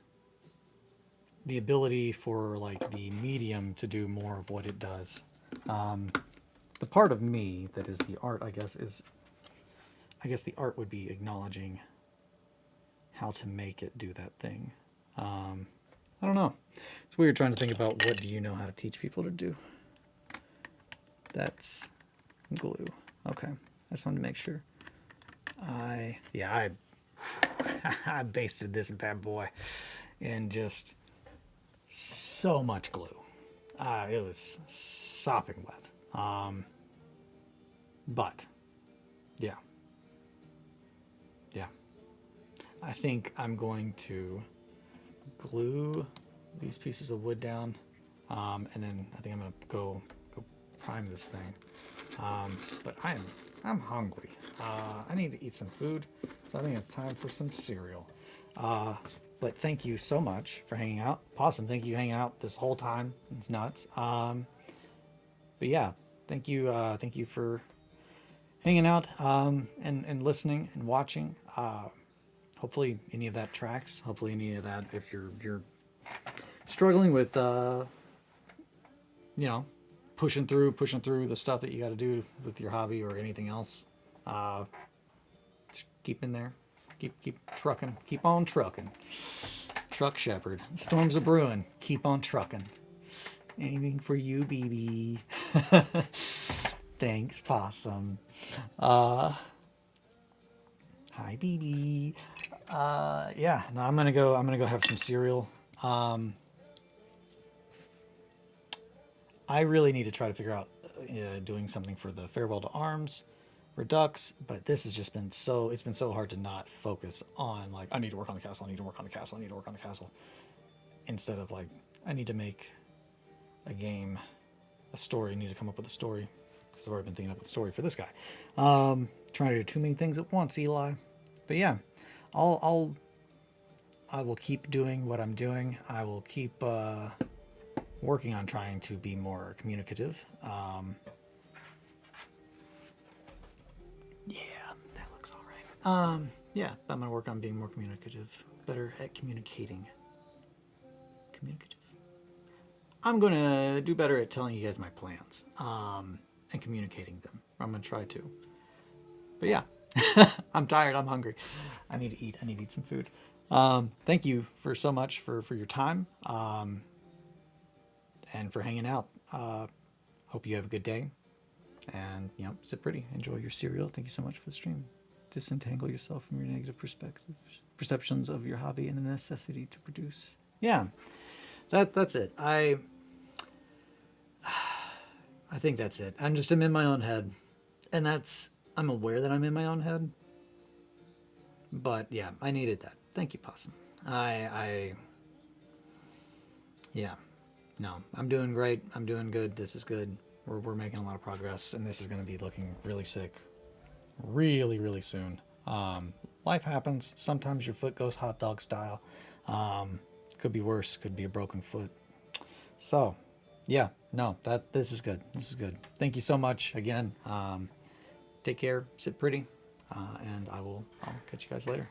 the ability for like the medium to do more of what it does. The part of me that is the art, I guess the art would be acknowledging how to make it do that thing. I don't know. It's weird trying to think about what do you know how to teach people to do. That's glue. Okay. I just wanted to make sure. I basted this bad boy in just so much glue. It was sopping wet. But yeah. I think I'm going to glue these pieces of wood down, and then I think I'm gonna go prime this thing. But I'm hungry. I need to eat some food, so I think it's time for some cereal. But thank you so much for hanging out. Possum, thank you for hanging out this whole time. It's nuts. But yeah, thank you for hanging out and listening and watching. Hopefully any of that tracks. Hopefully any of that, if you're struggling with pushing through the stuff that you got to do with your hobby or anything else, just keep in there. Keep trucking. Keep on trucking. Truck Shepherd. Storms are brewing. Keep on trucking. Anything for you, BB. Thanks, Possum. Hi, BB. Yeah. No, I'm gonna go have some cereal. I really need to try to figure out doing something for the Farewell to Arms Redux, but this has just been it's been so hard to not focus on, like, I need to work on the castle, I need to work on the castle, I need to work on the castle, instead of, like, I need to make a game, a story, I need to come up with a story, because I've already been thinking up a story for this guy. Trying to do too many things at once, Eli. But yeah, I will keep doing what I'm doing. I will keep working on trying to be more communicative. Yeah, that looks all right. Yeah, I'm gonna work on being more communicative, better at communicating. Communicative. I'm gonna do better at telling you guys my plans, and communicating them. I'm gonna try to. But yeah, I'm tired. I'm hungry. I need to eat. I need to eat some food. Thank you so much for your time, and for hanging out. Hope you have a good day. And, sit pretty. Enjoy your cereal. Thank you so much for the stream. Disentangle yourself from your negative perceptions of your hobby and the necessity to produce. Yeah, that's it. I think that's it. I'm in my own head. And I'm aware that I'm in my own head. But, yeah, I needed that. Thank you, Possum. Yeah. No, I'm doing great. I'm doing good. This is good. We're making a lot of progress, and this is going to be looking really sick really, really soon. Life happens. Sometimes your foot goes hot dog style. Could be worse. Could be a broken foot. So, yeah, no, this is good. This is good. Thank you so much again. Take care. Sit pretty, and I'll catch you guys later.